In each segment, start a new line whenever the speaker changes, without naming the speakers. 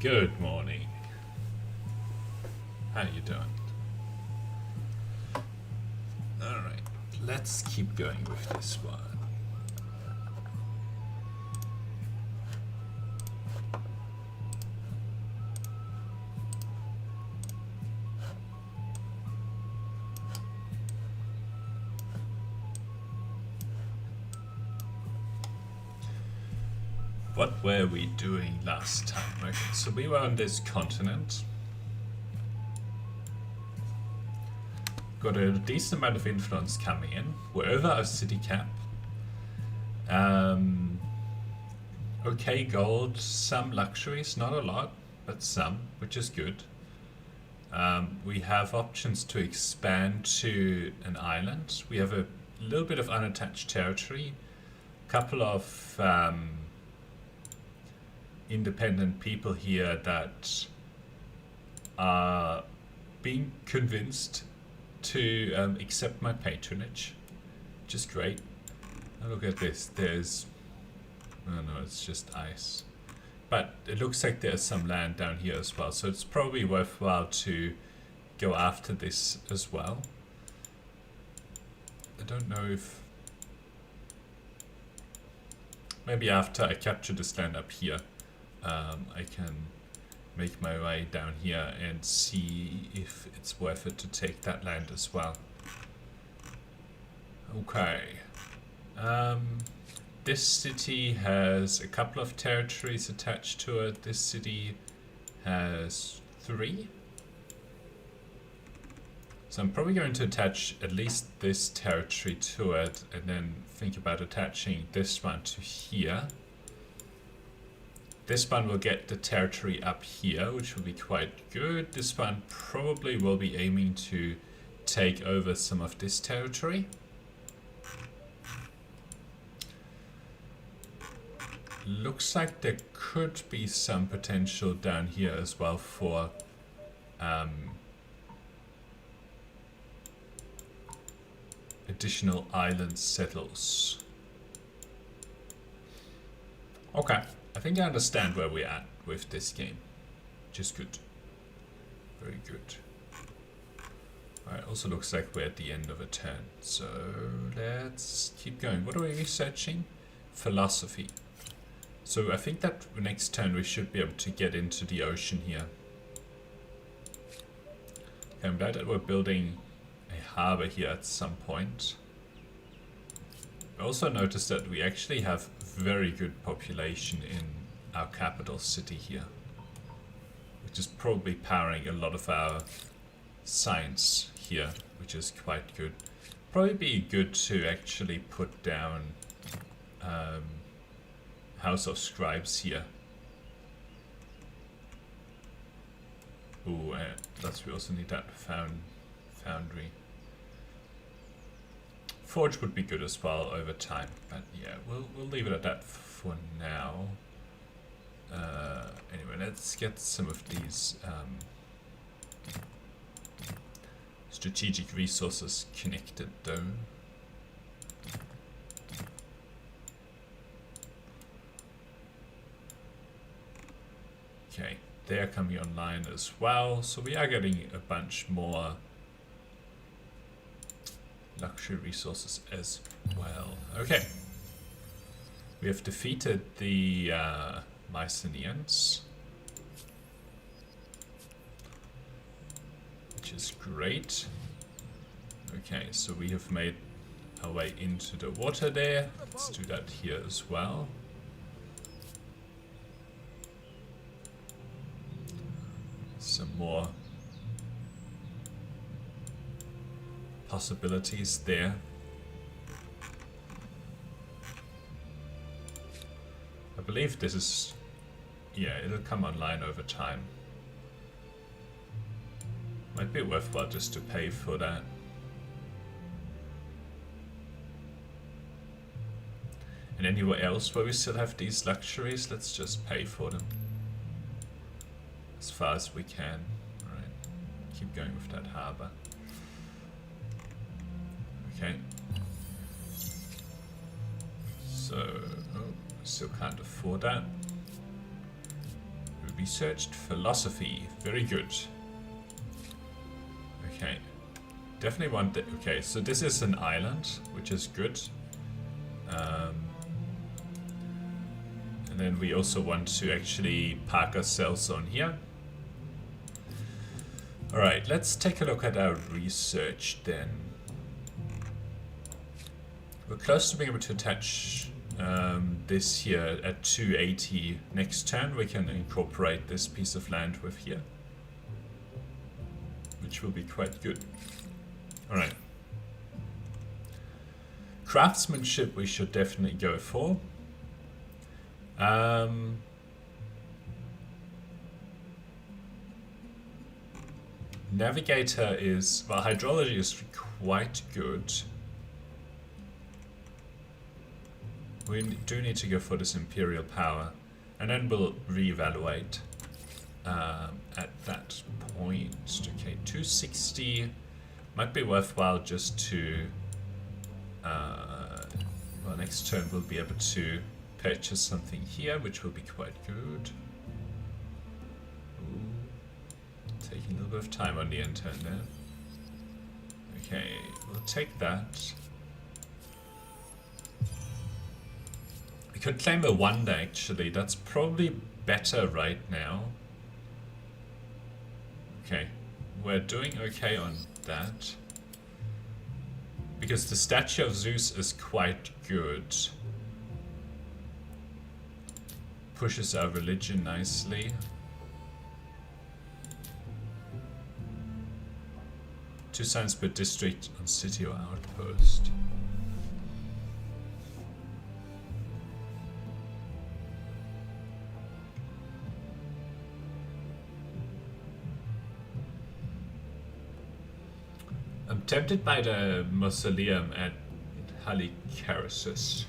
Good morning. How you doing? Alright, let's keep going with this one. What were we doing last time? Okay, so we were on this continent. Got a decent amount of influence coming in. We're over our city cap. Okay, gold, some luxuries, not a lot, but some, which is good. We have options to expand to an island. We have a little bit of unattached territory. A couple of independent people here that are being convinced to accept my patronage, which is great. Oh, look at this. There's, oh no, it's just ice. But it looks like there's some land down here as well, so it's probably worthwhile to go after this as well. I don't know if... Maybe after I capture this land up here, I can make my way down here and see if it's worth it to take that land as well. Okay. This city has a couple of territories attached to it. This city has 3. So I'm probably going to attach at least this territory to it and then think about attaching this one to here. This one will get the territory up here, which will be quite good. This one probably will be aiming to take over some of this territory. Looks like there could be some potential down here as well for additional island settles. Okay. I think I understand where we're at with this game, which is good. Very good. Alright, also looks like we're at the end of a turn. So let's keep going. What are we researching? Philosophy. So I think that next turn we should be able to get into the ocean here. Okay, I'm glad that we're building a harbor here at some point. I also noticed that we actually have very good population in our capital city here, which is probably powering a lot of our science here, which is quite good. Probably be good to actually put down House of Scribes here. Ooh, plus we also need that foundry. Forge would be good as well over time, but yeah, we'll leave it at that for now. Anyway, let's get some of these strategic resources connected though. Okay, they're coming online as well, so we are getting a bunch more luxury resources as well. Okay. We have defeated the Mycenaeans, which is great. Okay, so we have made our way into the water there. Let's do that here as well. Some more possibilities there. I believe this is, yeah, it'll come online over time. Might be worthwhile just to pay for that. And anywhere else where we still have these luxuries, let's just pay for them as far as we can. Alright, keep going with that harbor. Okay. So, oh, still can't afford that. It would be Researched philosophy. Very good. Okay. Definitely want the... Okay, so this is an island, which is good. And then we also want to actually park ourselves on here. Alright, let's take a look at our research then. We're close to being able to attach this here at 280. Next turn we can incorporate this piece of land with here, which will be quite good. Alright. Craftsmanship we should definitely go for. Navigator is... well, hydrology is quite good. We do need to go for this Imperial Power. And then we'll reevaluate at that point. Okay, 260 might be worthwhile just to... well, next turn we'll be able to purchase something here, which will be quite good. Ooh, taking a little bit of time on the end turn there. Okay, we'll take that. We could claim a wonder actually, that's probably better right now. Okay, we're doing okay on that. Because the Statue of Zeus is quite good. Pushes our religion nicely. Two signs per district on city or outpost. I'm tempted by the mausoleum at Halicarnassus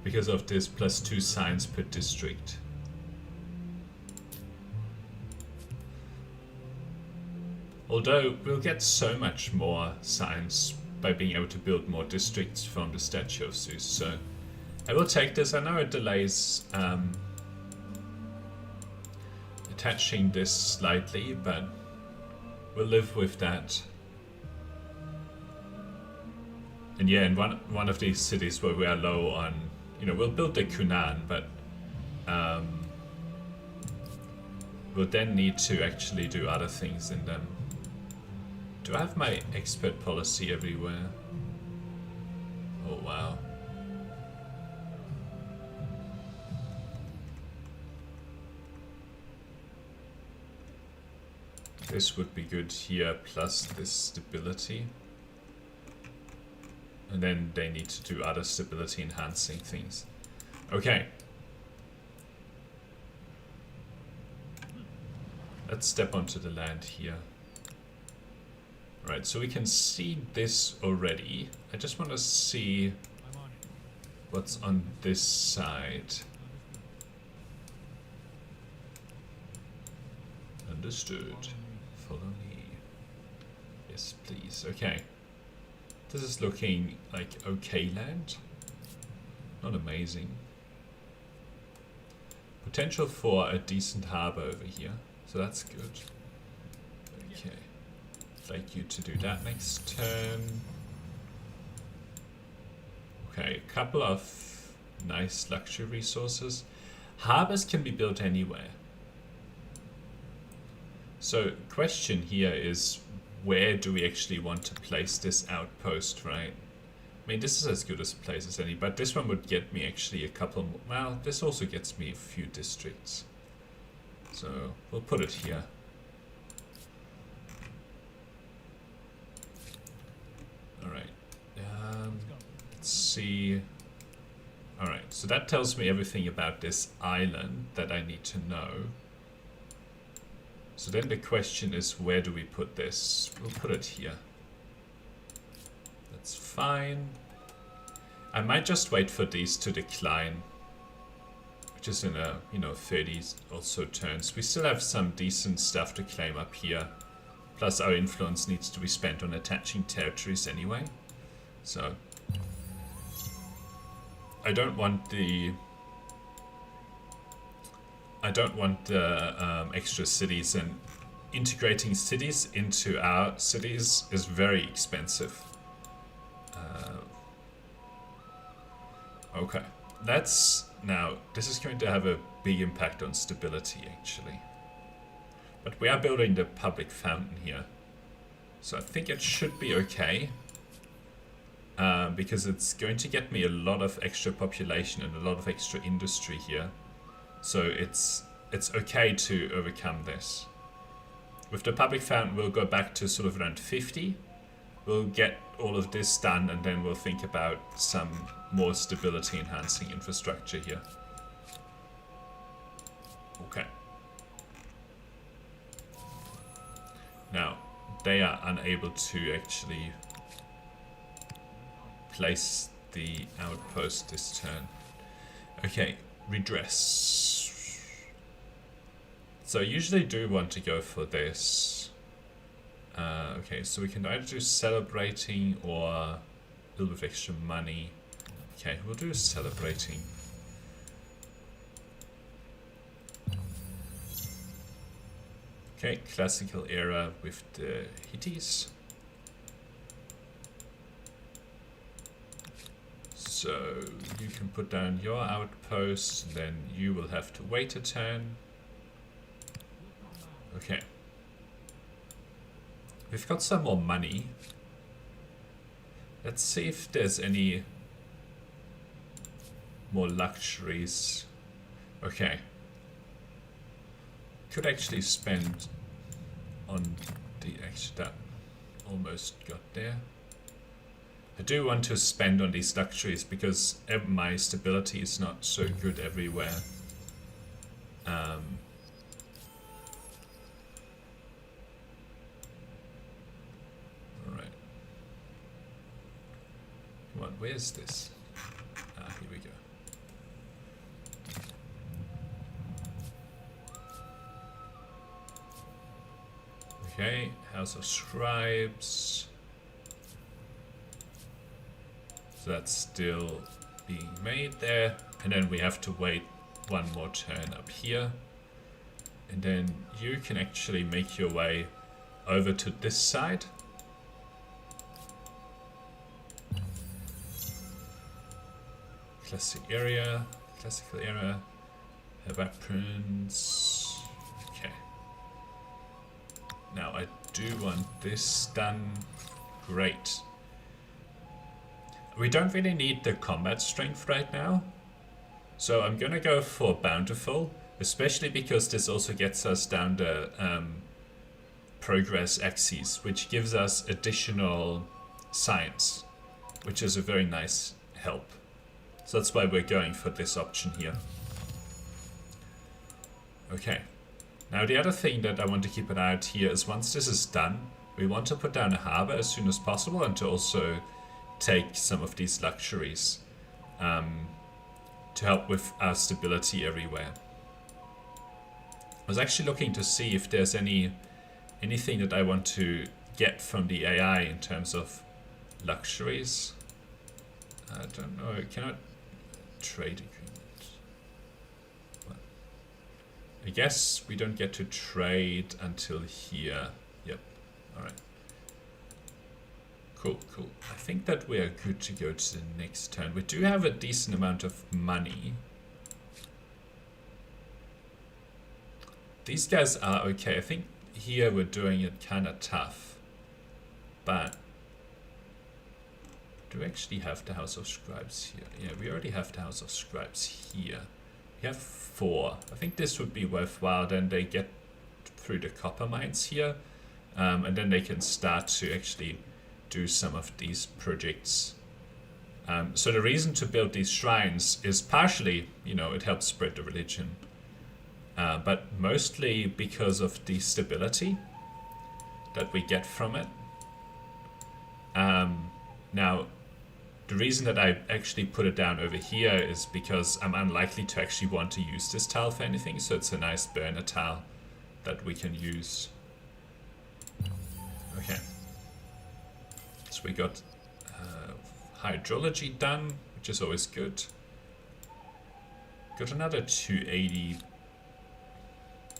because of this +2 signs per district. Although we'll get so much more signs by being able to build more districts from the Statue of Zeus, so I will take this. I know it delays attaching this slightly, but we'll live with that. And yeah, in one of these cities where we are low on, you know, we'll build the Kunan, but we'll then need to actually do other things in them. Do I have my expert policy everywhere? Oh wow. This would be good here, plus this stability. And then they need to do other stability enhancing things. Okay. Let's step onto the land here. Right, so we can see this already. I just want to see what's on this side. Understood. Follow me. Yes, please. Okay. This is looking like okay land. Not amazing. Potential for a decent harbor over here. So that's good. Okay. I'd like you to do that next turn. Okay, a couple of nice luxury resources. Harbors can be built anywhere. So question here is, where do we actually want to place this outpost, right? I mean, this is as good as a place as any, but this one would get me actually a couple more. Well, this also gets me a few districts. So we'll put it here. Alright. Let's see. Alright, so that tells me everything about this island that I need to know. So then the question is, where do we put this? We'll put it here. That's fine. I might just wait for these to decline, which is in a, 30 or so turns. We still have some decent stuff to claim up here. Plus our influence needs to be spent on attaching territories anyway. So I don't want the I don't want the extra cities, and integrating cities into our cities is very expensive. Okay, that's now, this is going to have a big impact on stability actually. But we are building the public fountain here. So I think it should be okay. Because it's going to get me a lot of extra population and a lot of extra industry here. So it's okay to overcome this. With the public fountain, we'll go back to sort of around 50. We'll get all of this done, and then we'll think about some more stability enhancing infrastructure here. Okay. Now, they are unable to actually place the outpost this turn. Okay, redress. So I usually do want to go for this. Okay, so we can either do celebrating or a little bit of extra money. Okay, we'll do celebrating. Okay, classical era with the Hittites. So you can put down your outpost, and then you will have to wait a turn. Okay. We've got some more money. Let's see if there's any more luxuries. Okay. Could actually spend on the extra, that almost got there. I do want to spend on these luxuries because my stability is not so good everywhere. Alright. Come on, where's this? Ah, here we go. Okay, House of Scribes. So that's still being made there. And then we have to wait one more turn up here. And then you can actually make your way over to this side. Classical area. Weapons. Okay. Now I do want this done. Great. We don't really need the combat strength right now. So I'm gonna go for bountiful, especially because this also gets us down the progress axis, which gives us additional science, which is a very nice help. So that's why we're going for this option here. Okay. Now the other thing that I want to keep an eye out here is once this is done, we want to put down a harbor as soon as possible and to also take some of these luxuries to help with our stability everywhere. I was actually looking to see if there's anything that I want to get from the AI in terms of luxuries. I don't know, I cannot trade agreement. Well, I guess we don't get to trade until here. Yep, alright. Cool, cool. I think that we are good to go to the next turn. We do have a decent amount of money. These guys are okay. I think here we're doing it kind of tough. But do we actually have the House of Scribes here? Yeah, we already have the House of Scribes here. We have 4. I think this would be worthwhile. Then they get through the copper mines here. And then they can start to actually do some of these projects. So the reason to build these shrines is partially, you know, it helps spread the religion. But mostly because of the stability that we get from it. Now, the reason that I actually put it down over here is because I'm unlikely to actually want to use this tile for anything, so it's a nice burner tile that we can use. Okay. So we got hydrology done, which is always good. Got another 280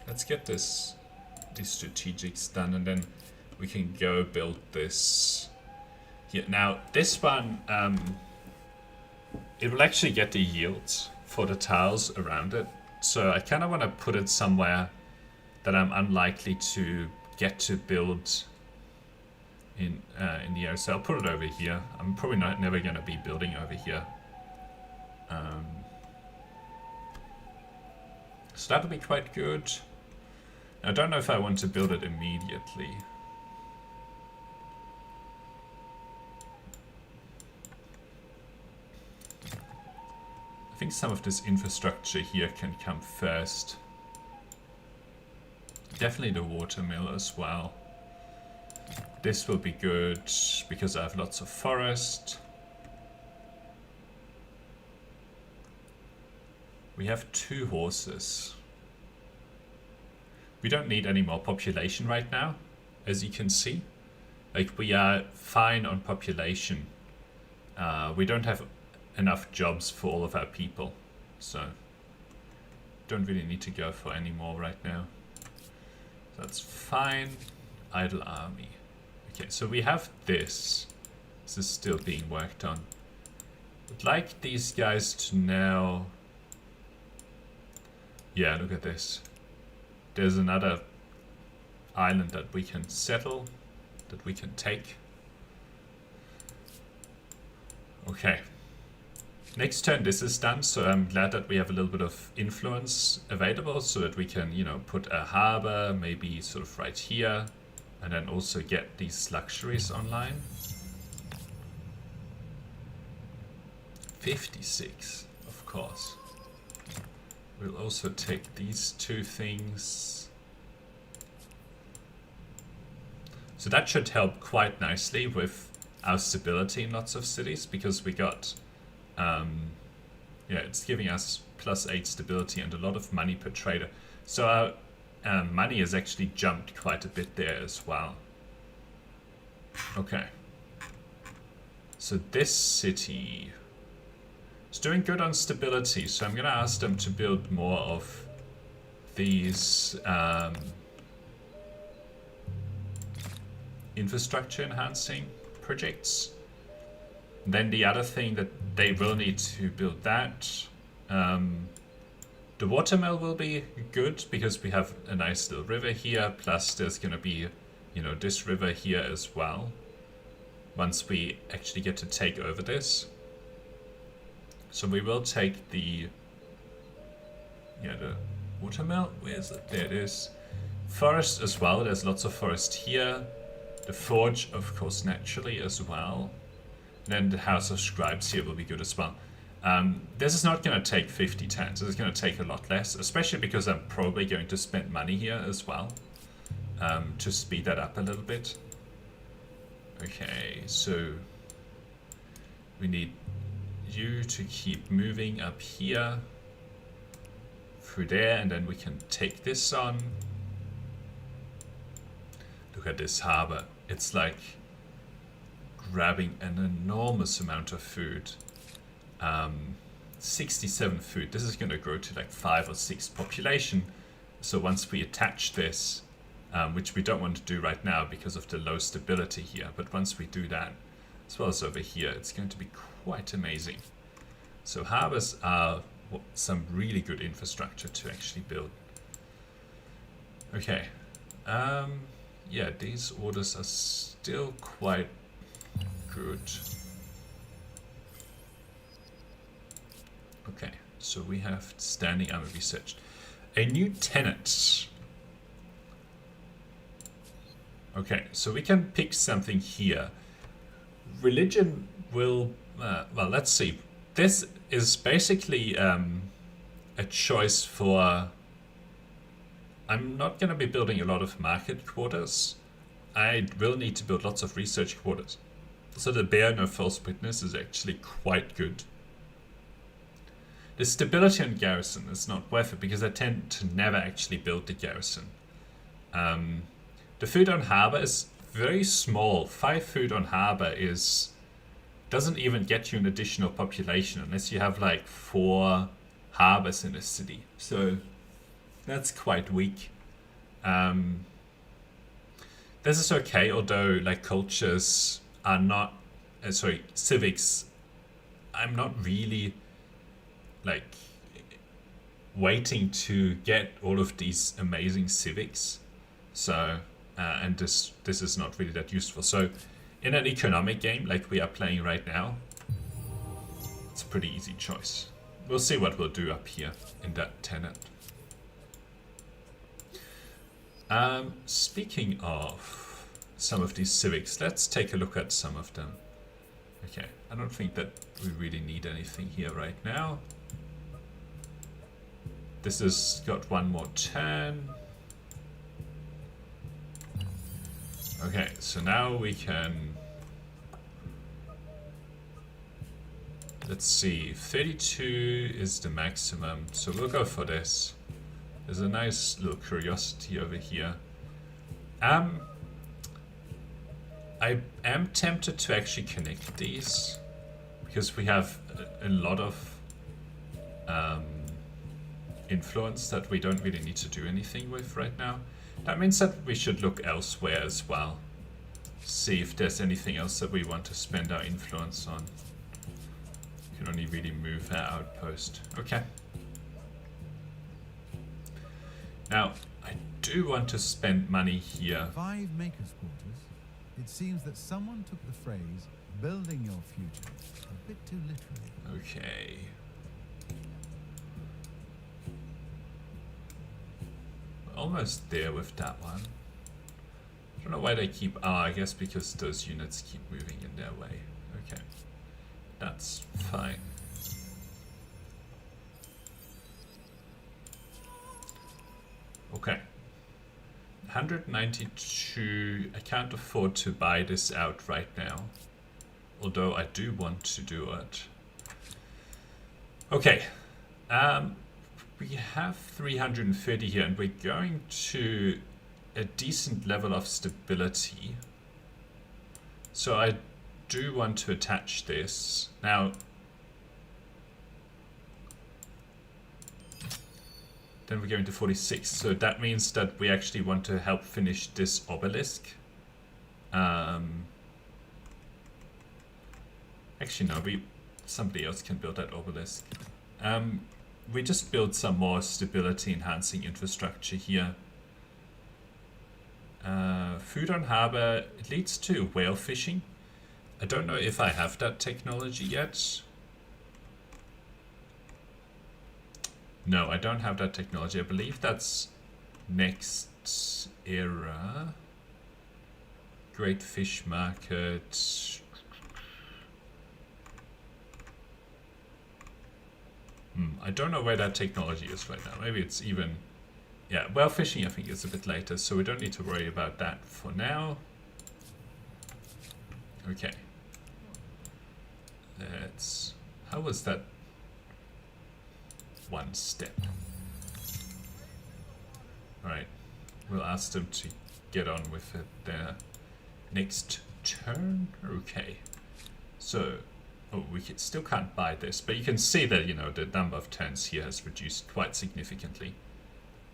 let's get these strategics done, and then we can go build this here. Now this one, it will actually get the yields for the tiles around it, so I kind of want to put it somewhere that I'm unlikely to get to build in the area. So I'll put it over here. I'm probably never going to be building over here. So that'll be quite good. I don't know if I want to build it immediately. I think some of this infrastructure here can come first. Definitely the watermill as well. This will be good because I have lots of forest. We have 2 horses. We don't need any more population right now, as you can see. Like, we are fine on population. We don't have enough jobs for all of our people, so don't really need to go for any more right now. So that's fine. Idle army. Okay, so we have this. This is still being worked on. I'd like these guys to now... Yeah, look at this. There's another island that we can settle, that we can take. Okay. Next turn this is done, so I'm glad that we have a little bit of influence available so that we can, you know, put a harbor maybe sort of right here, and then also get these luxuries online. 56, of course. We'll also take these 2 things. So that should help quite nicely with our stability in lots of cities, because we got, yeah, it's giving us +8 stability and a lot of money per trader. So our money has actually jumped quite a bit there as well. Okay. So this city... it's doing good on stability, so I'm going to ask them to build more of these infrastructure enhancing projects. Then the other thing that they will need to build that. The watermill will be good because we have a nice little river here, plus there's going to be, you know, this river here as well, once we actually get to take over this. So we will take the watermill. Where is it? There it is. Forest as well. There's lots of forest here. The forge, of course, naturally as well. And then the House of Scribes here will be good as well. This is not going to take 50 turns. This is going to take a lot less, especially because I'm probably going to spend money here as well to speed that up a little bit. Okay, so we need you to keep moving up here through there, and then we can take this on. Look at this harbor. It's like grabbing an enormous amount of food. 67 food. This is going to grow to like 5 or 6 population. So once we attach this, which we don't want to do right now because of the low stability here, but once we do that, as well as over here, it's going to be quite amazing. So harbors are some really good infrastructure to actually build. Okay. Yeah, these orders are still quite good. Okay, so we have standing army research. A new tenant. Okay, so we can pick something here. Religion will, well, let's see. This is basically a choice for... I'm not going to be building a lot of market quarters. I will need to build lots of research quarters. So the bear no false witness is actually quite good. The stability on garrison is not worth it because I tend to never actually build the garrison. The food on harbor is very small. 5 food on harbor doesn't even get you an additional population unless you have like 4 harbors in a city. So That's quite weak. This is okay, although like cultures are not, sorry, civics, I'm not really like waiting to get all of these amazing civics. So, and this is not really that useful. So in an economic game like we are playing right now, it's a pretty easy choice. We'll see what we'll do up here in that tenant. Speaking of some of these civics, let's take a look at some of them. Okay, I don't think that we really need anything here right now. This has got one more turn. Okay, so now we can... Let's see, 32 is the maximum, so we'll go for this. There's a nice little curiosity over here. I am tempted to actually connect these because we have a lot of influence that we don't really need to do anything with right now. That means that we should look elsewhere as well. See if there's anything else that we want to spend our influence on. We can only really move our outpost. Okay. Now, I do want to spend money here.
5 makers' quarters. It seems that someone took the phrase "building your future" a bit too literally.
Okay. We're almost there with that one. I don't know why they keep... I guess because those units keep moving in their way. Okay. That's fine. Okay. 192. I can't afford to buy this out right now. Although I do want to do it. Okay. We have 330 here and we're going to a decent level of stability. So I do want to attach this. Now, then we're going to 46. So that means that we actually want to help finish this obelisk. Actually, no, somebody else can build that obelisk. We just build some more stability enhancing infrastructure here. Food on harbor, it leads to whale fishing. I don't know if I have that technology yet. No, I don't have that technology. I believe that's next era. Great fish market. I don't know where that technology is right now. Maybe it's even... Yeah, whale fishing I think is a bit later, so we don't need to worry about that for now. Okay. Let's... How was that one step? Alright. We'll ask them to get on with it there. Next turn? Okay. So... Oh, we still can't buy this, but you can see that, you know, the number of turns here has reduced quite significantly.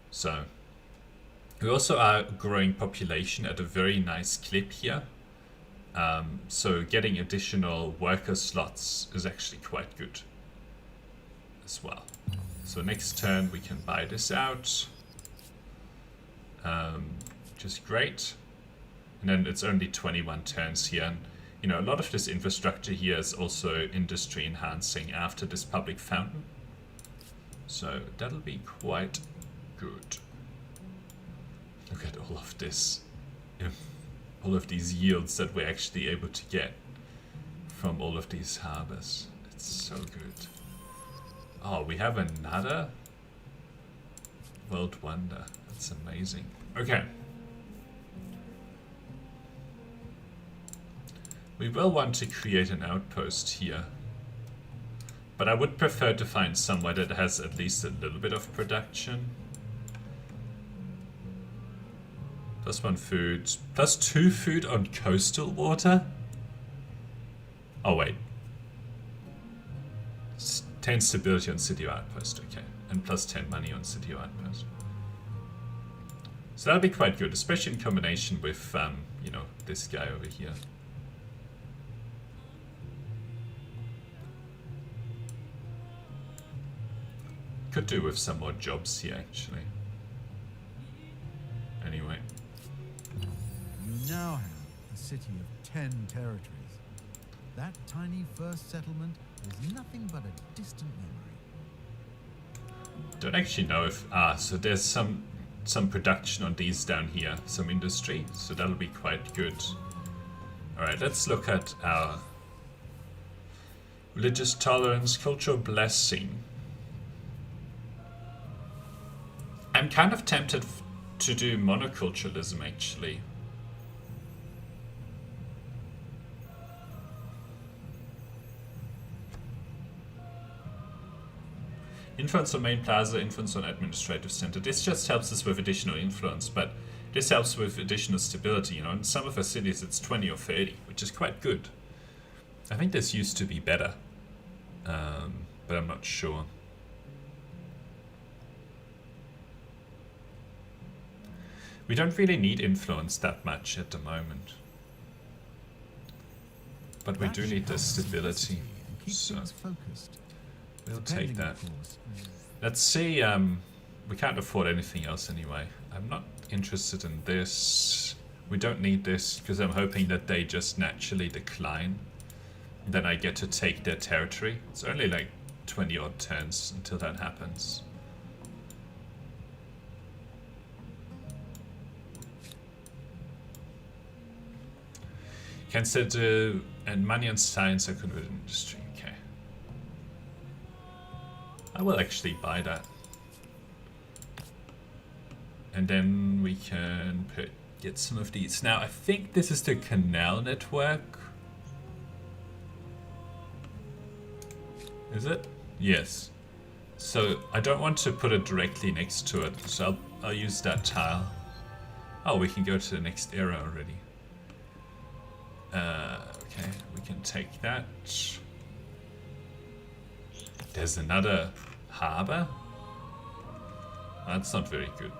So, we also are growing population at a very nice clip here. So getting additional worker slots is actually quite good as well. So next turn we can buy this out. Which is great. And then it's only 21 turns here. And, you know, a lot of this infrastructure here is also industry enhancing after this public fountain. So that'll be quite good. Look at all of this. All of these yields that we're actually able to get from all of these harbors. It's so good. Oh, we have another world wonder. That's amazing. Okay. We will want to create an outpost here. But I would prefer to find somewhere that has at least a little bit of production. +1 food. +2 food on coastal water? Oh wait. 10 stability on city outpost, okay. And +10 money on city outpost. So that'll be quite good, especially in combination with, you know, this guy over here. Could do with some more jobs here, actually. Anyway.
You now have a city of 10 territories. That tiny first settlement is nothing but a distant memory.
Don't actually know if... so there's some production on these down here. Some industry. So that'll be quite good. Alright, let's look at our... religious tolerance, cultural blessing. I'm kind of tempted to do monoculturalism, actually. Influence on main plaza, influence on administrative center. This just helps us with additional influence, but this helps with additional stability. You know, in some of our cities it's 20 or 30, which is quite good. I think this used to be better, but I'm not sure. We don't really need influence that much at the moment. But we do need the stability. So we'll take that. Let's see, we can't afford anything else anyway. I'm not interested in this. We don't need this because I'm hoping that they just naturally decline. Then I get to take their territory. It's only like 20 odd turns until that happens. Consider and money and science are converted industry. Okay. I will actually buy that. And then we can get some of these. Now I think this is the canal network. Is it? Yes. So I don't want to put it directly next to it. So I'll use that tile. Oh, we can go to the next era already. Okay, we can take that. There's another harbor? That's not very good.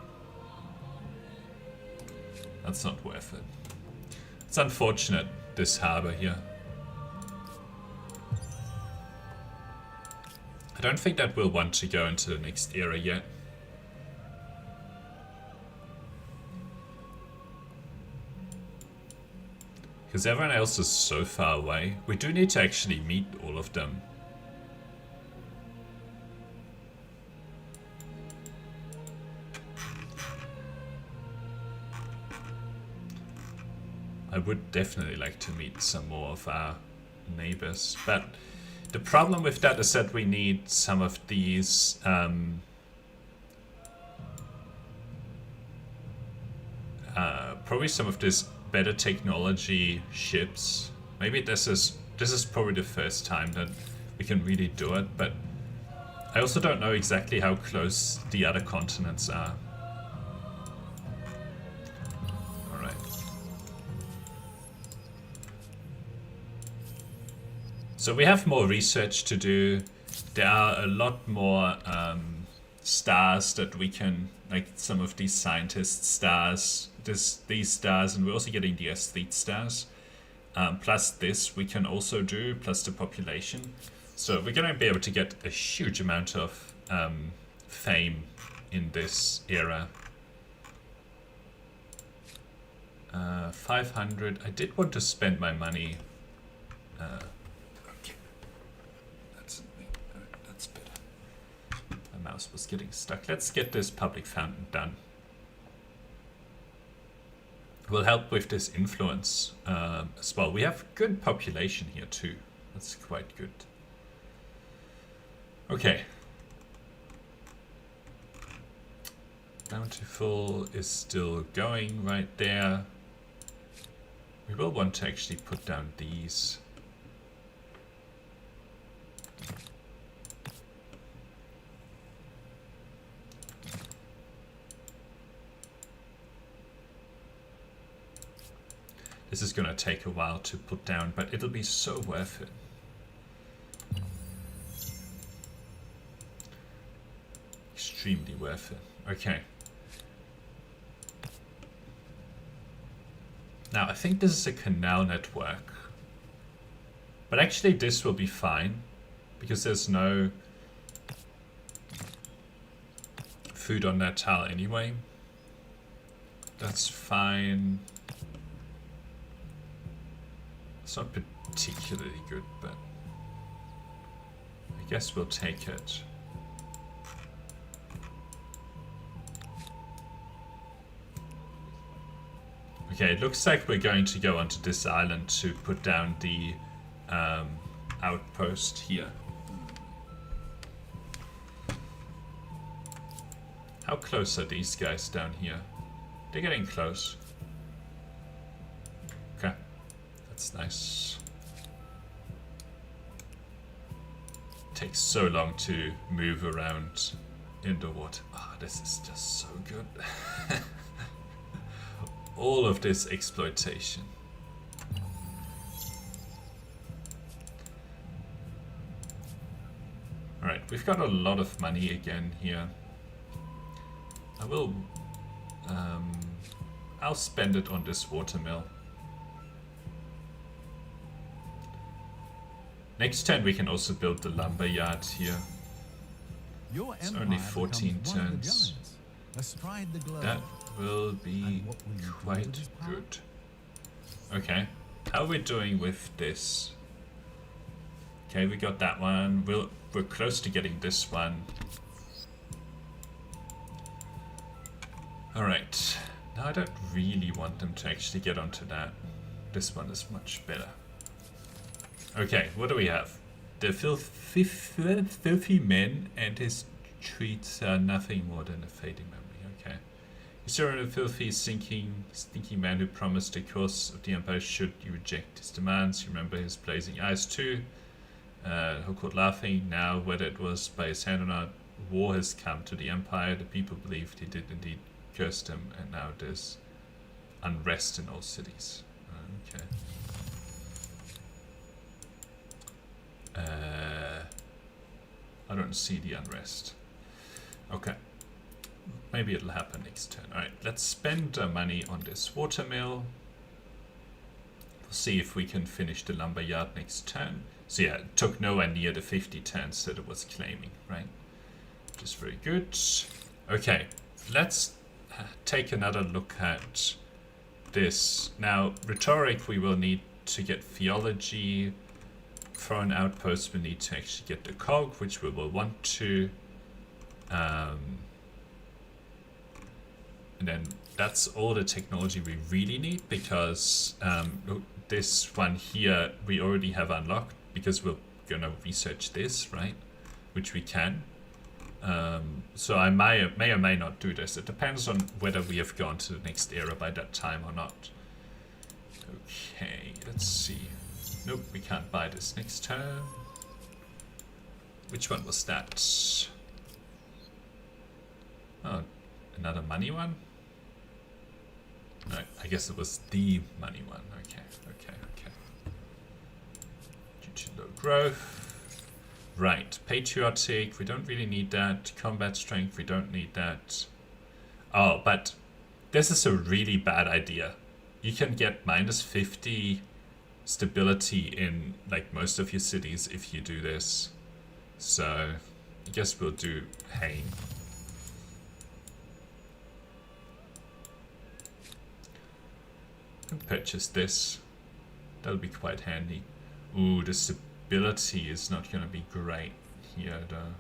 That's not worth it. It's unfortunate, this harbor here. I don't think that we'll want to go into the next era yet. Because everyone else is so far away. We do need to actually meet all of them. I would definitely like to meet some more of our neighbors. But the problem with that is that we need some of these... probably some of this better technology ships. Maybe this is probably the first time that we can really do it, but I also don't know exactly how close the other continents are. Alright. So we have more research to do. There are a lot more stars that we can, like some of these scientists' stars, these stars, and we're also getting the aesthete stars. Plus this we can also do, plus the population. So we're going to be able to get a huge amount of fame in this era. 500. I did want to spend my money. Okay. That's better. My mouse was getting stuck. Let's get this public fountain done. Will help with this influence as well. We have good population here too. That's quite good. Okay. Bountiful is still going right there. We will want to actually put down these. This is going to take a while to put down, but it'll be so worth it. Extremely worth it. Okay. Now, I think this is a canal network. But actually this will be fine. Because there's no food on that tile anyway. That's fine. It's not particularly good, but I guess we'll take it. Okay, it looks like we're going to go onto this island to put down the outpost here. How close are these guys down here? They're getting close. Okay, that's nice. Takes so long to move around in the water. Ah, oh, this is just so good. All of this exploitation. Alright, we've got a lot of money again here. I will... I'll spend it on this watermill. Next turn we can also build the lumber yard here. It's only 14 turns. That will be quite good. Okay, how are we doing with this? Okay, we got that one. We're close to getting this one. Alright, now I don't really want them to actually get onto that. This one is much better. Okay, what do we have? The filthy man and his treats are nothing more than a fading memory. Okay. Is there a filthy, stinky man who promised the course of the Empire should you reject his demands? You remember his blazing eyes too? Who caught laughing now, whether it was by his hand or not, war has come to the Empire. The people believed he did indeed curse them, and now there's unrest in all cities. Okay. I don't see the unrest. Okay. Maybe it'll happen next turn. Alright, let's spend money on this watermill. We'll see if we can finish the lumberyard next turn. So yeah, it took nowhere near the 50 turns that it was claiming, right? Which is very good. Okay, let's take another look at this. Now, rhetoric we will need to get theology. For an outpost we need to actually get the cog, which we will want to. And then that's all the technology we really need, because this one here we already have unlocked, because we're gonna research this, right? Which we can. So I may or may not do this. It depends on whether we have gone to the next era by that time or not. Okay, let's see. Nope, we can't buy this next turn. Which one was that? Oh, another money one? No, I guess it was the money one. Okay. Due to low growth. Right, patriotic, we don't really need that. Combat strength, we don't need that. Oh, but this is a really bad idea. You can get minus 50 stability in like most of your cities if you do this. So I guess we'll do Hain. And purchase this. That'll be quite handy. Ooh, the stability is not gonna be great here though.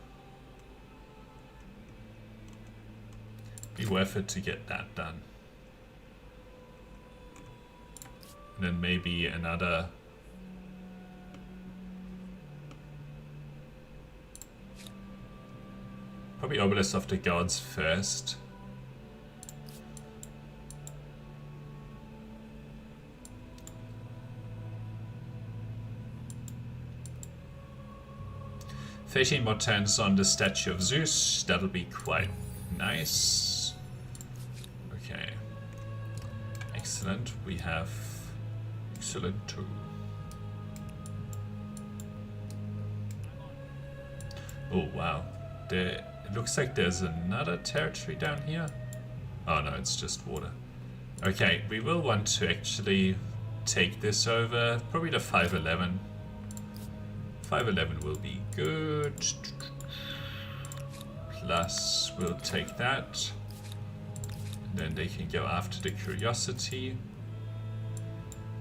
Be worth it to get that done. And then maybe another. Probably Obelisk of the Gods first. $13 more turns on the statue of Zeus. That'll be quite nice. Okay. Excellent. We have excellent too. Oh wow. It looks like there's another territory down here. Oh no, it's just water. Okay, we will want to actually take this over. Probably the 511. 511 will be good. Plus, we'll take that. And then they can go after the curiosity.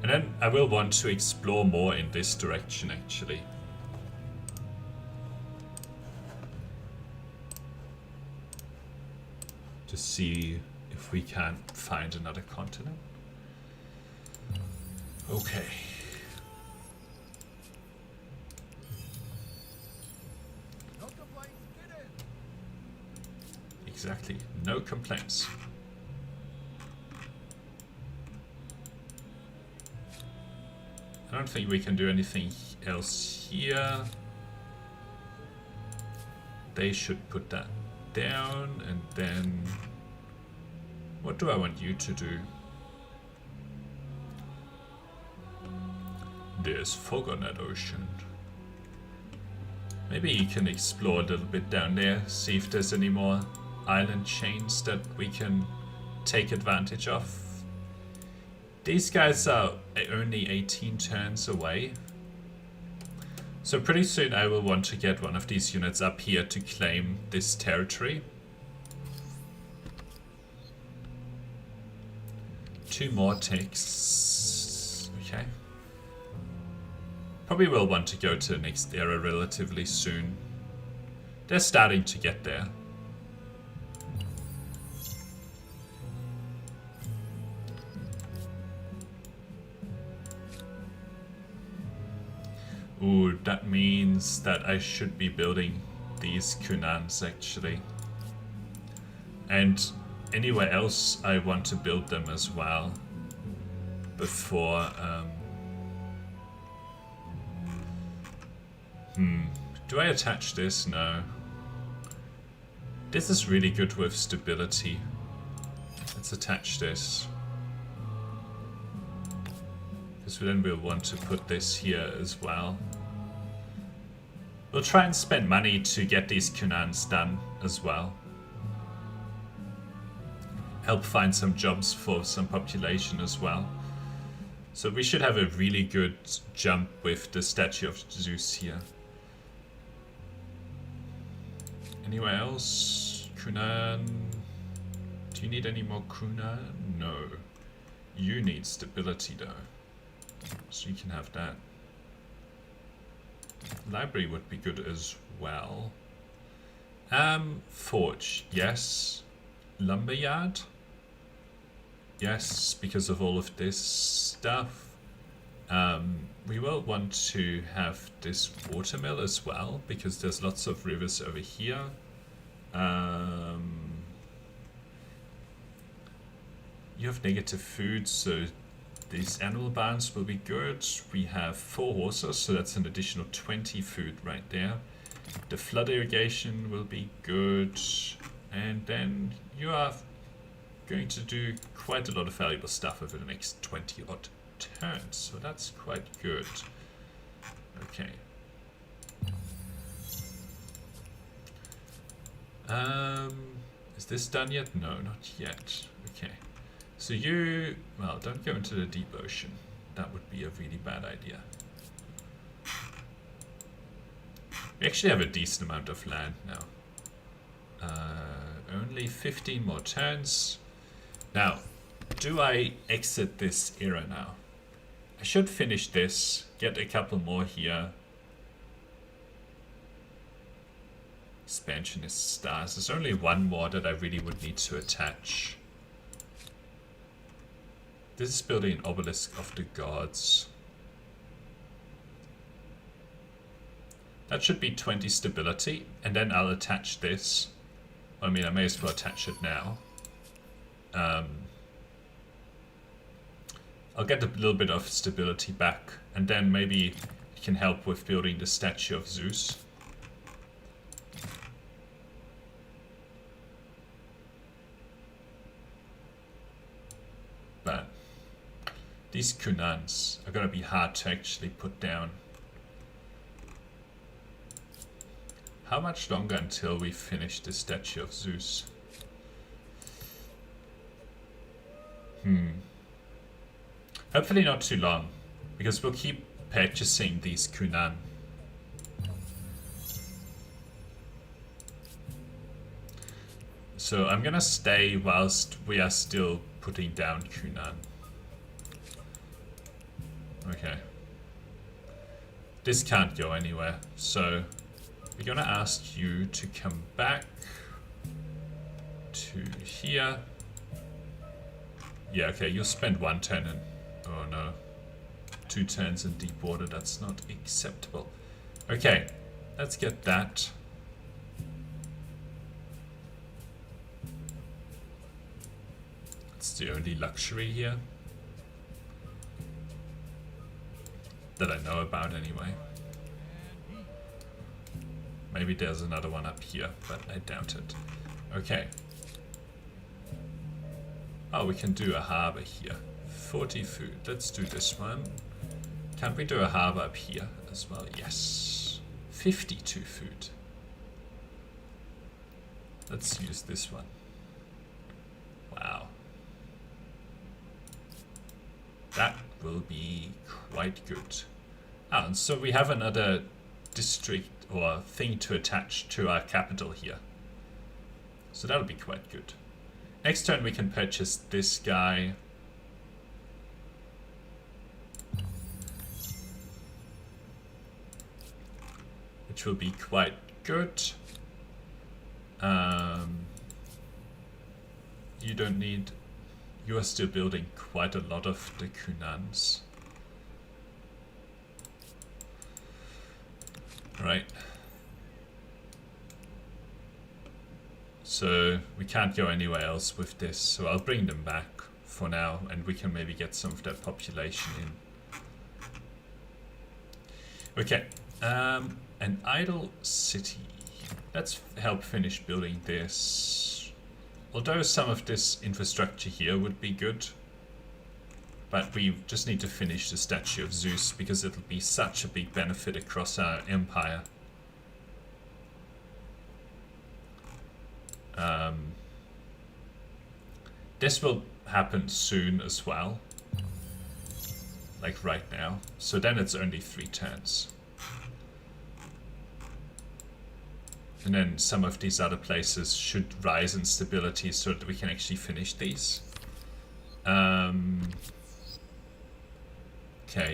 And then I will want to explore more in this direction, actually. To see if we can find another continent. Okay.
No complaints, get in.
Exactly. No complaints. I don't think we can do anything else here. They should put that down, and then what do I want you to do? There's fog on that ocean. Maybe you can explore a little bit down there, see if there's any more island chains that we can take advantage of. These guys are only 18 turns away. So pretty soon I will want to get one of these units up here to claim this territory. 2 more takes. Okay. Probably will want to go to the next era relatively soon. They're starting to get there. Ooh, that means that I should be building these Kunans actually. And anywhere else I want to build them as well. Before, do I attach this? No. This is really good with stability. Let's attach this. Because then we'll want to put this here as well. We'll try and spend money to get these Kunans done as well. Help find some jobs for some population as well. So we should have a really good jump with the statue of Zeus here. Anywhere else? Kunan? Do you need any more Kunan? No. You need stability though. So you can have that. Library would be good as well. Forge, yes. Lumberyard? Yes, because of all of this stuff. We will want to have this watermill as well, because there's lots of rivers over here. You have negative food, so these animal barns will be good. We have 4 horses, so that's an additional 20 food right there. The flood irrigation will be good. And then you are going to do quite a lot of valuable stuff over the next 20 odd turns, so that's quite good. Okay. Is this done yet? No, not yet. Okay. So you, well, don't go into the deep ocean. That would be a really bad idea. We actually have a decent amount of land now. Only 15 more turns. Now, do I exit this era now? I should finish this, get a couple more here. Expansionist stars. There's only one more that I really would need to attach. This is building an obelisk of the gods. That should be 20 stability, and then I'll attach this. I mean, I may as well attach it now. I'll get a little bit of stability back, and then maybe it can help with building the statue of Zeus. But these Kunans are going to be hard to actually put down. How much longer until we finish the statue of Zeus? Hopefully not too long, because we'll keep purchasing these Kunan. So I'm gonna stay whilst we are still putting down Kunan. Okay. This can't go anywhere, so we're gonna ask you to come back to here. Yeah, okay, you'll spend 1 turn in... Oh no. 2 turns in deep water, that's not acceptable. Okay, let's get that. It's the only luxury here that I know about anyway. Maybe there's another one up here, but I doubt it. Okay. Oh, we can do a harbor here. 40 food. Let's do this one. Can we do a harbor up here as well? Yes. 52 food. Let's use this one. Wow. That will be quite good. Ah, and so we have another district or thing to attach to our capital here. So that'll be quite good. Next turn we can purchase this guy. Which will be quite good. You don't need... You are still building quite a lot of the Kunans. Right. So we can't go anywhere else with this, so I'll bring them back for now, and we can maybe get some of that population in. Okay, an idle city. Let's help finish building this. Although some of this infrastructure here would be good, but we just need to finish the statue of Zeus because it'll be such a big benefit across our empire. This will happen soon as well, like right now. So then it's only 3 turns. And then some of these other places should rise in stability so that we can actually finish these. Okay,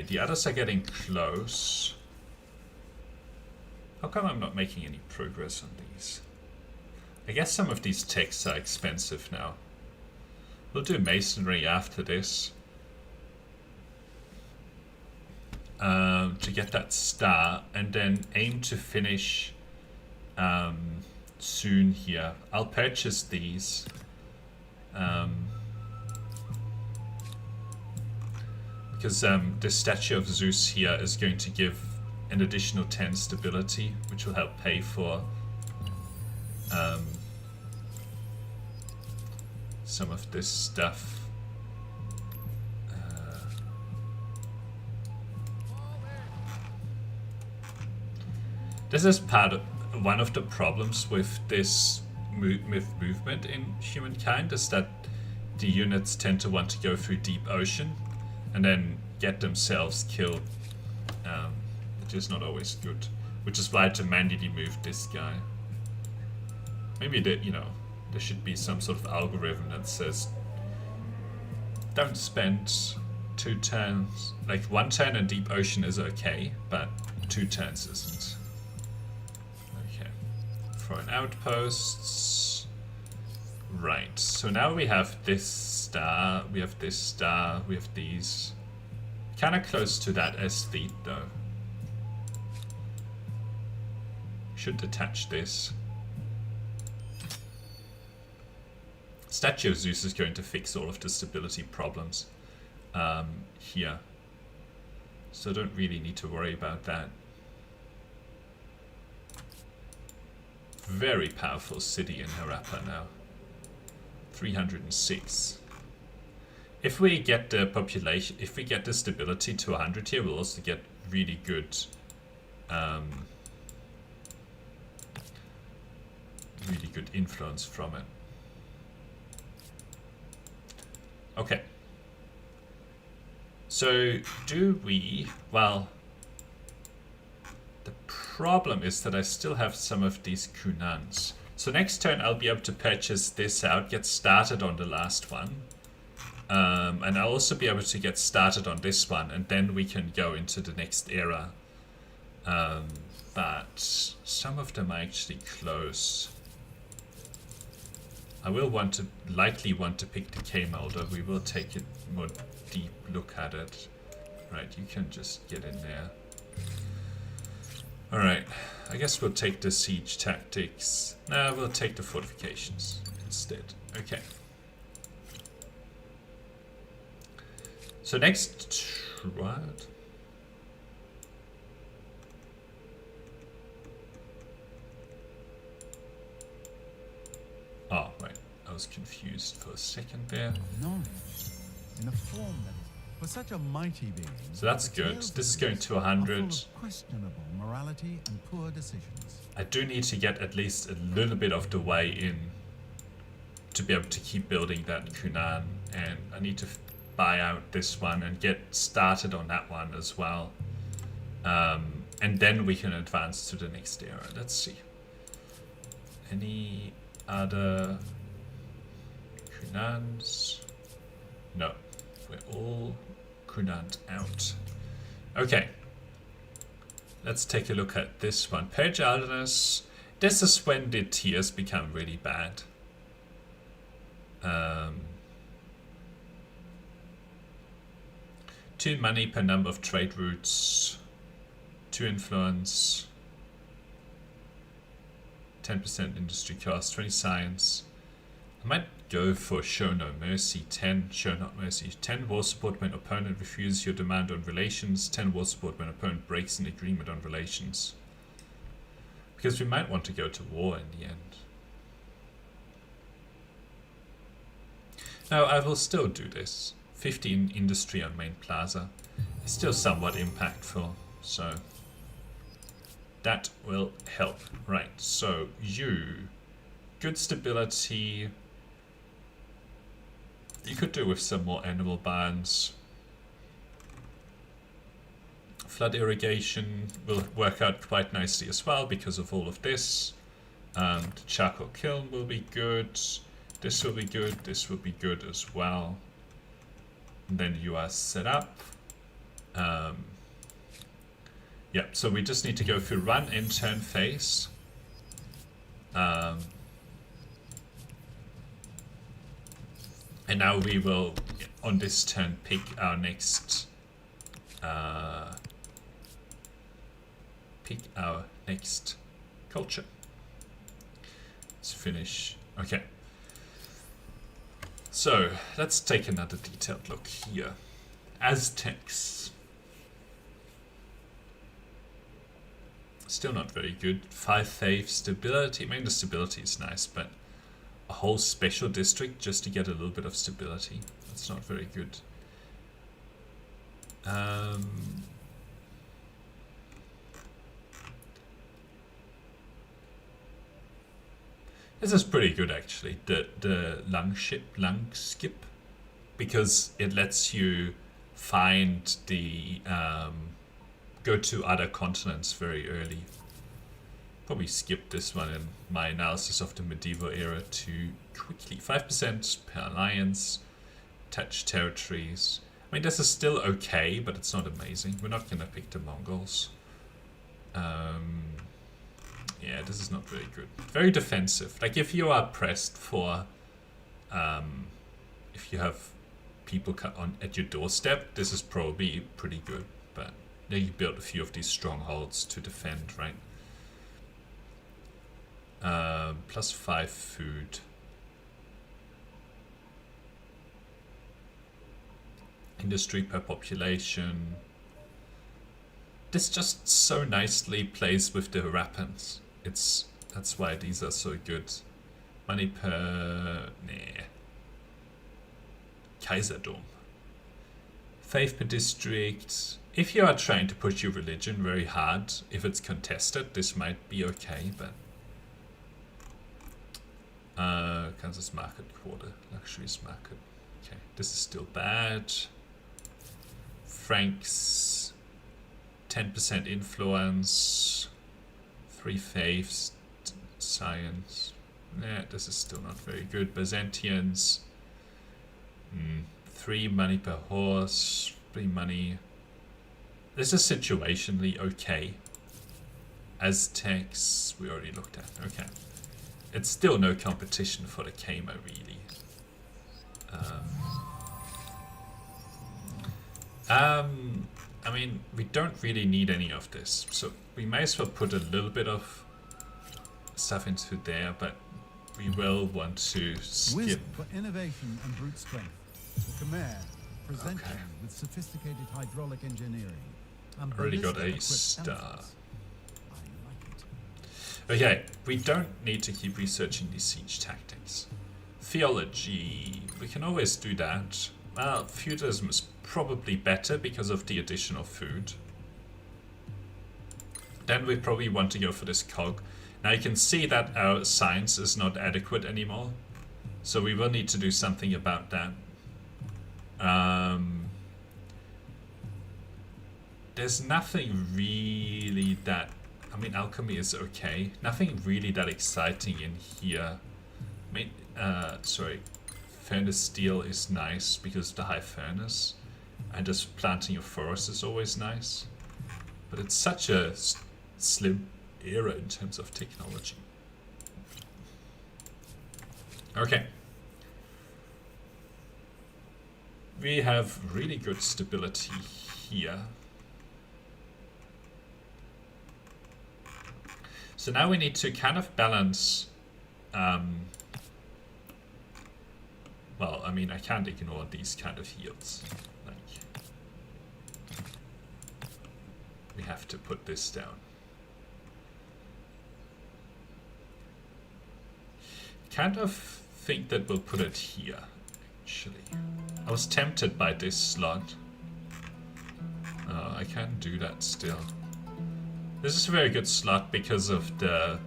the others are getting close. How come I'm not making any progress on these? I guess some of these techs are expensive now. We'll do masonry after this. To get that star, and then aim to finish soon here. I'll purchase these. Because the statue of Zeus here is going to give an additional 10 stability, which will help pay for some of this stuff. This is one of the problems with this movement in Humankind, is that the units tend to want to go through deep ocean and then get themselves killed, which is not always good. Which is why to manually move this guy. Maybe that, there should be some sort of algorithm that says don't spend 2 turns. Like 1 turn in deep ocean is okay, but 2 turns isn't. Okay. Foreign outposts. Right. So now we have this star, we have this star, we have these. Kind of close to that aesthete though. Should detach this. Statue of Zeus is going to fix all of the stability problems here. So don't really need to worry about that. Very powerful city in Harappa now. 306. If we get the population, if we get the stability to 100 here, we'll also get really good influence from it. Okay, So do we, well, the problem is that I still have some of these kunans. So next turn I'll be able to purchase this out, get started on the last one. And I'll also be able to get started on this one, and then we can go into the next era. But some of them are actually close. I will likely want to pick the K-Molder. We will take a more deep look at it. Right, you can just get in there. Alright, I guess we'll take the siege tactics. No, we'll take the fortifications instead. Okay. So next, what? Oh, right. I was confused for a second there.
Knowledge in a form that is for such a mighty being.
So that's
the
good.
tales
This is
of
going
this
to
are
100.
full of questionable morality and poor decisions.
I do need to get at least a little bit of the way in to be able to keep building that Kunan, and I need to buy out this one and get started on that one as well. And then we can advance to the next era. Let's see. Any other Kunans? No. We're all Kunant out. Okay. Let's take a look at this one. Page Alderness. This is when the tiers become really bad. 2 money per number of trade routes. 2 influence. 10% industry cost. 20 science. I might go for show no mercy. 10 show not mercy. 10 war support when opponent refuses your demand on relations. 10 war support when opponent breaks an agreement on relations. Because we might want to go to war in the end. No, I will still do this. 15 industry on main plaza is still somewhat impactful, so that will help. Right, so you, good stability. You could do with some more animal barns. Flood irrigation will work out quite nicely as well because of all of this. The charcoal kiln will be good. This will be good. This will be good as well. And then you are set up. Yeah, so we just need to go through run in turn phase. And now we will, on this turn, pick our next culture. Let's finish. Okay. So let's take another detailed look here. Aztecs. Still not very good. 5 faith stability. I mean, the stability is nice, but a whole special district just to get a little bit of stability. That's not very good. This is pretty good actually. The lung skip, because it lets you find the go to other continents very early. Probably skip this one in my analysis of the medieval era too quickly. 5% per alliance, touch territories. I mean, this is still okay, but it's not amazing. We're not gonna pick the Mongols. Yeah, this is not very good. Very defensive. Like if you are pressed for, if you have people at your doorstep, this is probably pretty good. But then you build a few of these strongholds to defend, right? +5 food. Industry per population. This just so nicely plays with the weapons. That's why these are so good. Money per Kaiserdom. Faith per district. If you are trying to push your religion very hard, if it's contested, this might be okay, but Kansas Market Quarter, Luxuries Market. Okay, this is still bad. Franks, 10% influence, 3 faiths, science. Nah, this is still not very good. Byzantians, 3 money per horse, 3 money. This is situationally okay. Aztecs, we already looked at. Okay. It's still no competition for the Kama, really. I mean, we don't really need any of this, so we may as well put a little bit of stuff into there, but we will want to skip.
Wisdom for innovation and brute strength. The Khmer present you with sophisticated hydraulic engineering. And
Already got a
ballistic-equipped
star.
elephants. I like it.
Okay, we don't need to keep researching these siege tactics. Theology, we can always do that. Well, feudalism is probably better because of the additional food. Then we probably want to go for this cog. Now you can see that our science is not adequate anymore, so we will need to do something about that. There's nothing really that, I mean, alchemy is okay. Nothing really that exciting in here. I mean, sorry, furnace steel is nice because of the high furnace, and just planting a forest is always nice. But it's such a slim era in terms of technology. Okay. We have really good stability here. So now we need to kind of balance, well, I mean, I can't ignore these kind of yields. Like, we have to put this down. Kind of think that we'll put it here, actually. I was tempted by this slot. I can't do that still. This is a very good slot because of the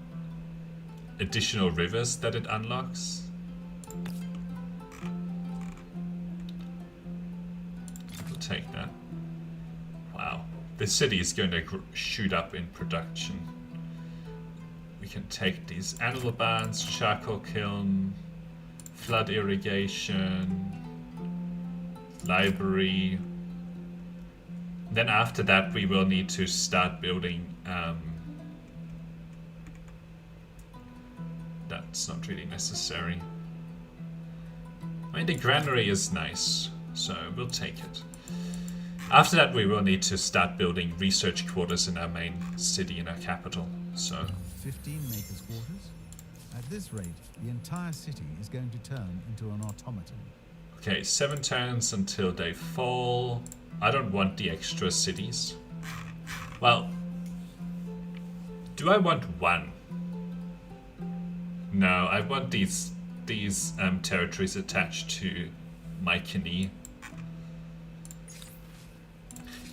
additional rivers that it unlocks. We'll take that. Wow. This city is going to shoot up in production. We can take these animal barns, charcoal kiln, flood irrigation, library. Then after that we will need to start building, that's not really necessary. I mean, the granary is nice, so we'll take it. After that we will need to start building research quarters in our main city, in our capital, so.
15 makers' quarters? At this rate, the entire city is going to turn into an automaton.
Okay, 7 turns until they fall. I don't want the extra cities. Well, do I want 1? No, I want these territories attached to Mycenae.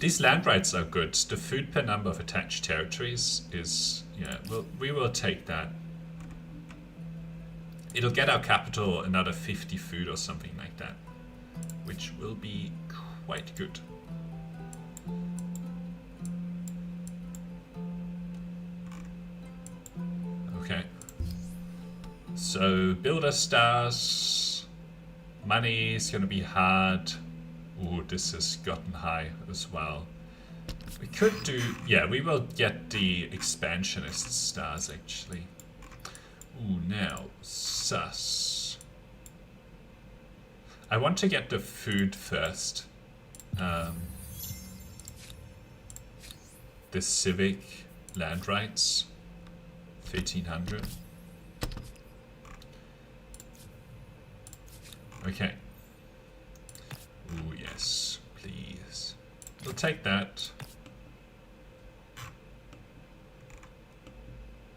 These land rights are good. The food per number of attached territories is, yeah, well, we will take that. It'll get our capital another 50 food or something like that, which will be quite good. Okay. So, builder stars. Money is going to be hard. Ooh, this has gotten high as well. We could do, yeah, we will get the expansionist stars actually. Ooh, now, sus. I want to get the food first. The civic land rights, 1300. Okay. Ooh, yes, please. We'll take that.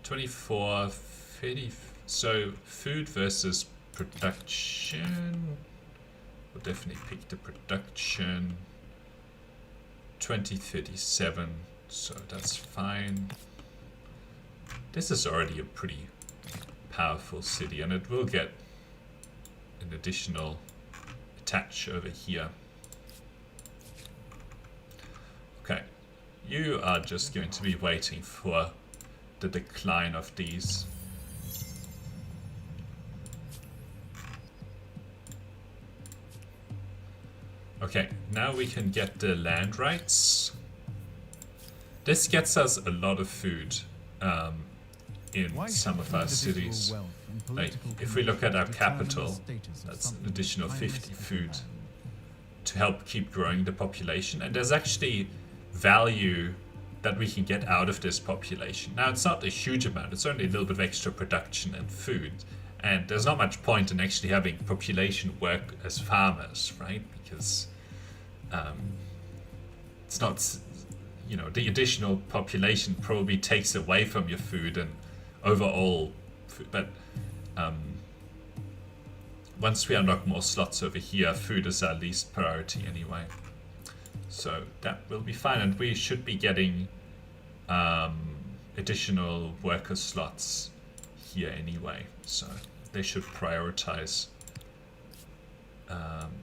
24, 30. So, food versus production. We'll definitely pick the production. 2037. So, that's fine. This is already a pretty powerful city, and it will get an additional attach over here. Okay. You are just going to be waiting for the decline of these. Okay, now we can get the land rights. This gets us a lot of food in some of our cities. Like, if we look at our capital, that's an additional 50 food to help keep growing the population. And there's actually value that we can get out of this population. Now, it's not a huge amount. It's only a little bit of extra production and food. And there's not much point in actually having population work as farmers, right? Because it's not, you know, the additional population probably takes away from your food and overall food. But once we unlock more slots over here, food is our least priority anyway. So that will be fine, and we should be getting additional worker slots here anyway. So they should prioritize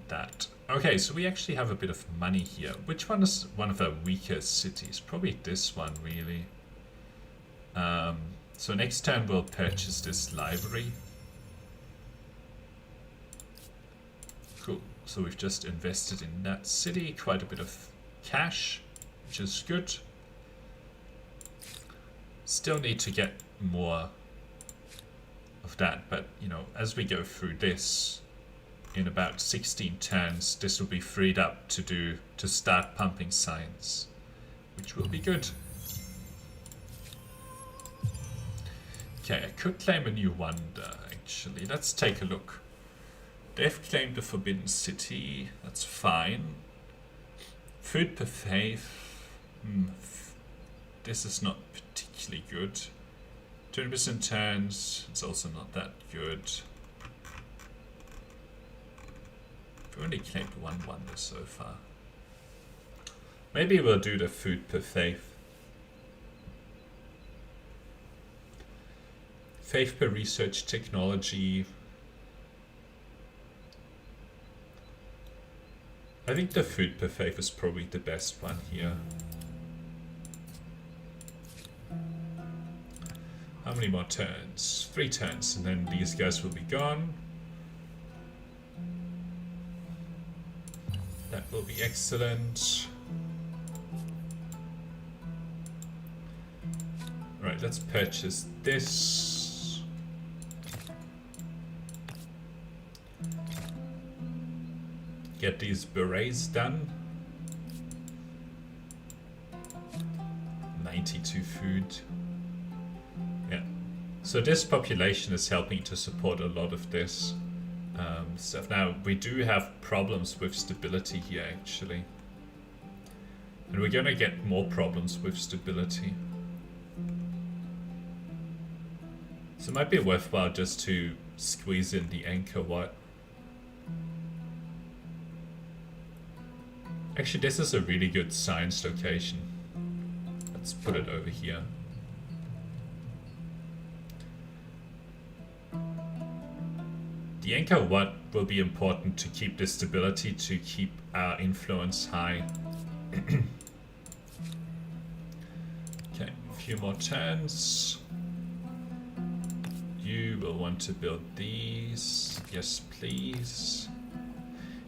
that. Okay, so we actually have a bit of money here. Which one is one of our weaker cities? Probably this one, really. So next turn we'll purchase this library. Cool. So we've just invested in that city, quite a bit of cash, which is good. Still need to get more of that, but you know, as we go through this, in about 16 turns, this will be freed up to start pumping science, which will be good. Okay, I could claim a new wonder, actually. Let's take a look. They've claimed the Forbidden City. That's fine. Food per faith. This is not particularly good. 20% turns. It's also not that good. We've only claimed one wonder so far. Maybe we'll do the food per faith. Faith per research technology. I think the food per faith is probably the best one here. How many more turns? 3 turns, and then these guys will be gone. That will be excellent. Right, let's purchase this. Get these berets done. 92 food. Yeah. So this population is helping to support a lot of this stuff. Now, we do have problems with stability here, actually. And we're going to get more problems with stability. So it might be worthwhile just to squeeze in the anchor what. Actually, this is a really good science location. Let's put it over here. The anchor what will be important to keep the stability, to keep our influence high. Okay, a few more turns. You will want to build these. Yes, please.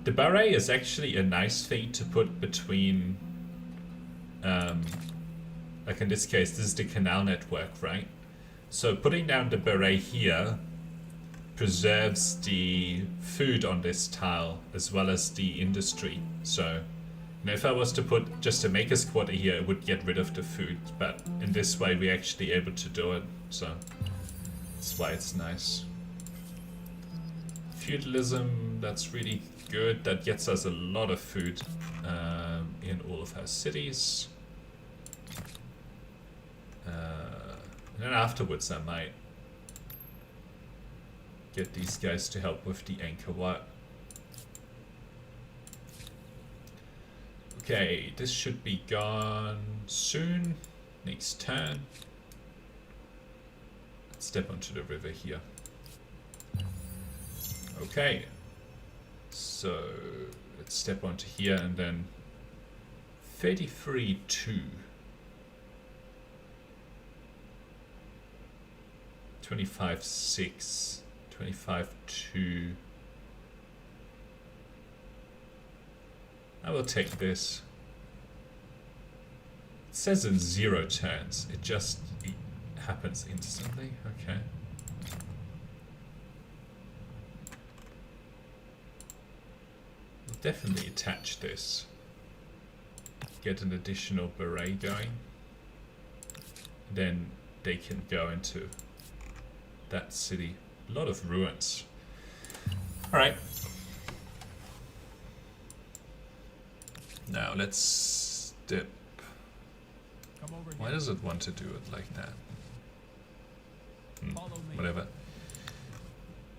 The beret is actually a nice thing to put between, like in this case, this is the canal network, right? So putting down the beret here preserves the food on this tile as well as the industry. So, you know, if I was to put just a maker's quarter here, it would get rid of the food, but in this way we're actually able to do it, so that's why it's nice. Feudalism, that's really good. That gets us a lot of food in all of our cities. And then afterwards I might get these guys to help with the anchor what. Okay, this should be gone soon. Next turn. Let's step onto the river here. Okay. So let's step onto here and then 33-2. 25-6. 25-2. I will take this. It says in 0 turns. It just happens instantly. Okay. We'll definitely attach this. Get an additional beret going. Then they can go into that city. A lot of ruins. Alright. Now let's dip. Why does it want to do it like that? Whatever.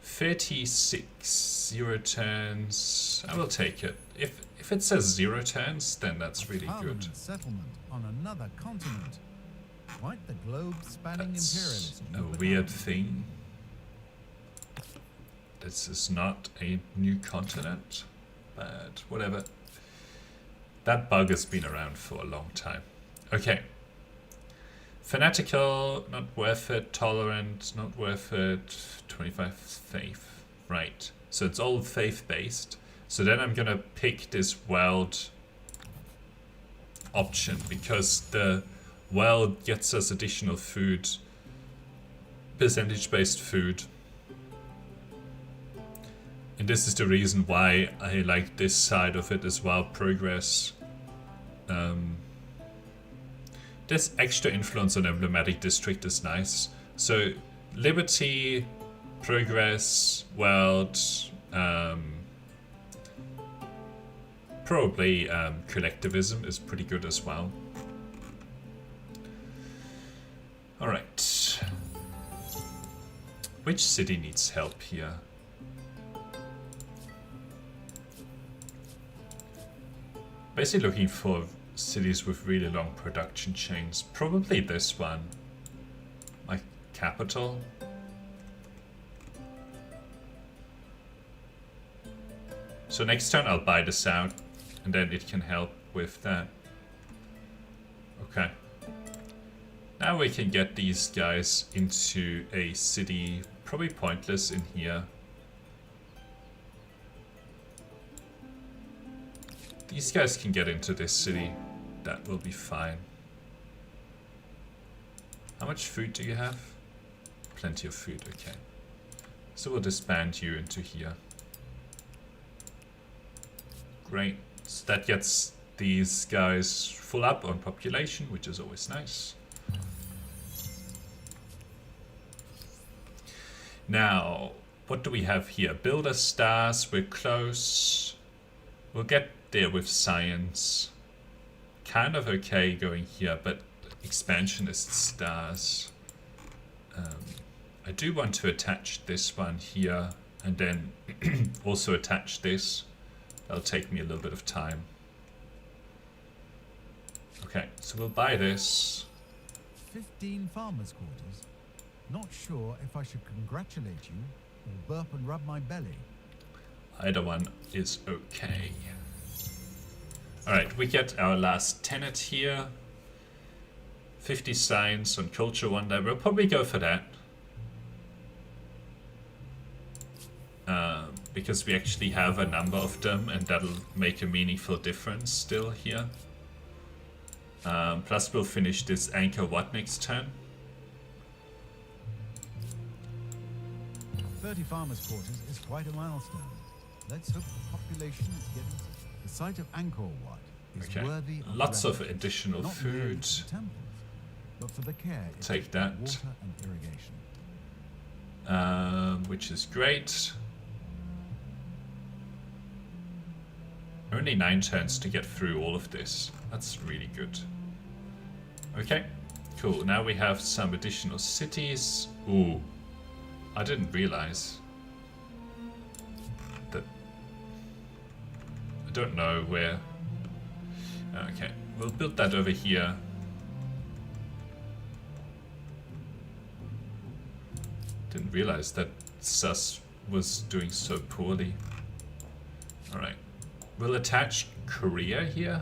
36, 0 turns. I will take it. If it says 0 turns, then that's really good.
Settlement on another continent. Quite the globe-spanning
That's
imperialism.
a weird thing. This is not a new continent, but whatever. That bug has been around for a long time. Okay. Fanatical, not worth it. Tolerant, not worth it. 25 faith. Right. So it's all faith-based. So then I'm gonna pick this world option because the world gets us additional food. Percentage-based food. And this is the reason why I like this side of it as well. Progress. This extra influence on emblematic district is nice. So liberty, progress, world, probably collectivism is pretty good as well. Alright. Which city needs help here? Basically looking for cities with really long production chains. Probably this one. My capital. So next turn I'll buy this out and then it can help with that. Okay. Now we can get these guys into a city. Probably pointless in here. These guys can get into this city. That will be fine. How much food do you have? Plenty of food, okay. So we'll disband you into here. Great. So that gets these guys full up on population, which is always nice. Now, what do we have here? Builder stars, we're close. We'll get there with science. Kind of okay going here, but expansionist stars. I do want to attach this one here and then also attach this. That'll take me a little bit of time. Okay, so we'll buy this.
15 farmers' quarters. Not sure if I should congratulate you or burp and rub my belly.
Either one is okay. Alright, we get our last tenet here. 50 signs on culture wonder. We'll probably go for that. Because we actually have a number of them and that'll make a meaningful difference still here. Plus we'll finish this anchor what next turn?
30 farmers' quarters is quite a milestone. Let's hope the population is getting the site of Angkor Wat is
Okay.
worthy of
Lots of
reverence,
additional
not merely
food.
for the temples, but for the care it
Take
takes
that.
water and irrigation.
Which is great. Only 9 turns to get through all of this. That's really good. Okay, cool. Now we have some additional cities. Ooh, I didn't realize that. I don't know where. Okay, we'll build that over here. Didn't realize that Sus was doing so poorly. Alright. We'll attach Korea here.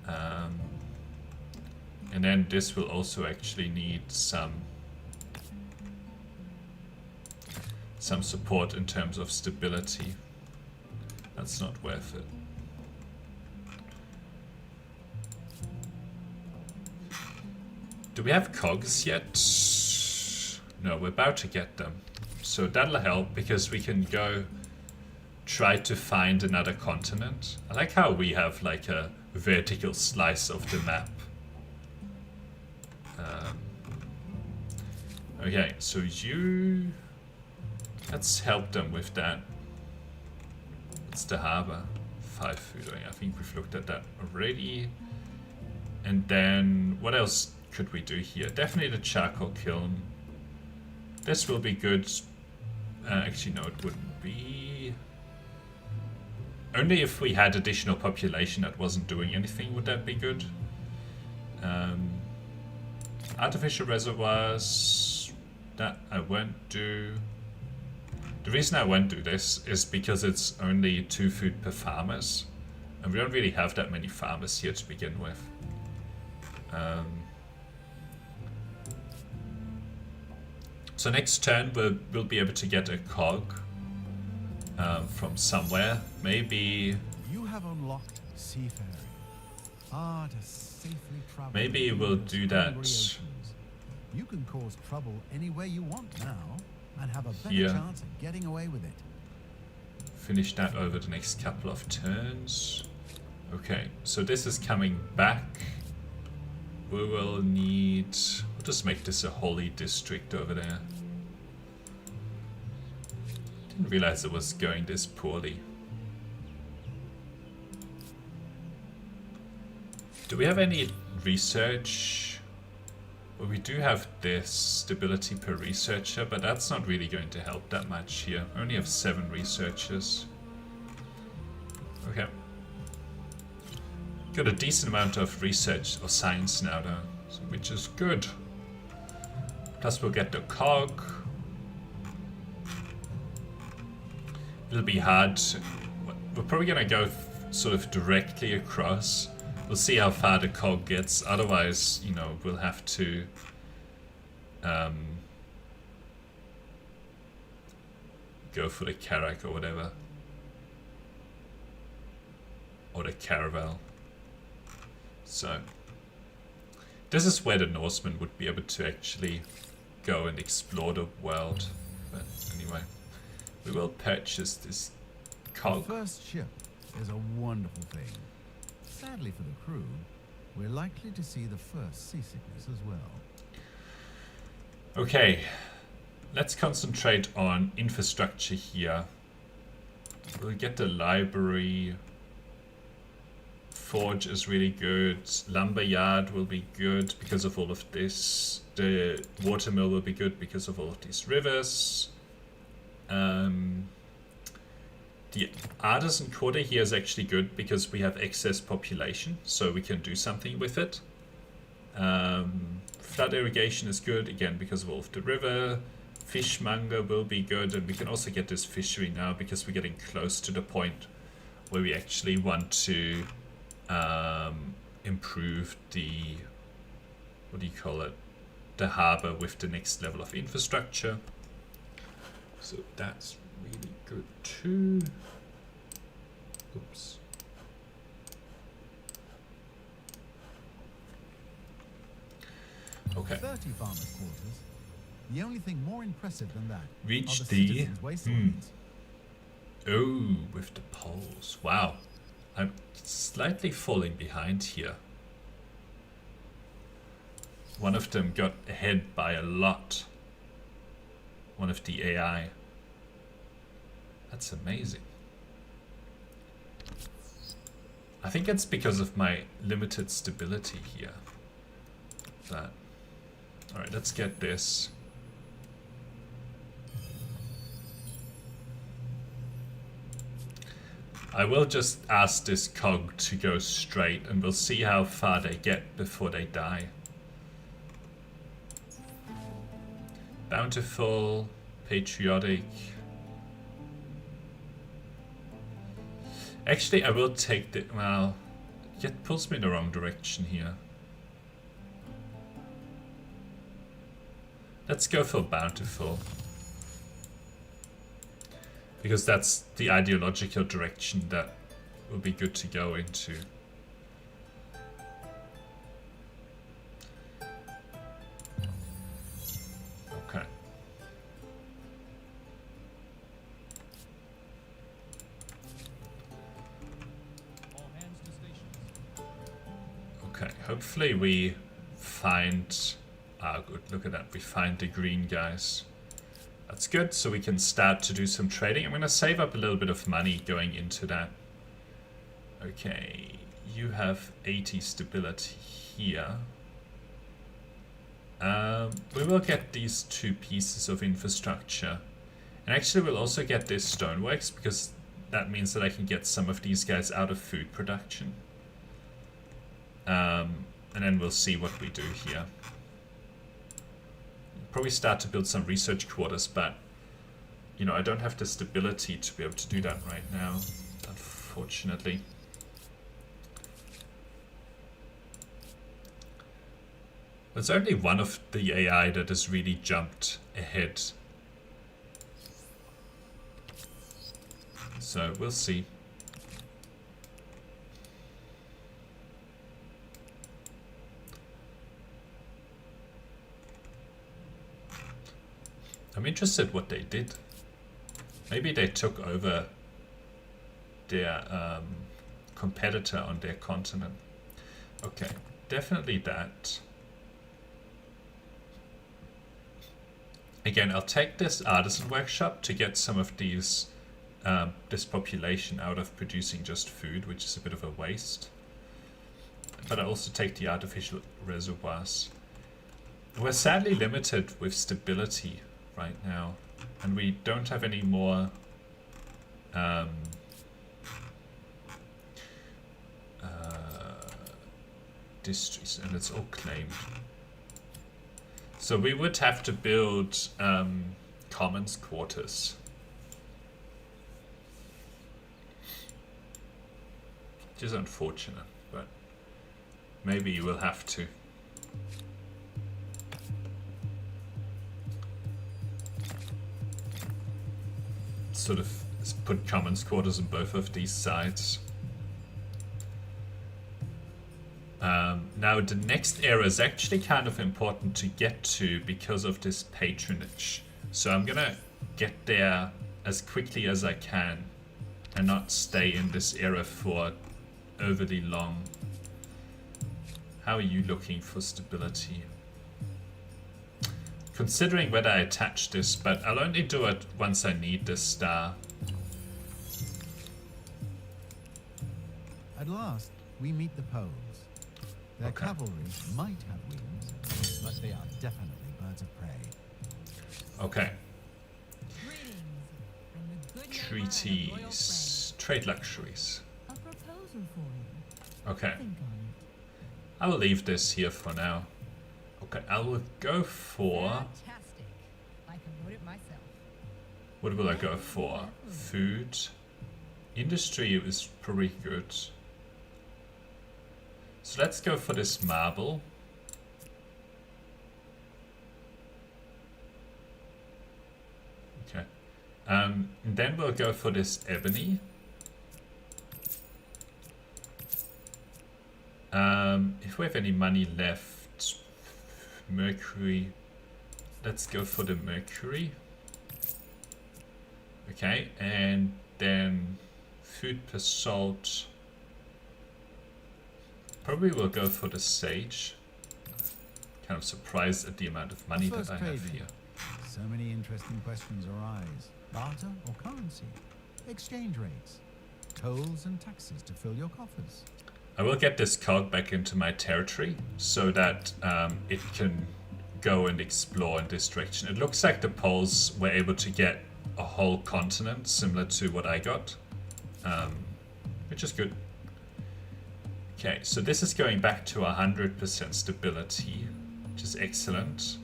Um, and then this will also actually need some support in terms of stability. That's not worth it. Do we have cogs yet? No, we're about to get them. So that'll help because we can go try to find another continent. I like how we have like a vertical slice of the map. Okay, so you... Let's help them with that. It's the harbor. 5 food. I think we've looked at that already. And then what else could we do here? Definitely the charcoal kiln. This will be good. Actually, no, it wouldn't be. Only if we had additional population that wasn't doing anything would that be good. Artificial reservoirs, that I won't do. The reason I won't do this is because it's only 2 food per farmers. And we don't really have that many farmers here to begin with. So next turn we'll be able to get a cog from somewhere. Maybe
You have unlocked seafaring. To safely travel.
Maybe we'll do that.
You can cause trouble anywhere you want now, and have a better
Here.
chance of getting away with it.
Finish that over the next couple of turns. Okay, so this is coming back. We will need... We'll just make this a holy district over there. Didn't realize it was going this poorly. Do we have any research? Well, we do have this stability per researcher, but that's not really going to help that much here. We only have 7 researchers. Okay. Got a decent amount of research or science now though, which is good. Plus we'll get the cog. It'll be hard. We're probably gonna go sort of directly across. We'll see how far the cog gets. Otherwise, you know, we'll have to go for the Carrack or whatever. Or the Caravel. So, this is where the Norsemen would be able to actually go and explore the world. But anyway, we will purchase this cog.
The first ship is a wonderful thing. Sadly for the crew, we're likely to see the first seasickness as well.
Okay, let's concentrate on infrastructure here. We'll get the library. Forge is really good. Lumberyard will be good because of all of this. The watermill will be good because of all of these rivers. The artisan quarter here is actually good because we have excess population, so we can do something with it. Flood irrigation is good, again, because of all of the river. Fishmonger will be good, and we can also get this fishery now because we're getting close to the point where we actually want to improve the, what do you call it, the harbor with the next level of infrastructure. So that's really good too. Oops. Okay.
30 farmers' quarters. The only thing more impressive than that
Reach
are
the
citizens' wastelands.
Oh, with the poles. Wow. I'm slightly falling behind here. One of them got ahead by a lot. One of the AI. That's amazing. I think it's because of my limited stability here. But, alright, let's get this. I will just ask this cog to go straight and we'll see how far they get before they die. Bountiful, patriotic. Actually, I will take the, well, Yet pulls me in the wrong direction here. Let's go for bountiful. Because that's the ideological direction that will be good to go into. Okay. Okay, hopefully we find... Ah, good, look at that, we find the green guys. That's good, so we can start to do some trading. I'm going to save up a little bit of money going into that. Okay, you have 80 stability here. We will get these 2 pieces of infrastructure. And actually we'll also get this stoneworks, because that means that I can get some of these guys out of food production. And then we'll see what we do here. Probably start to build some research quarters, but you know, I don't have the stability to be able to do that right now, unfortunately. There's only one of the AI that has really jumped ahead, so we'll see. I'm interested what they did. Maybe they took over their competitor on their continent. Okay, definitely that. Again, I'll take this artisan workshop to get some of these this population out of producing just food, which is a bit of a waste. But I also take the artificial reservoirs. We're sadly limited with stability right now, and we don't have any more districts, and it's all claimed. So we would have to build commons quarters. Which is unfortunate, but maybe you will have to. Sort of put commons quarters on both of these sides. Now the next era is actually kind of important to get to because of this patronage. So I'm gonna get there as quickly as I can and not stay in this era for overly long. How are you looking for stability? Considering whether I attach this, but I'll only do it once I need this star.
At last, we meet the Poles. Their cavalry might have wings, but they are definitely birds of prey.
Okay. Treaties. Trade luxuries.
A proposal for you.
Okay.
Think on it.
I will leave this here for now. Okay, I will go for...
Fantastic. I can wrote it myself.
What will I go for? Food. Industry is pretty good. So let's go for this marble. Okay. And then we'll go for this ebony. If we have any money left, mercury. Let's go for the mercury. Okay, and then food per salt. Probably will go for the sage. Kind of surprised at the amount of money that I have here.
So many interesting questions arise. Barter or currency? Exchange rates? Tolls and taxes to fill your coffers?
I will get this cog back into my territory so that it can go and explore in this direction. It looks like the Poles were able to get a whole continent similar to what I got, which is good. Okay, so this is going back to 100% stability, which is excellent.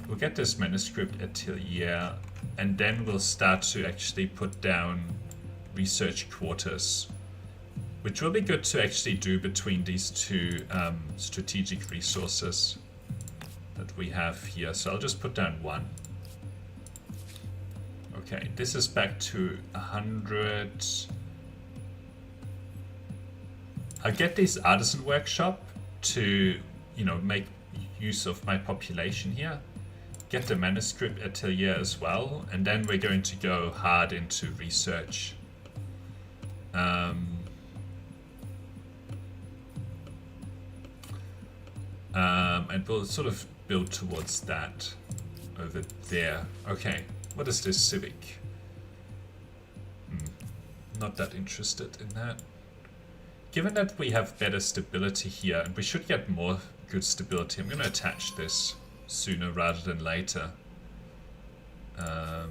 We'll get this manuscript atelier, and then we'll start to actually put down research quarters. which will be good to actually do between these two strategic resources that we have here. So I'll just put down 1. Okay, this is back to 100. I'll get this artisan workshop to, you know, make use of my population here. Get the manuscript atelier as well, and then we're going to go hard into research. And we'll sort of build towards that over there. Okay, what is this civic? Not that interested in that. Given that we have better stability here, and we should get more good stability, I'm going to attach this sooner rather than later. That's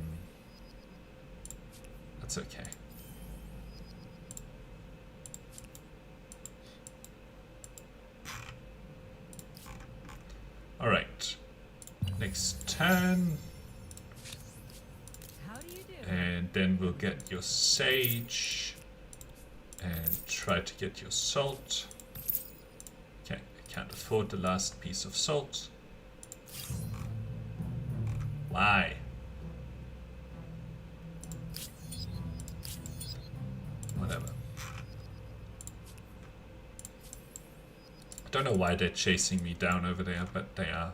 okay. Alright. Next turn.
How do you do?
And then we'll get your sage. And try to get your salt. Okay, I can't afford the last piece of salt. Why? Whatever. I don't know why they're chasing me down over there, but they are.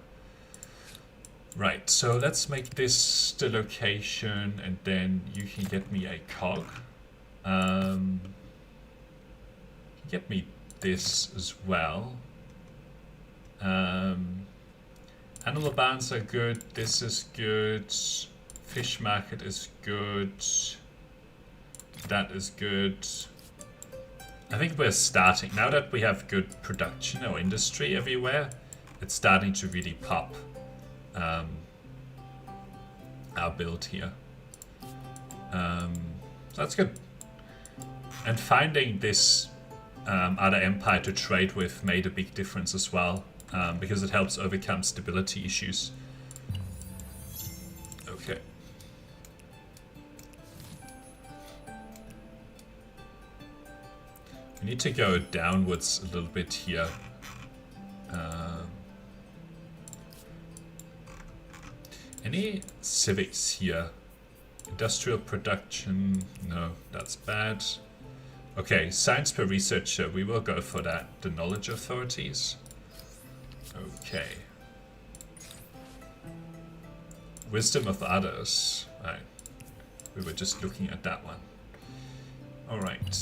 Right, so let's make this the location, and then you can get me a cog. Get me this as well. Animal barns are good. This is good. Fish market is good. That is good. I think we're starting, now that we have good production or industry everywhere, it's starting to really pop our build here. So that's good. And finding this other empire to trade with made a big difference as well, because it helps overcome stability issues. Okay. We need to go downwards a little bit here. Any civics here? Industrial production, no, that's bad. Okay, science per researcher, we will go for that. The knowledge authorities. Okay. Wisdom of others. Right. We were just looking at that one. Alright.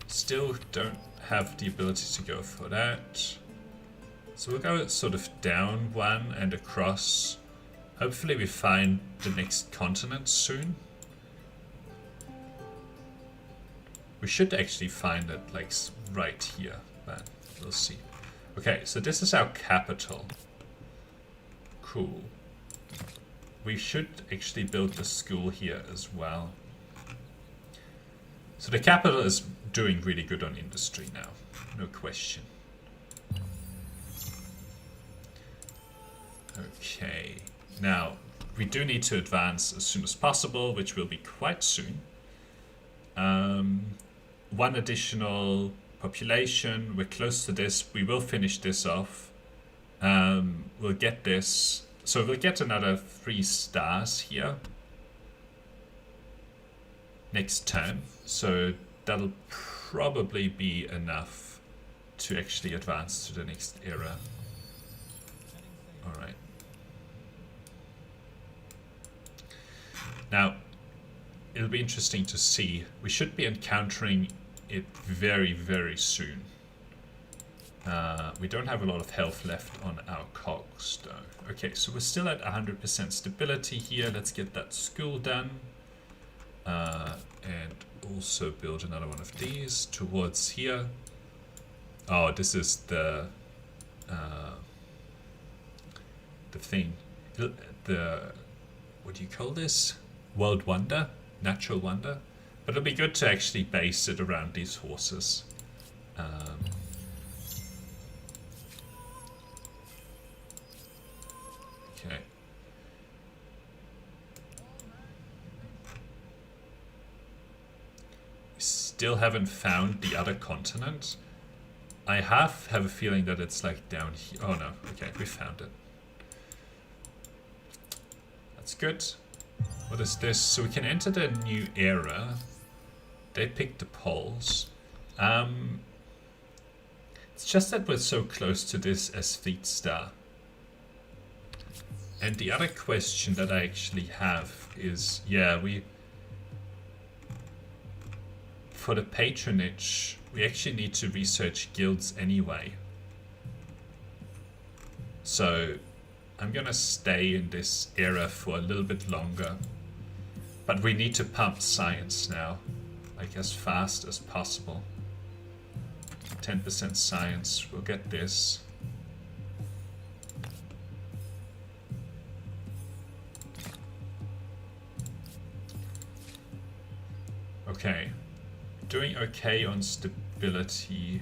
Still don't have the ability to go for that. So we'll go sort of down one and across. Hopefully we find the next continent soon. We should actually find it like right here, but we'll see. Okay, so this is our capital. Cool. We should actually build the school here as well. So the capital is doing really good on industry now, no question. Okay, now we do need to advance as soon as possible, which will be quite soon. One additional population, we're close to this, we will finish this off. We'll get this, so we'll get another 3 stars here next turn, so that'll probably be enough to actually advance to the next era. Alright. Now, it'll be interesting to see. We should be encountering it very, very soon. We don't have a lot of health left on our cogs, though. Okay, so we're still at 100% stability here. Let's get that school done. And also build another one of these towards here. Oh, this is the thing. The, what do you call this? World wonder? Natural wonder? But it'll be good to actually base it around these horses. Okay. still haven't found the other continent. I have a feeling that it's like down here. Oh no, okay, we found it. That's good. What is this? So we can enter the new era. They picked the poles. It's just that we're so close to this aesthete star. And the other question that I actually have is, yeah, for the patronage, we actually need to research guilds anyway. So I'm gonna stay in this era for a little bit longer. But we need to pump science now, like as fast as possible. 10% science, we'll get this. Okay, doing okay on stability.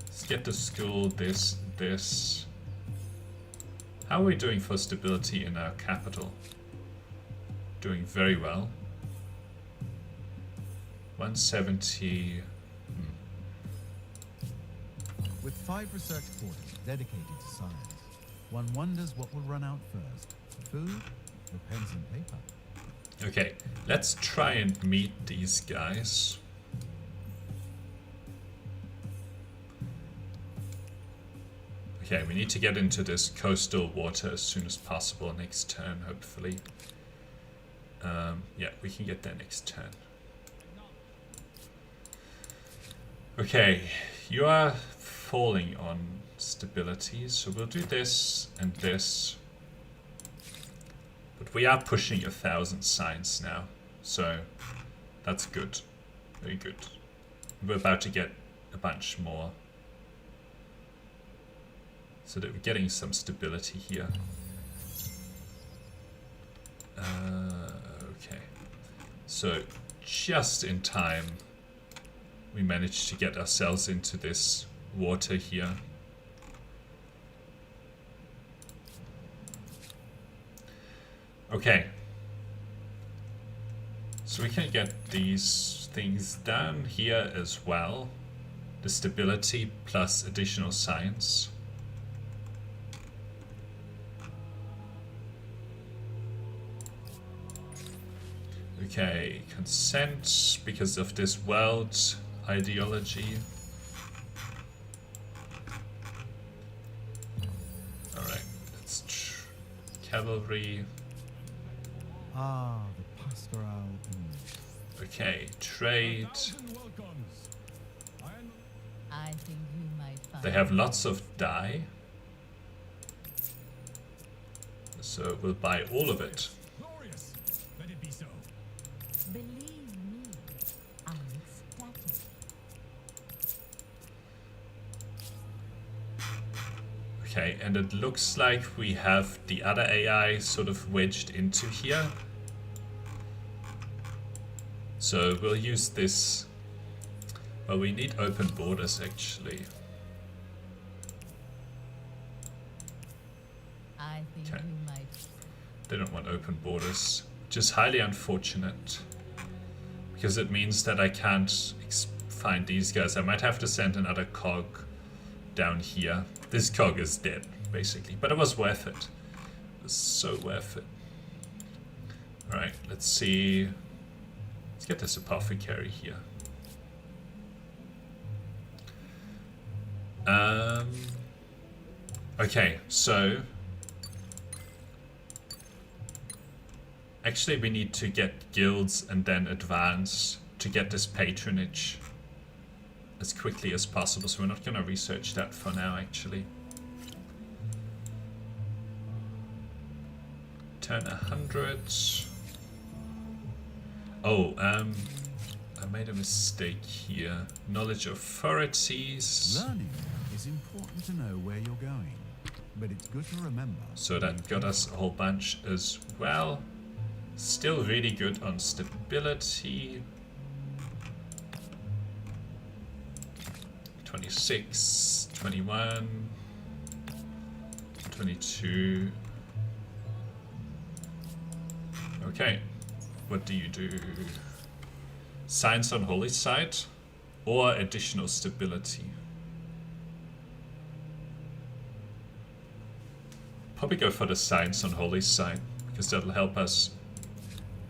Let's get the school, this. How are we doing for stability in our capital? Doing very well. 170.
With 5 research quarters dedicated to science, one wonders what will run out first, food or pens and paper.
Okay, let's try and meet these guys. Okay, we need to get into this coastal water as soon as possible next turn, hopefully. Yeah, we can get there next turn. Okay, you are falling on stability, so we'll do this and this. But we are pushing 1,000 science now, so that's good. Very good. We're about to get a bunch more. So that we're getting some stability here. Okay. So just in time, we managed to get ourselves into this water here. Okay. So we can get these things down here as well. The stability plus additional science. Okay, consent because of this world ideology. Alright, let's cavalry.
Ah, the pastoral.
Okay, trade.
I think you might find
They have lots of dye. So we'll buy all of it.
Glorious. Let it be so.
Believe me, I'm ecstatic.
Okay, and it looks like we have the other AI sort of wedged into here. So we'll use this. Well, we need open borders actually.
I think
Okay.
you might.
They don't want open borders, which is highly unfortunate. Because it means that I can't find these guys. I might have to send another cog down here. This cog is dead, basically. But it was worth it. It was so worth it. Alright, let's see. Let's get this apothecary here. Okay, so actually we need to get guilds and then advance to get this patronage as quickly as possible, so we're not going to research that for now actually. Turn 100. Oh, I made a mistake here. Knowledge authorities.
Learning is important to know where you're going, but it's good to remember.
So that got us a whole bunch as well. Still really good on stability. 26, 21, 22. Okay, what do you do? Science on holy side or additional stability. Probably go for the science on holy side because that'll help us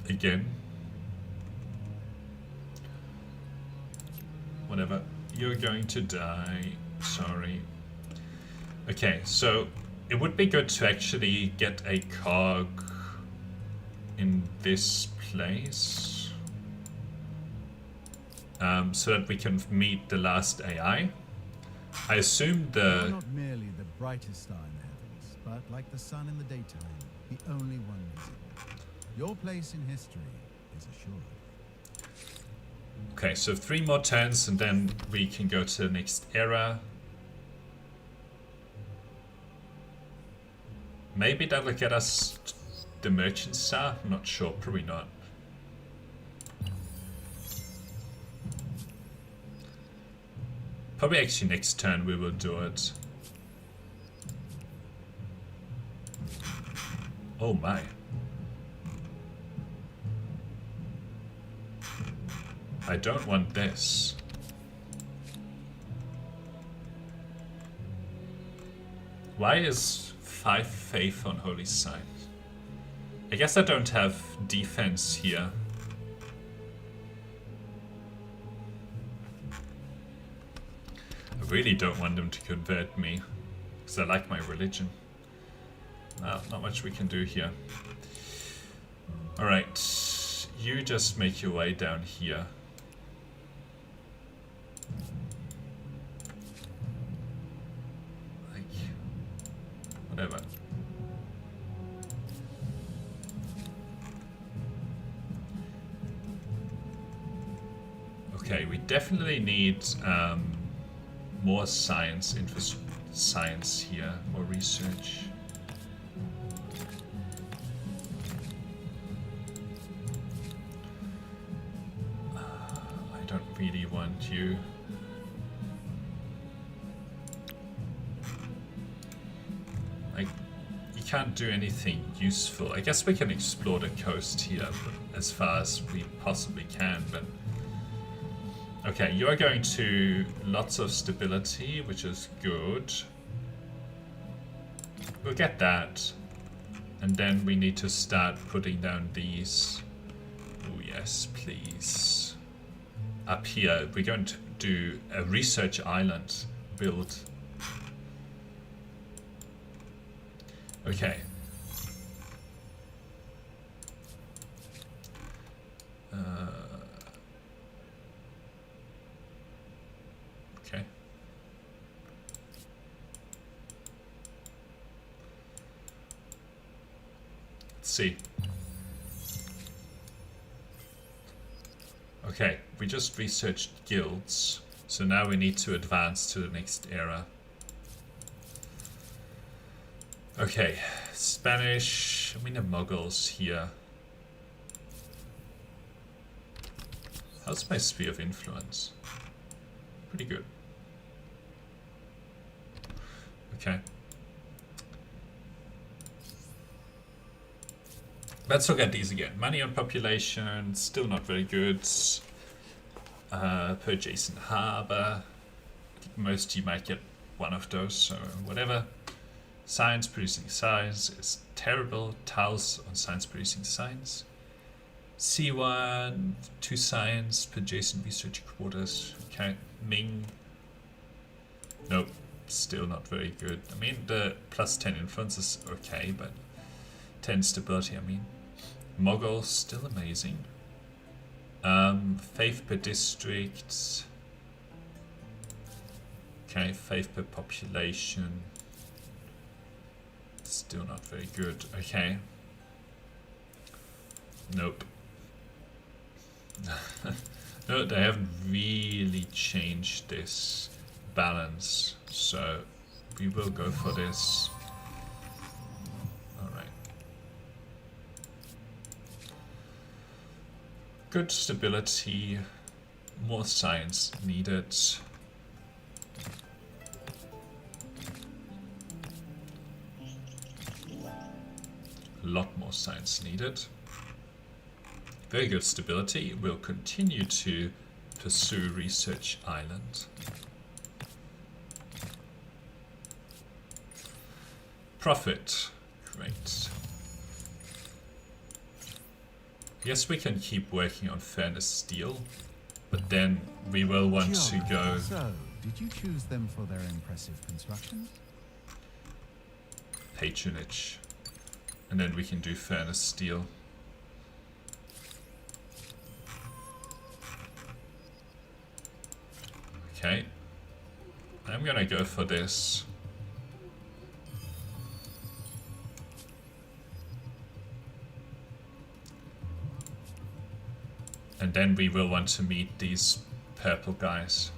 again. Whatever. You're going to die. Sorry. Okay, so it would be good to actually get a cog in this place. So that we can meet the last AI. I assume
You're not merely the brightest star in the heavens, but like the sun in the daytime, the only one visible. Your place in history is assured.
Okay, so 3 more turns and then we can go to the next era. Maybe that'll get us the merchant star? I'm not sure, probably not. Probably actually next turn we will do it. Oh my. I don't want this. Why is 5 faith on holy side? I guess I don't have defense here. I really don't want them to convert me because I like my religion. Well, not much we can do here. Alright, you just make your way down here. Like, whatever. Okay, we definitely need more science, science here, more research. I don't really want you. Like, you can't do anything useful. I guess we can explore the coast here as far as we possibly can, but okay, you are going to lots of stability, which is good. We'll get that. And then we need to start putting down these. Oh yes, please. Up here, we're going to do a research island build. Okay. Okay. Let's see. Okay, we just researched guilds, so now we need to advance to the next era. Okay, Spanish, I mean the Mughals here. How's my sphere of influence? Pretty good. Okay. Let's look at these again. Money on population, still not very good. Per adjacent harbor. At most you might get one of those, so whatever. Science producing science is terrible. Tiles on science producing science. C1, 2 science per adjacent research quarters. Okay, Ming. Nope, still not very good. I mean, the plus 10 influence is okay, but 10 stability, I mean. Mughal, still amazing. Faith per district. Okay, faith per population. Still not very good. Okay. Nope. No, they haven't really changed this balance, so we will go for this. Alright. Good stability, more science needed. A lot more science needed. Very good stability. We'll continue to pursue Research Island. Profit. Great. Yes, we can keep working on Fairness Steel, but then we will want to go...
So, did you choose them for their impressive construction?
Patronage. And then we can do Fairness Steel. Okay. I'm gonna go for this. And then we will want to meet these purple guys.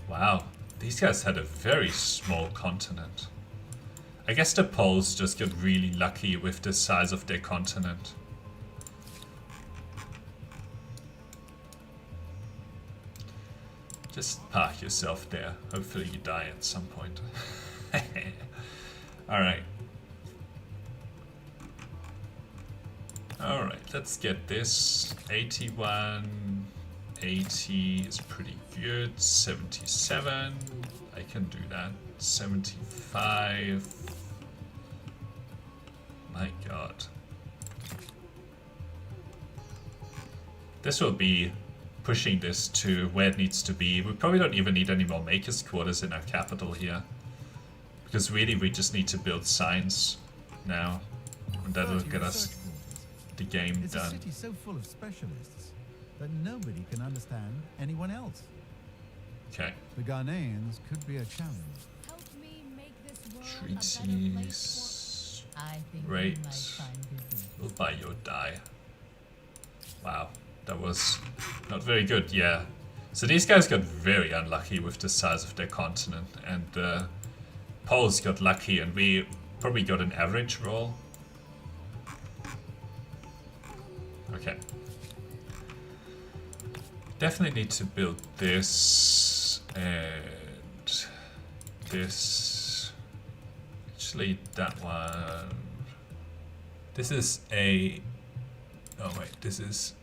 Wow, these guys had a very small continent. I guess the Poles just got really lucky with the size of their continent. Just park yourself there. Hopefully you die at some point. Alright. Alright, let's get this. 81, 80 is pretty good. 77, I can do that. 75. My god. This will be pushing this to where it needs to be. We probably don't even need any more Maker's Quarters in our capital here. Because really we just need to build signs now. And that'll get us the game
It's
done.
a city so full of specialists that nobody can understand anyone else.
Okay.
The Ghanaians could be a challenge.
Help me make this world a better place
Treaties.
for... I think you
Rate.
might find it.
We'll buy your die. Wow. That was not very good, yeah. So these guys got very unlucky with the size of their continent. And the Poles got lucky and we probably got an average roll. Okay. Definitely need to build this and this. Actually, that one. This is a... Oh wait, this is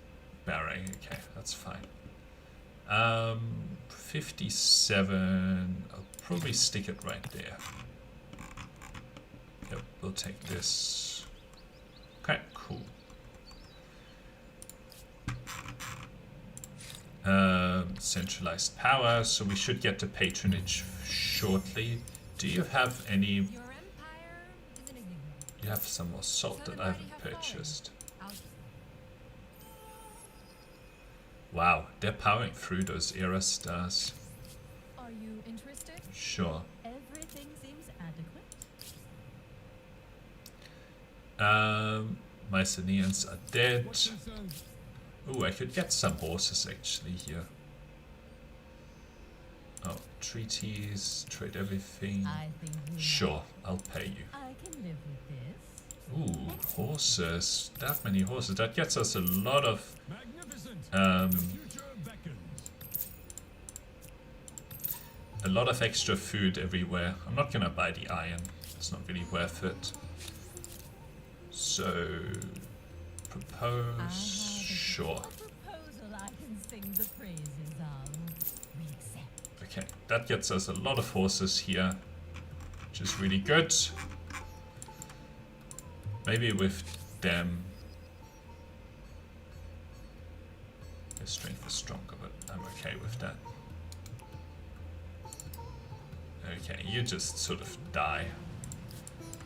Bahrain. Okay, that's fine. 57. I'll probably stick it right there. Yep, we'll take this. Okay, cool. Centralized power, so we should get the patronage shortly. Do you have any...
Your empire is an enigma.
You have some more salt that I haven't purchased. Wow, they're powering through those era stars.
Are you interested?
Sure.
Everything seems adequate.
Mycenaeans are dead.
What's concerned?
Ooh, I could get some horses actually here. Oh, treaties, trade everything.
I think you
Sure, I'll pay you.
I can live with this.
Ooh, horses. That many horses. That gets us a lot of
Magnificent.
um
The future beckons.
a lot of extra food everywhere. I'm not gonna buy the iron. It's not really worth it. So propose. Sure.
A proposal I can sing the praises of. We accept.
Okay, that gets us a lot of horses here, which is really good. Maybe with them, their strength is stronger, but I'm okay with that. Okay, you just sort of die.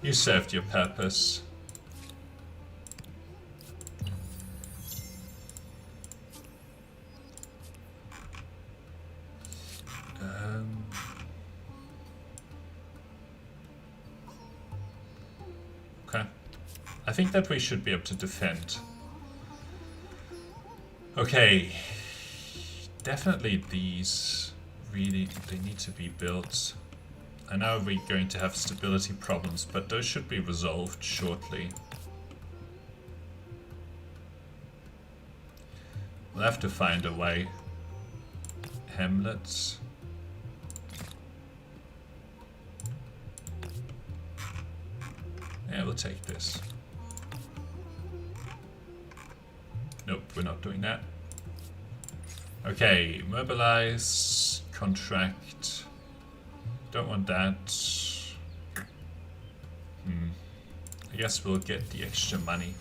You served your purpose. Okay. I think that we should be able to defend. Okay. Definitely these really, they need to be built. I know we're going to have stability problems, but those should be resolved shortly. We'll have to find a way. Hamlets. Yeah, we'll take this. Nope, we're not doing that. Okay, mobilize, contract. Don't want that. I guess we'll get the extra money.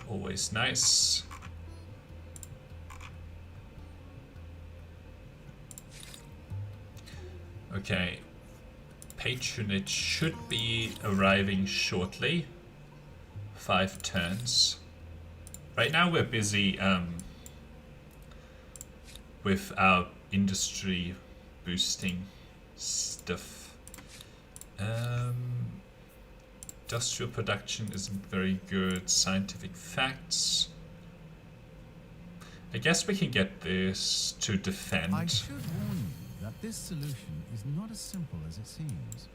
Always nice. Okay. Patronage should be arriving shortly. 5 turns. Right now we're busy with our industry boosting stuff. Industrial production isn't very good. Scientific facts. I guess we can get this to defend.
I should warn you that this solution is not as simple as it seems.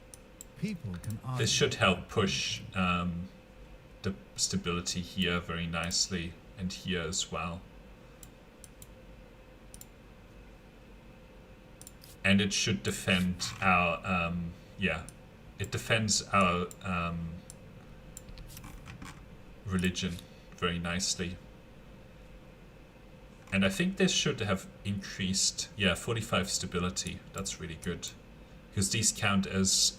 People can argue.
This should help push the stability here very nicely, and here as well. And it should defend our, yeah, it defends our religion very nicely. And I think this should have increased, yeah, 45 stability. That's really good. Because these count as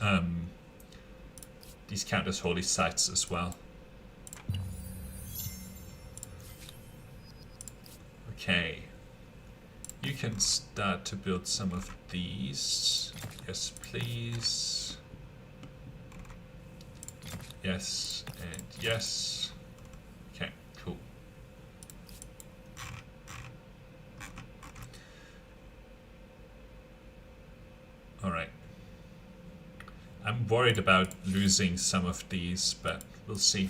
holy sites as well. Okay. You can start to build some of these. Yes, please. Yes, and yes. Okay, cool. Alright. I'm worried about losing some of these, but we'll see.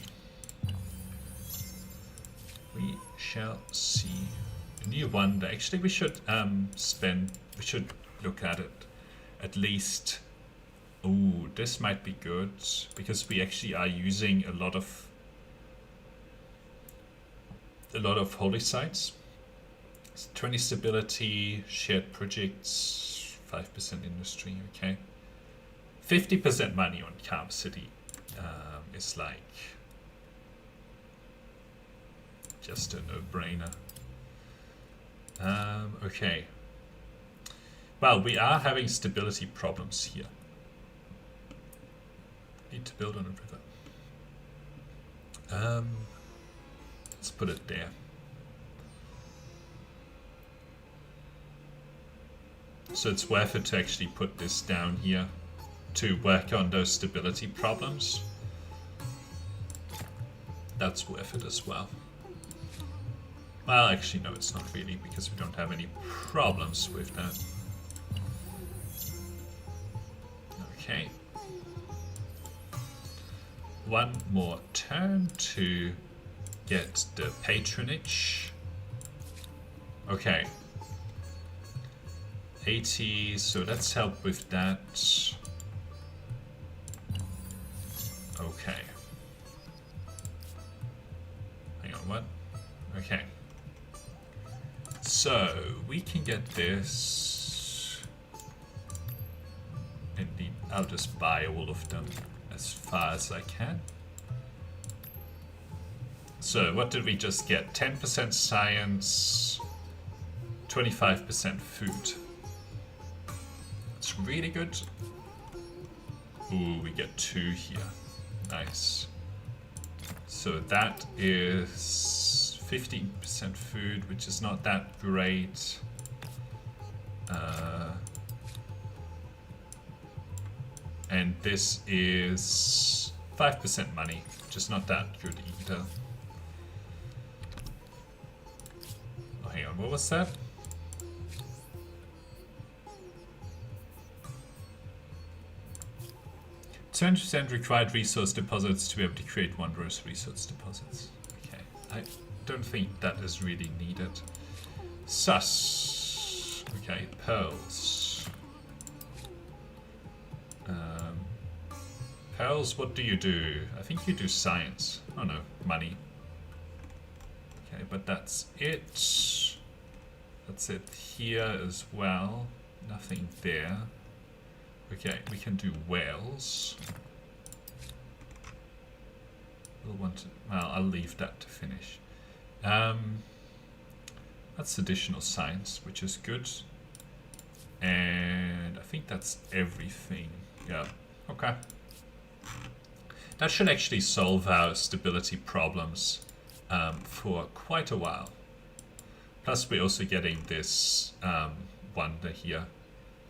We shall see. A new one. Actually, we should we should look at it. At least. Ooh, this might be good, because we actually are using a lot of holy sites. 20 stability, shared projects, 5% industry, okay. 50% money on Camp City is like just a no-brainer. Okay. Well, we are having stability problems here. Need to build on a river. Let's put it there. So it's worth it to actually put this down here to work on those stability problems. That's worth it as well. Well, actually, no, it's not really, because we don't have any problems with that. Okay. One more turn to get the patronage. Okay. 80, so let's help with that. Okay. Hang on, what? Okay. So, we can get this. Indeed, I'll just buy all of them as far as I can. So, what did we just get? 10% science, 25% food. It's really good. Ooh, we get 2 here. Nice. So that is 15% food, which is not that great. And this is 5% money, which is not that good either. Oh, hang on, what was that? %, required resource deposits to be able to create wondrous resource deposits. Okay, I don't think that is really needed. Sus. Okay, pearls. Pearls, what do you do? I think you do science. Oh no, money. Okay, but that's it. That's it here as well. Nothing there. Okay, we can do whales. We'll want to, well, I'll leave that to finish. That's additional science, which is good. And I think that's everything. Yeah, okay. That should actually solve our stability problems for quite a while. Plus we're also getting this wonder here.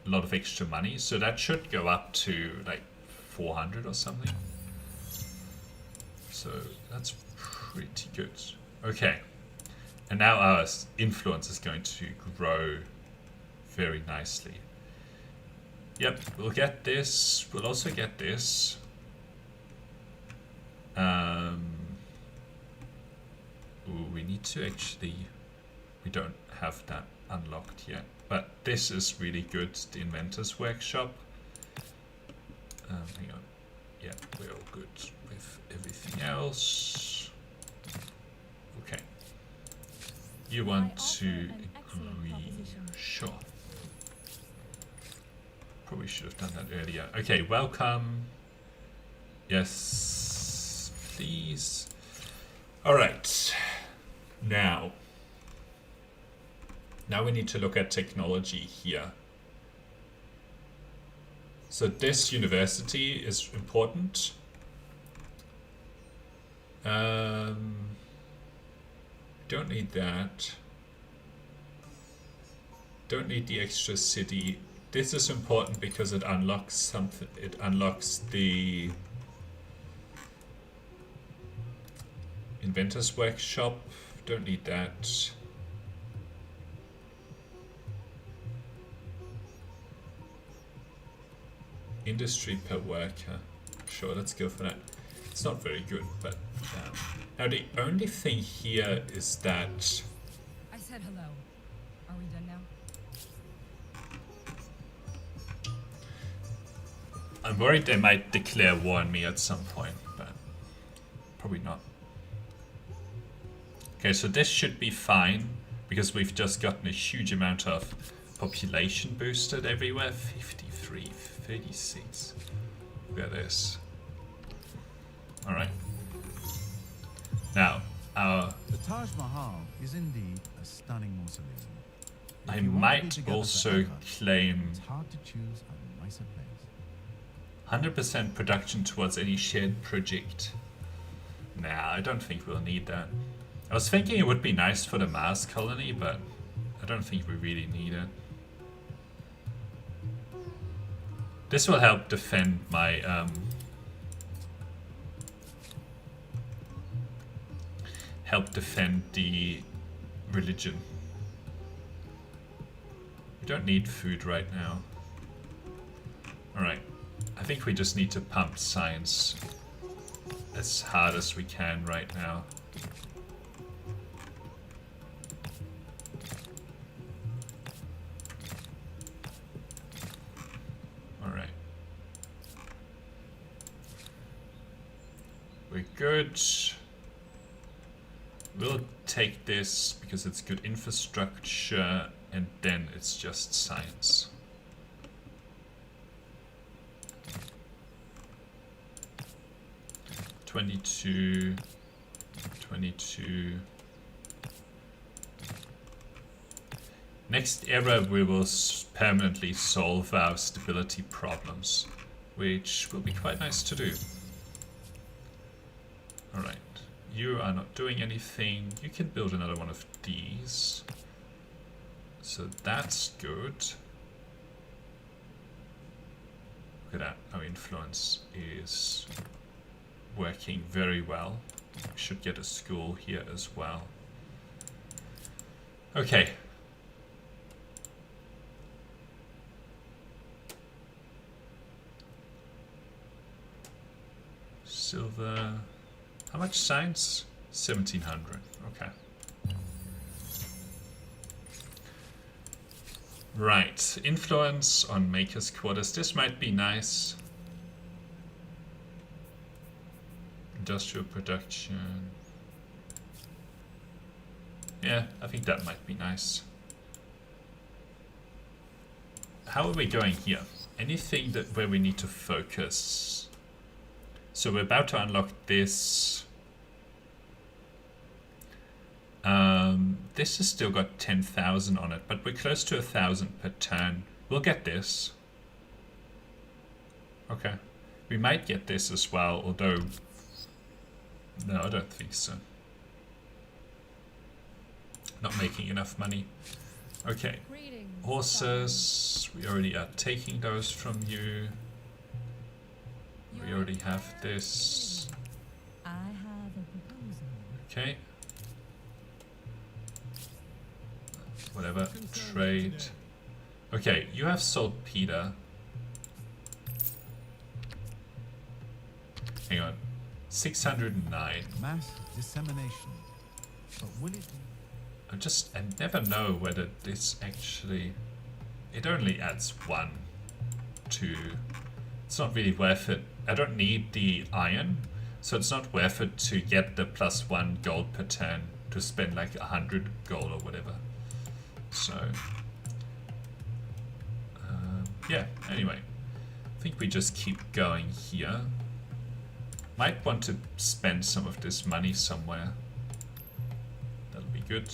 A lot of extra money, so that should go up to like 400 or something. So that's pretty good. Okay. And now our influence is going to grow very nicely. Yep, we'll get this. We'll also get this. Ooh, we need to actually... We don't have that unlocked yet. But this is really good, the Inventor's Workshop. Hang on. Yeah, we're all good with everything else. Okay. You want to agree? Sure. Probably should have done that earlier. Okay, welcome. Yes, please. All right. Now we need to look at technology here. So this university is important. Don't need that. Don't need the extra city. This is important because it unlocks something. It unlocks the Inventor's Workshop. Don't need that. Industry per worker. Sure, let's go for that. It's not very good, but now the only thing here is that
I said hello. Are we done now?
I'm worried they might declare war on me at some point, but probably not. Okay, so this should be fine because we've just gotten a huge amount of population boosted everywhere. 53, 36. Look at this. Alright. Now,
The Taj Mahal is indeed a stunning mausoleum. If
I
you want to be
might
together
also
forever,
claim
it's hard to choose a nicer place.
100% production towards any shared project. Nah, I don't think we'll need that. I was thinking it would be nice for the Mars colony, but I don't think we really need it. This will help defend my help defend the religion. We don't need food right now. Alright. I think we just need to pump science as hard as we can right now. Alright. We're good. We'll take this because it's good infrastructure, and then it's just science. $22. Next era we will permanently solve our stability problems, which will be quite nice to do. Alright, you are not doing anything. You can build another one of these. So that's good. Look at that, our influence is working very well. We should get a school here as well. Okay. Silver. How much science? 1700. Okay. Right. Influence on Maker's Quarters. This might be nice. Industrial production. Yeah, I think that might be nice. How are we going here? Anything that where we need to focus? So we're about to unlock this. This has still got 10,000 on it, but we're close to 1,000 per turn. We'll get this. Okay. We might get this as well, although... No, I don't think so. Not making enough money. Okay. Horses. We already are taking those from you. We already have this.
I have a proposal.
Okay. Whatever. Trade. Okay, you have saltpeter. Hang on. 609.
Mass dissemination. But will it...
I never know whether this actually... It only adds 1 to... It's not really worth it. I don't need the iron, so it's not worth it to get the +1 gold per turn to spend like 100 gold or whatever. So... yeah, anyway. I think we just keep going here. Might want to spend some of this money somewhere. That'll be good.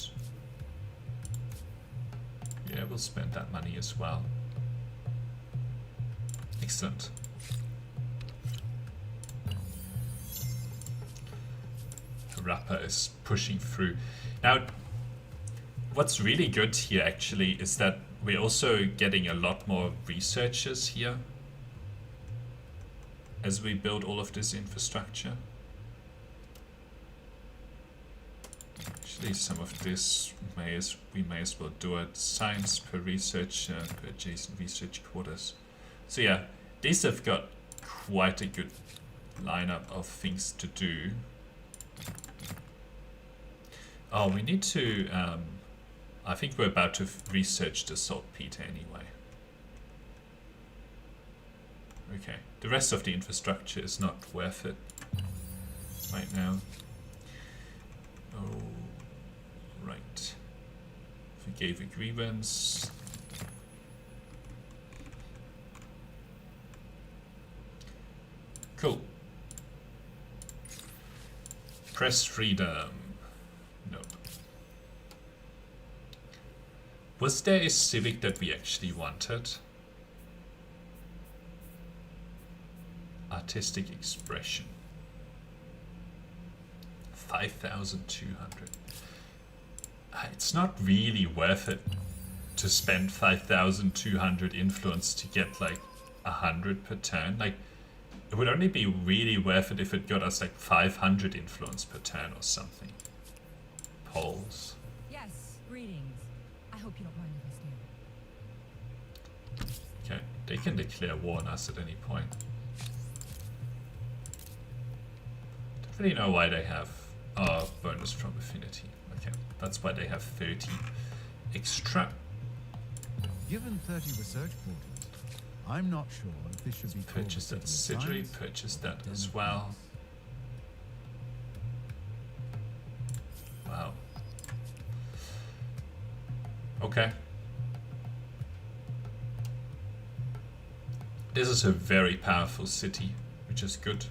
Yeah, we'll spend that money as well. Excellent. Rapper is pushing through. Now, what's really good here actually is that we're also getting a lot more researchers here as we build all of this infrastructure. Actually, some of this we may as well do it. Science per researcher per adjacent research quarters. So yeah, these have got quite a good lineup of things to do. Oh, we need to... I think we're about to research the saltpeter anyway. Okay, the rest of the infrastructure is not worth it right now. Oh, right. Forgave a grievance. Cool. Press freedom. Nope. Was there a civic that we actually wanted? Artistic expression. 5,200. It's not really worth it to spend 5,200 influence to get like 100 per turn. Like, it would only be really worth it if it got us like 500 influence per turn or something. Polls.
Yes, greetings. I hope you don't mind if I stay.
Okay, they can declare war on us at any point. Don't really know why they have bonus from affinity. Okay, that's why they have 30 extra.
Given 30 research portals, I'm not sure if this should be called
Purchase that
a city of
Sidri,
science
purchase
or
that
den
as
of
well.
peace.
Wow. Okay. This is a very powerful city, which is good.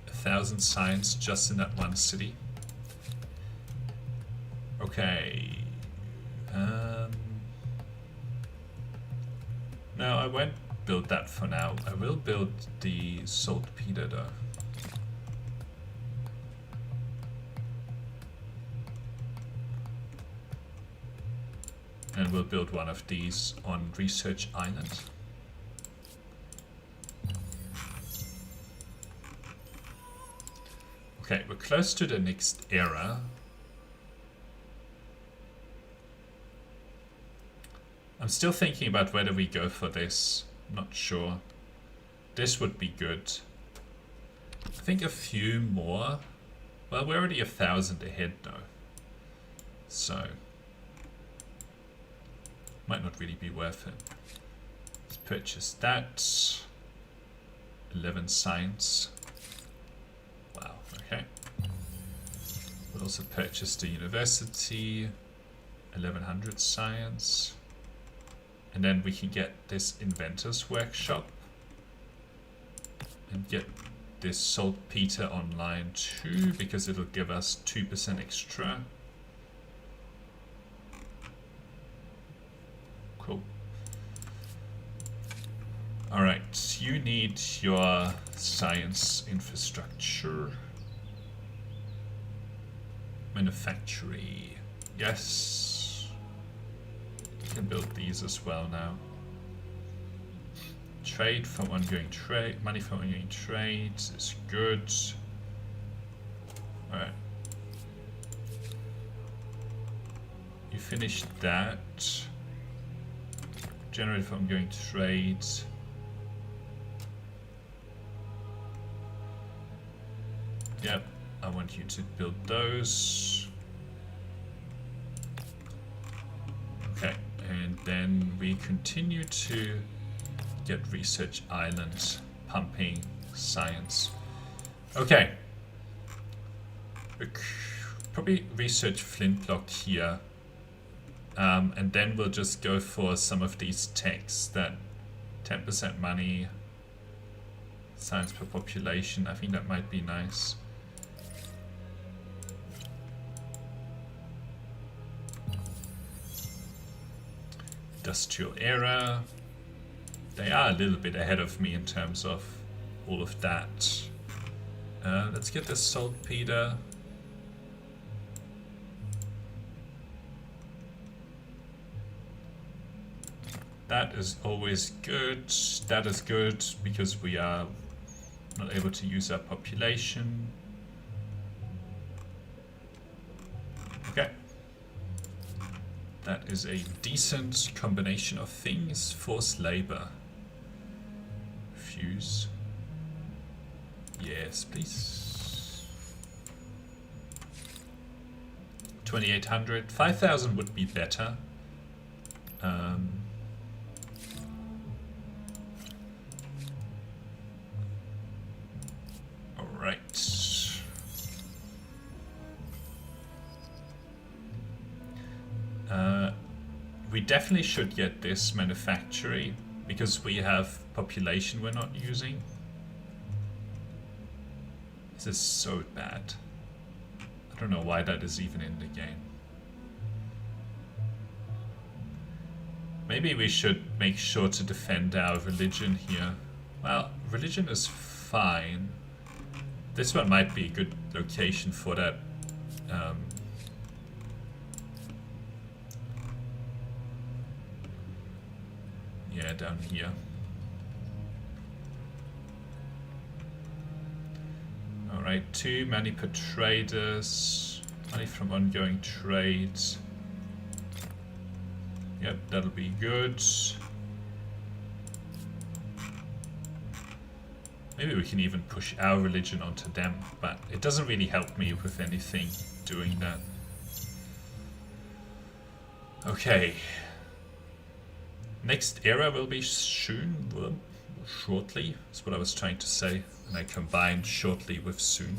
1,000 signs just in that one city. Okay. No, I won't build that for now. I will build the saltpeter though. And we'll build one of these on Research Island. Okay, we're close to the next era. I'm still thinking about whether we go for this. Not sure. This would be good. I think a few more. Well, we're already 1,000 ahead though. So might not really be worth it. Let's purchase that. 11 science. Wow, okay. We'll also purchase the university. 1100 science. And then we can get this inventor's workshop. And get this saltpeter online too, because it'll give us 2% extra. Cool. Alright, you need your science infrastructure. Manufactory. Yes. You can build these as well now. Trade from ongoing trade. Money from ongoing trades is good. Alright. You finished that. Generate from ongoing trades. Yep, I want you to build those. Okay, and then we continue to get Research Island pumping science. Okay. Probably research Flintlock here. And then we'll just go for some of these techs that 10% money, science per population. I think that might be nice. Industrial era. They are a little bit ahead of me in terms of all of that. Let's get the saltpeter. That is always good. That is good because we are not able to use our population. Okay. That is a decent combination of things. Forced labor. Fuse. Yes, please. 2,800. 5,000 would be better. Alright. We definitely should get this manufactory because we have population we're not using. This is so bad. I don't know why that is even in the game. Maybe we should make sure to defend our religion here. Well, religion is fine. This one might be a good location for that. Yeah, down here. Alright, 2 money per traders. Money from ongoing trades. Yep, that'll be good. Maybe we can even push our religion onto them, but it doesn't really help me with anything doing that. Okay. Next era will be soon. Well, shortly is what I was trying to say. And I combined shortly with soon.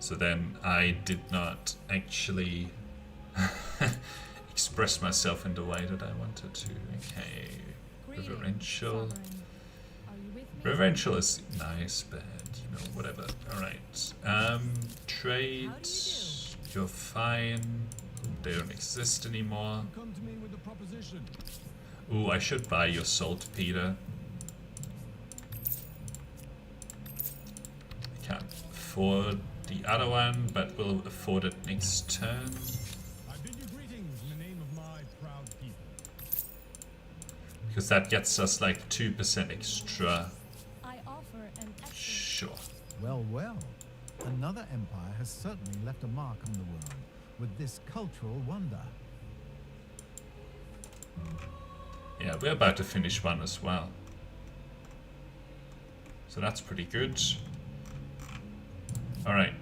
So then I did not actually express myself in the way that I wanted to. Okay. Reverential. Reverential is nice, but you know, whatever. Alright. Trade. You're fine. They don't exist anymore.
Come to me with a proposition.
Ooh, I should buy your saltpeter. I can't afford the other one, but we'll afford it next turn.
I bid you greetings in the name of my proud people.
Because that gets us like 2% extra.
I offer an excellent
Sure.
Well, well. Another empire has certainly left a mark on the world with this cultural wonder.
Yeah, we're about to finish one as well. So that's pretty good. Alright.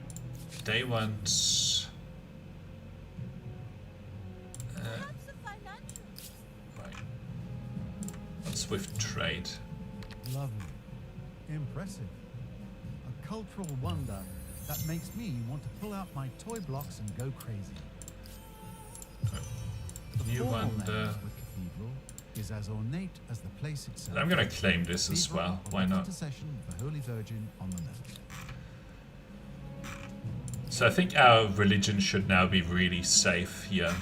They want... right. Swift trade.
Lovely. Impressive. A cultural wonder that makes me want to pull out my toy blocks and go crazy. The
New
formal name
wonder.
of the cathedral is as ornate as the place itself.
I'm gonna claim this as
Cathedral
well.
of
Why
the
not?
Intercession of the Holy Virgin on the Mount.
So I think our religion should now be really safe here.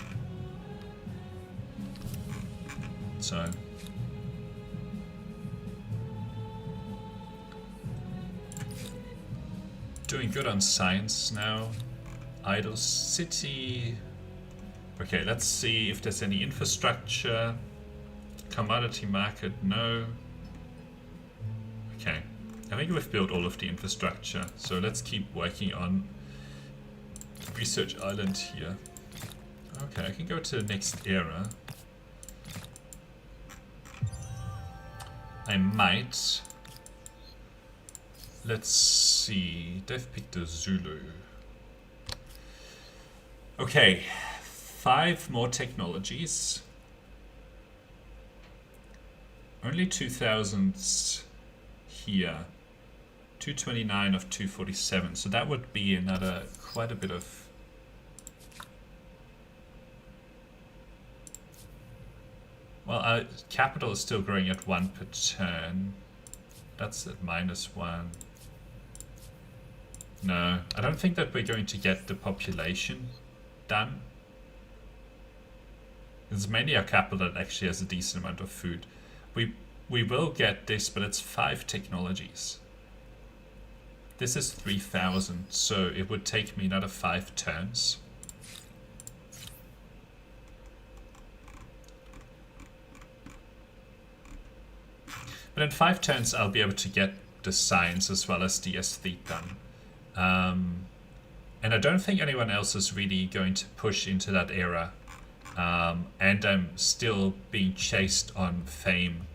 So doing good on science now. Idle city. Okay, let's see if there's any infrastructure. Commodity market, no. Okay, I think we've built all of the infrastructure, so let's keep working on Research Island here. Okay, I can go to the next era. I might. Let's see. They've picked a Zulu. Okay, 5 more technologies. Only 2000s here. 229 of 247. So that would be another quite a bit of. Well, our capital is still growing at 1 per turn. That's at -1. No, I don't think that we're going to get the population done. It's mainly our capital that actually has a decent amount of food. We will get this, but it's 5 technologies. This is 3000, so it would take me another 5 turns. But in 5 turns, I'll be able to get the science as well as the aesthete done. And I don't think anyone else is really going to push into that era. And I'm still being chased on fame.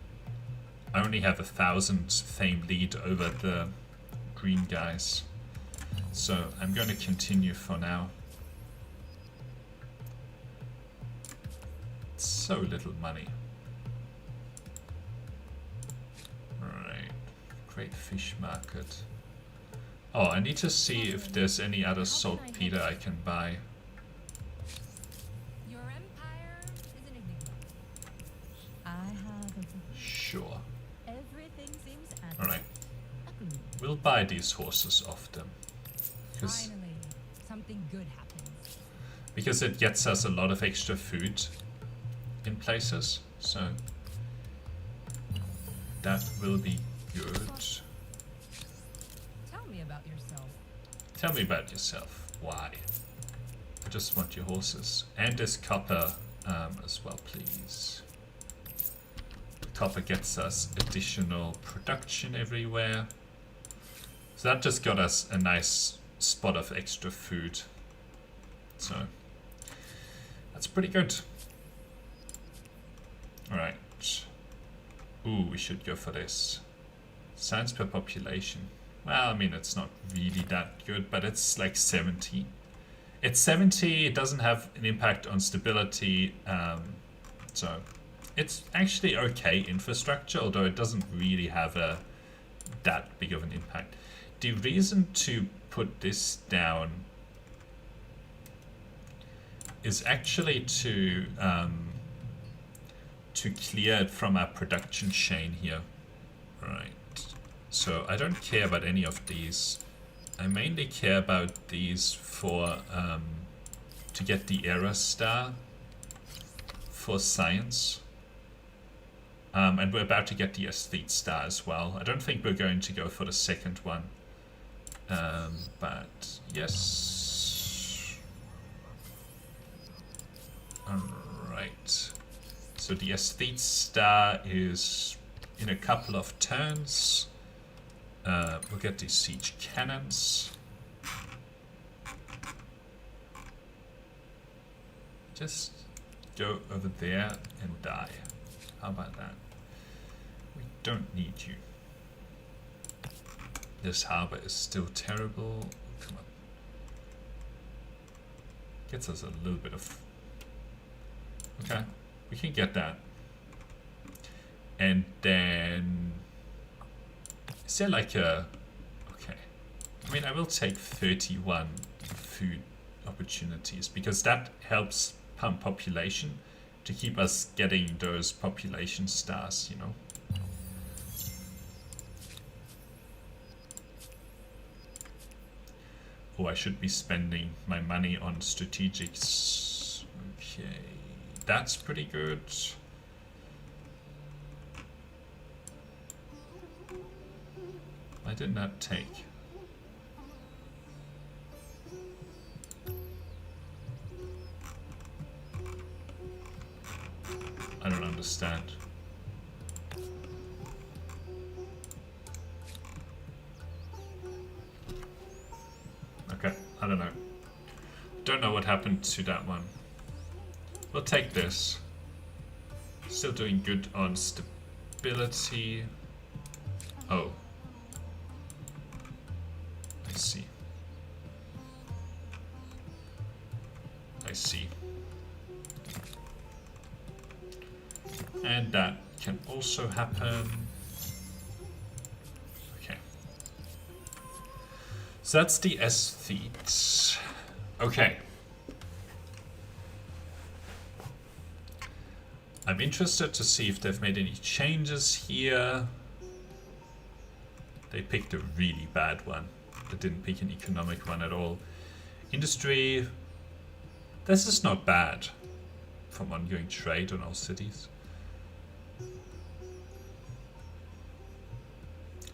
I only have 1,000 fame lead over the green guys. So I'm going to continue for now. So little money. Alright. Great fish market. Oh, I need to see if there's any other saltpeter I can buy.
Your empire is an enigma. I have a
Sure.
everything seems
Alright.
agreed.
We'll buy these horses off them.
Finally, something good happens.
Because it gets us a lot of extra food in places. So that will be good.
Tell me about yourself.
Tell me about yourself. Why? I just want your horses. And this copper as well, please. Copper gets us additional production everywhere. So that just got us a nice spot of extra food. So that's pretty good. Alright. Ooh, we should go for this. Science per population. Well, I mean, it's not really that good, but it's like 70. It's 70, it doesn't have an impact on stability, so it's actually okay infrastructure, although it doesn't really have that big of an impact. The reason to put this down is actually to clear it from our production chain here. Right. So I don't care about any of these. I mainly care about these for to get the error star for science. And we're about to get the aesthete star as well. I don't think we're going to go for the second one. But yes. Alright. So the aesthete star is in a couple of turns. We'll get these siege cannons. Just go over there and die. How about that? We don't need you. This harbor is still terrible. Come on. Gets us a little bit of... Okay, we can get that. And then... Is there like a... Okay. I mean, I will take 31 food opportunities because that helps pump population to keep us getting those population stars, you know. Oh, I should be spending my money on strategics. Okay, that's pretty good. Why didn't that take? I don't understand. Okay, I don't know. Don't know what happened to that one. We'll take this. Still doing good on stability. Oh. I see. I see. And that can also happen. Okay. So that's the aesthetes. Okay. I'm interested to see if they've made any changes here. They picked a really bad one. They didn't pick an economic one at all. Industry. This is not bad from ongoing trade on all cities.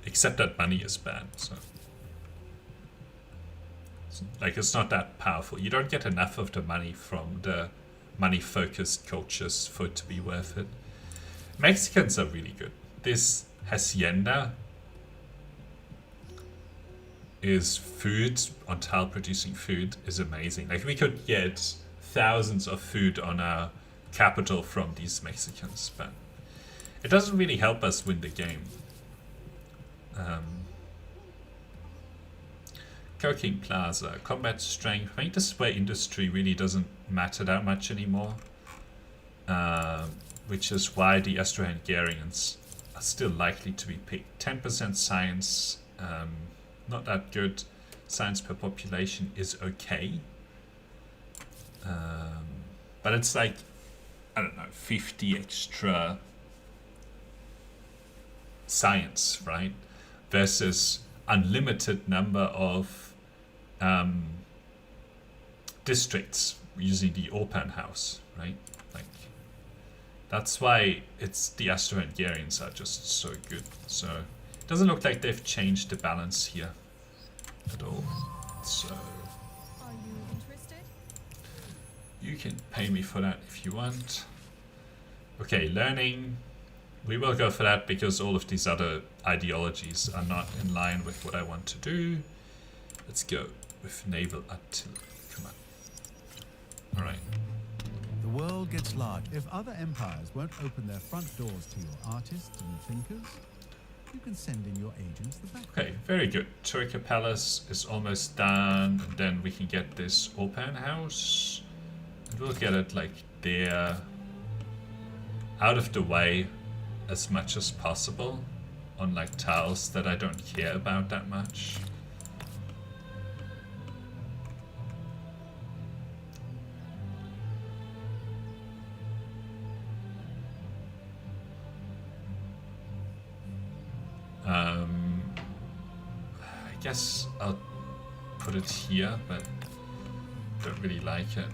Except that money is bad, so it's not that powerful. You don't get enough of the money from the money-focused cultures for it to be worth it. Mexicans are really good. This hacienda is food on tile producing food is amazing. Like we could get thousands of food on our capital from these Mexicans, but it doesn't really help us win the game. Coking Plaza, combat strength. I think this is where industry really doesn't matter that much anymore. Which is why the Austro-Hungarians are still likely to be picked. 10% science, not that good. Science per population is okay. But it's like, I don't know, 50 extra science, right? Versus unlimited number of districts using the Open House, right? Like that's why it's the Austro-Hungarians are just so good. So it doesn't look like they've changed the balance here at all. So
Are you interested?
you can pay me for that if you want. Okay, learning. We will go for that because all of these other ideologies are not in line with what I want to do. Let's go with naval artillery. Come on. Alright.
The world gets large. If other empires won't open their front doors to your artists and thinkers, you can send in your agents the back.
Okay, very good. Troika Palace is almost done. And then we can get this open house. And we'll get it like there. Out of the way as much as possible. On like tiles that I don't care about that much. I guess I'll put it here, but don't really like it.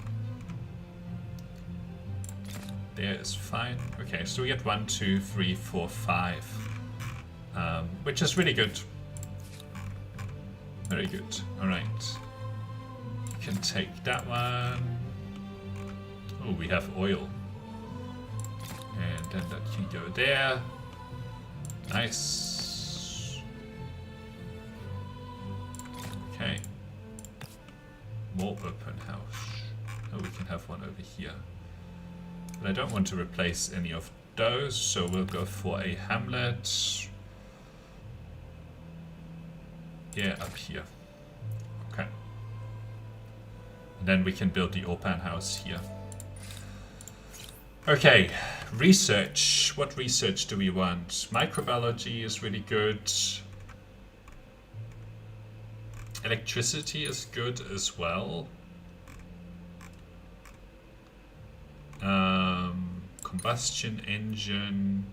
There is fine. Okay, so we get 1, 2, 3, 4, 5. Which is really good. Very good. Alright. You can take that one. Oh, we have oil. And then that can go there. Nice. Okay. More open house. Oh, we can have one over here. But I don't want to replace any of those, so we'll go for a hamlet. Yeah, up here. Okay. And then we can build the open house here. Okay, research. What research do we want? Microbiology is really good. Electricity is good as well. combustion engine,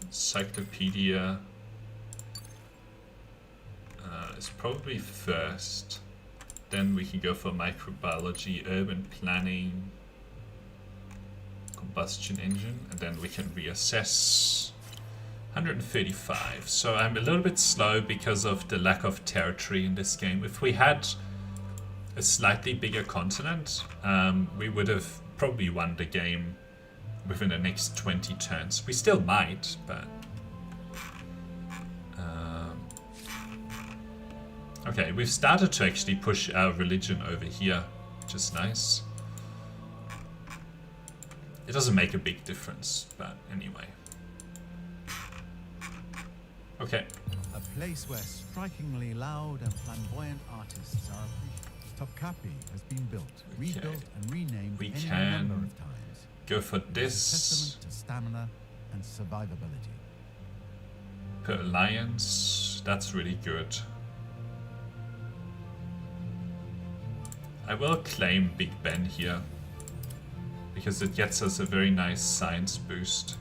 encyclopedia is probably first. Then we can go for microbiology, urban planning, combustion engine, and then we can reassess. 135. So I'm a little bit slow because of the lack of territory in this game. If we had a slightly bigger continent, we would have probably won the game within the next 20 turns. We still might, but... okay, we've started to actually push our religion over here, which is nice. It doesn't make a big difference, but anyway. Okay.
A place where strikingly loud and flamboyant artists are appreciated. Topkapi has been built, rebuilt, and renamed
We
any
can
number of times.
go for
It's a
this.
testament to stamina and survivability.
Per alliance, that's really good. I will claim Big Ben here, because it gets us a very nice science boost.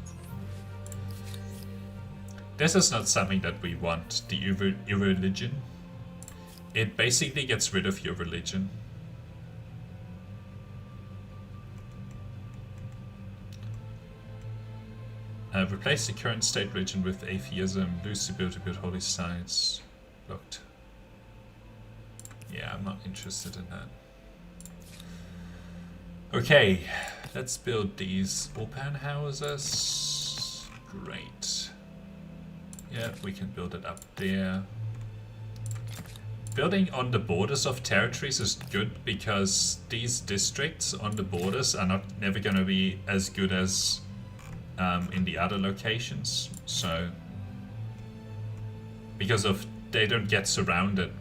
This is not something that we want, the irreligion. It basically gets rid of your religion. Replace the current state religion with atheism, lose the ability to build holy sites. Blocked. Yeah, I'm not interested in that. Okay, let's build these open houses. Great. Yeah, we can build it up there. Building on the borders of territories is good because these districts on the borders are never going to be as good as in the other locations. So, because of they don't get surrounded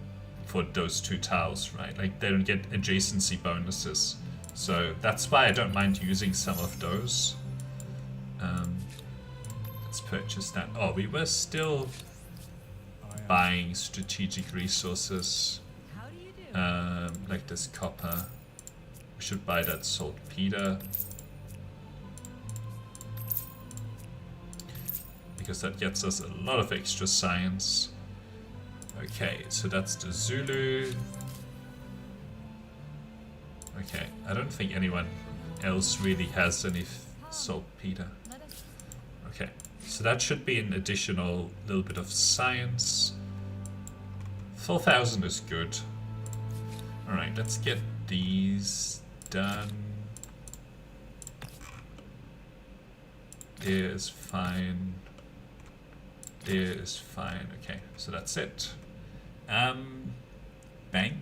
for those two tiles, right? Like they don't get adjacency bonuses. So that's why I don't mind using some of those. Let's purchase that. Oh, we were still buying strategic resources.
How do you do?
Like this copper. We should buy that saltpeter. Because that gets us a lot of extra science. Okay, so that's the Zulu. Okay, I don't think anyone else really has any saltpeter.
Let us
Okay, so that should be an additional little bit of science. 4,000 is good. Alright, let's get these done. There is fine. There is fine. Okay, so that's it. Bank.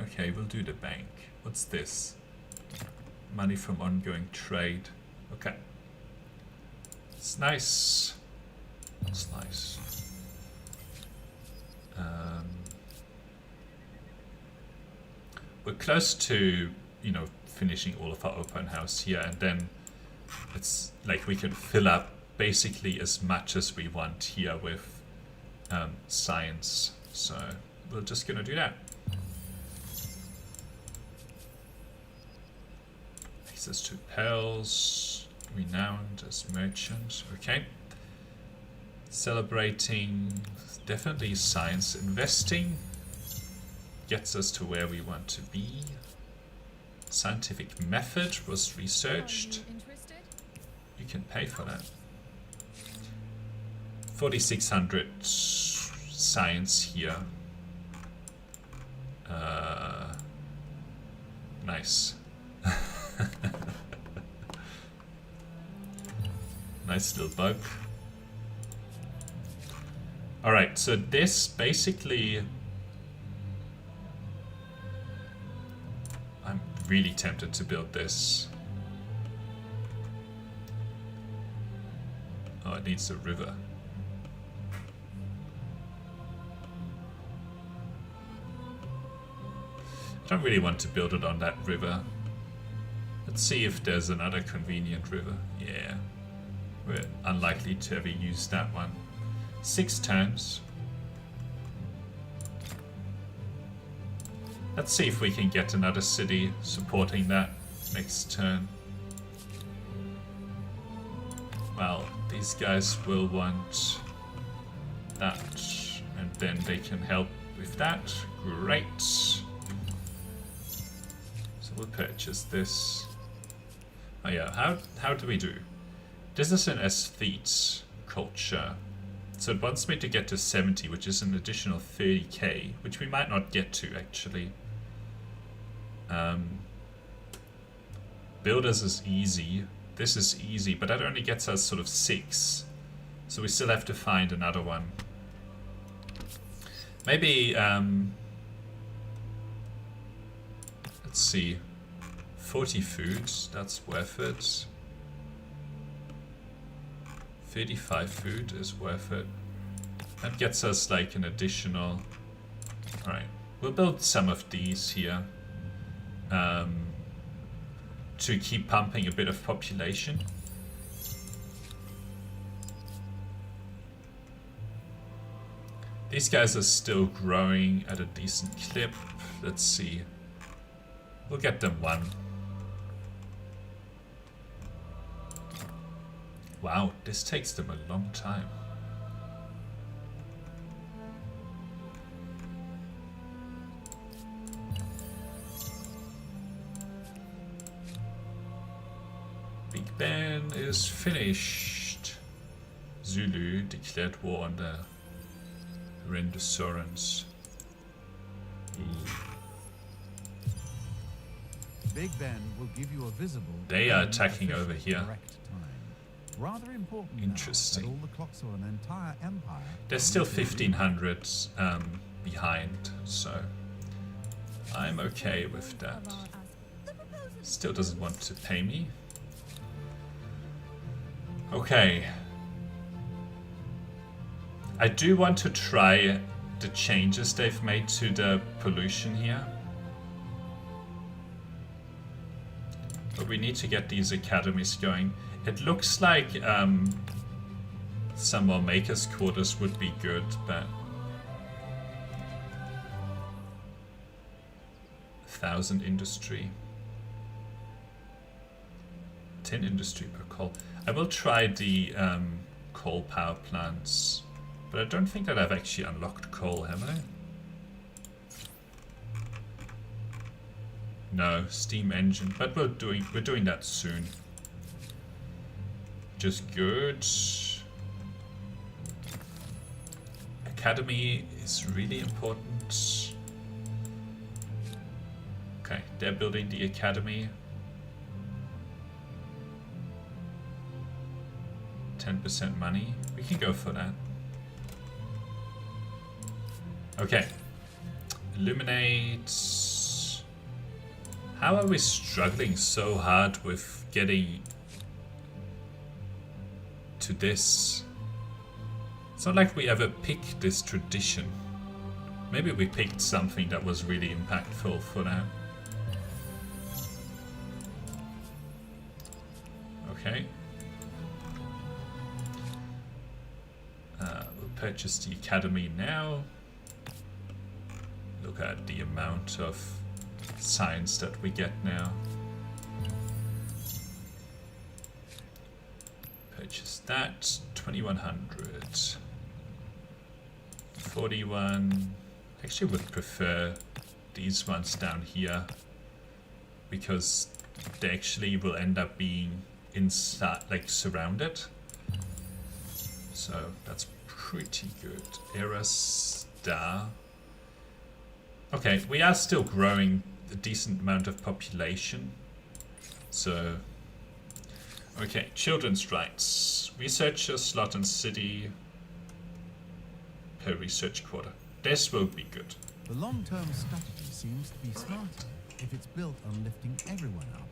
Okay, we'll do the bank. What's this? Money from ongoing trade. Okay. It's nice. It's nice. We're close to, you know, finishing all of our open house here, and then it's like we can fill up basically as much as we want here with science. So we're just gonna do that. Access to pearls, renowned as merchant. Okay. Celebrating, definitely science. Investing gets us to where we want to be. Scientific method was researched.
Are you interested?
You can pay for that. 4,600 science here. Nice. Nice little bug. Alright, so this basically... I'm really tempted to build this. Oh, it needs a river. I don't really want to build it on that river. Let's see if there's another convenient river. Yeah. We're unlikely to ever use that one. 6 turns. Let's see if we can get another city supporting that next turn. Well, these guys will want that, and then they can help with that. Great. So we'll purchase this. Oh yeah, how do we do? This is an aesthete culture. So it wants me to get to 70, which is an additional 30k, which we might not get to actually. Builders is easy. This is easy, but that only gets us sort of 6. So we still have to find another one. Maybe, let's see, 40 foods, that's worth it. 35 food is worth it. That gets us like an additional... Alright, we'll build some of these here. To keep pumping a bit of population. These guys are still growing at a decent clip. Let's see. We'll get them 1. Wow, this takes them a long time. Big Ben is finished. Zulu declared war on the Rendesorans.
Big Ben will give you a visible...
They are attacking over here.
correct time. Rather important now
Interesting.
that all the clocks of an entire empire...
They're still 1500 behind, so I'm okay with that. Still doesn't want to pay me. Okay. I do want to try the changes they've made to the pollution here. But we need to get these academies going. It looks like some more makers' quarters would be good, but 1,000 industry. 10 industry per coal. I will try the coal power plants, but I don't think that I've actually unlocked coal, have I? No, steam engine, but we're doing that soon. Just good. Academy is really important. Okay, they're building the academy. 10% money. We can go for that. Okay. Illuminate. How are we struggling so hard with getting to this? It's not like we ever picked this tradition. Maybe we picked something that was really impactful for that. Okay. We'll purchase the academy now. Look at the amount of science that we get now. Purchase that. 2100. 41. Actually would prefer these ones down here, because they actually will end up being inside, like surrounded. So that's pretty good. Era star. Okay, we are still growing a decent amount of population. So, okay, children's rights. Researcher slot and city per research quarter. This will be good.
The long-term strategy seems to be smarter if it's built on lifting everyone up.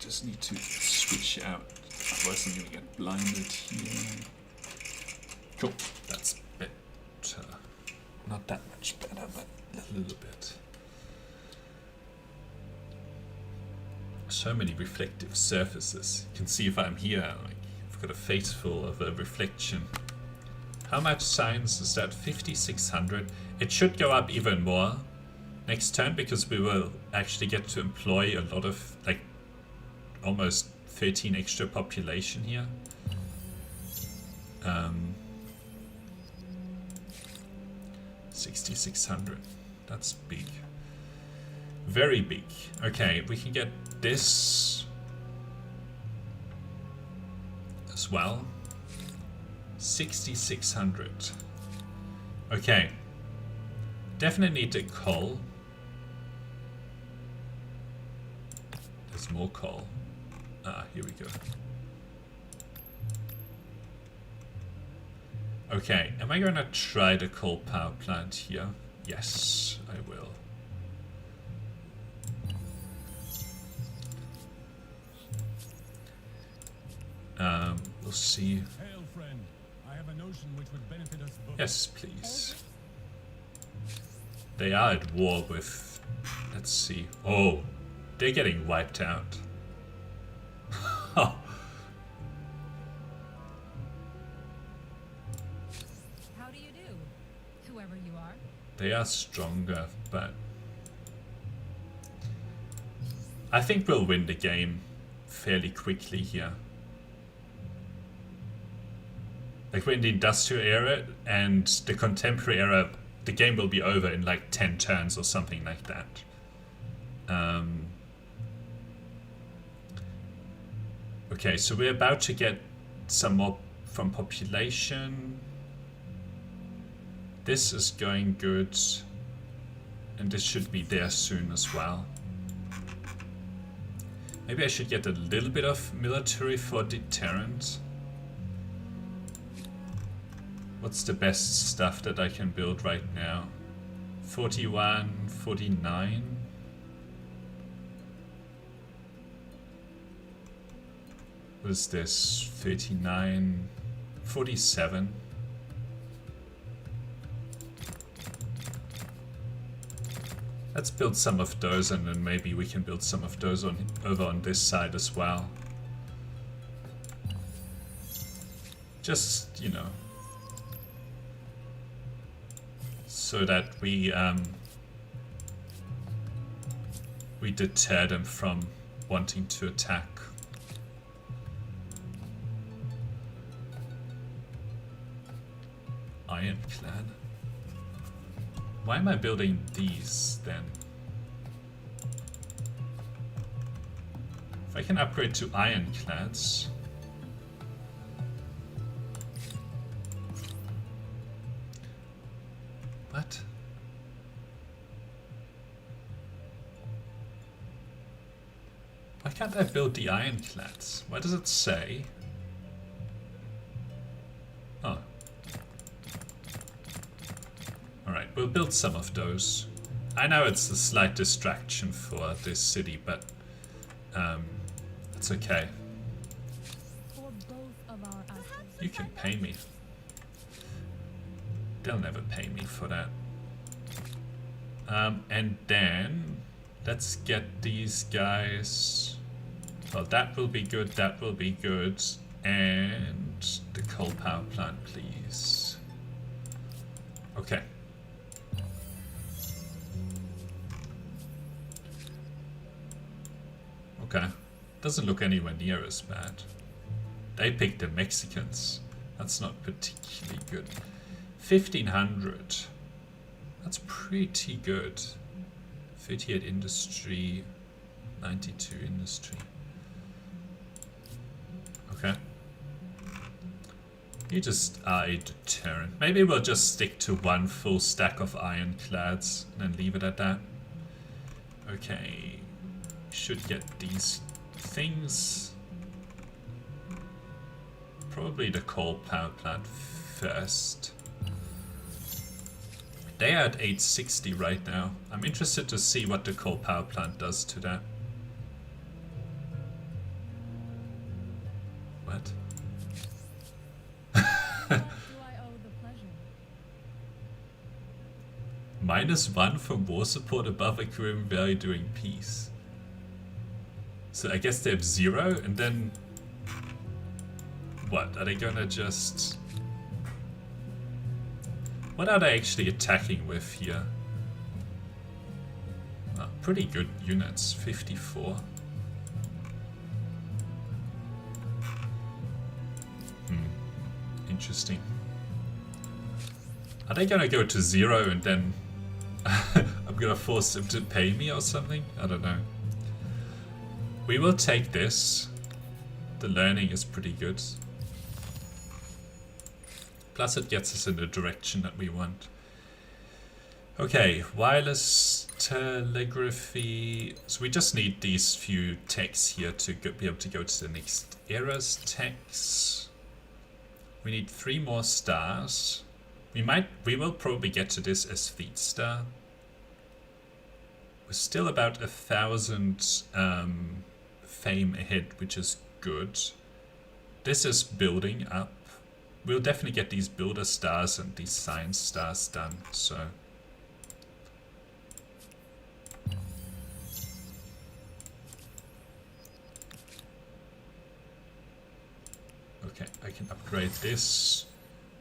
Just need to switch out, otherwise I'm gonna get blinded here. Cool, that's better. Not that much better, but a little bit. So many reflective surfaces. You can see if I'm here, like, I've got a face full of a reflection. How much science is that? 5600. It should go up even more. next turn, because we will actually get to employ a lot of, like, almost 13 extra population here. 6,600. That's big. Very big. Okay, we can get this as well. 6,600. Okay. Definitely need the coal. There's more coal. Ah, here we go. Okay, am I gonna try the coal power plant here? Yes, I will. We'll see.
Hail, friend. I have a notion which would benefit us both.
Yes, please. They are at war with... Let's see. Oh, they're getting wiped out.
How do you do, whoever you are?
They are stronger, but... I think we'll win the game fairly quickly here. Like, we're in the industrial era, and the contemporary era, the game will be over in like 10 turns or something like that. Okay, so we're about to get some more from population. This is going good, and this should be there soon as well. Maybe I should get a little bit of military for deterrent. What's the best stuff that I can build right now? 41, 49. What is this? 39, 47. Let's build some of those, and then maybe we can build some of those on over on this side as well. Just, you know, so that we deter them from wanting to attack. Ironclad. Why am I building these then? If I can upgrade to ironclads. What? Why can't I build the ironclads? Why does it say? Oh. Alright, we'll build some of those. I know it's a slight distraction for this city, but it's okay.
For both of our assets.
You can pay me. They'll never pay me for that. And then let's get these guys. Well, that will be good, that will be good. And the coal power plant, please. Okay. Okay. Doesn't look anywhere near as bad. They picked the Mexicans. That's not particularly good. 1,500. That's pretty good. 38 industry. 92 industry. Okay. You just are a deterrent. Maybe we'll just stick to one full stack of ironclads and then leave it at that. Okay. Should get these things. Probably the coal power plant first. They are at 860 right now. I'm interested to see what the coal power plant does to that. What?
Do I owe the pleasure?
-1 from war support above equivalent value during peace. So I guess they have 0, and then what? Are they gonna just... What are they actually attacking with here? pretty good units, 54. Interesting. Are they gonna go to 0 and then I'm gonna force them to pay me or something? I don't know. We will take this. The learning is pretty good. Plus it gets us in the direction that we want. Okay, wireless telegraphy. So we just need these few techs here to be able to go to the next era's techs. We need 3 more stars. We will probably get to this as fleet star. We're still about 1,000 fame ahead, which is good. This is building up. We'll definitely get these builder stars and these science stars done, so. Okay, I can upgrade this.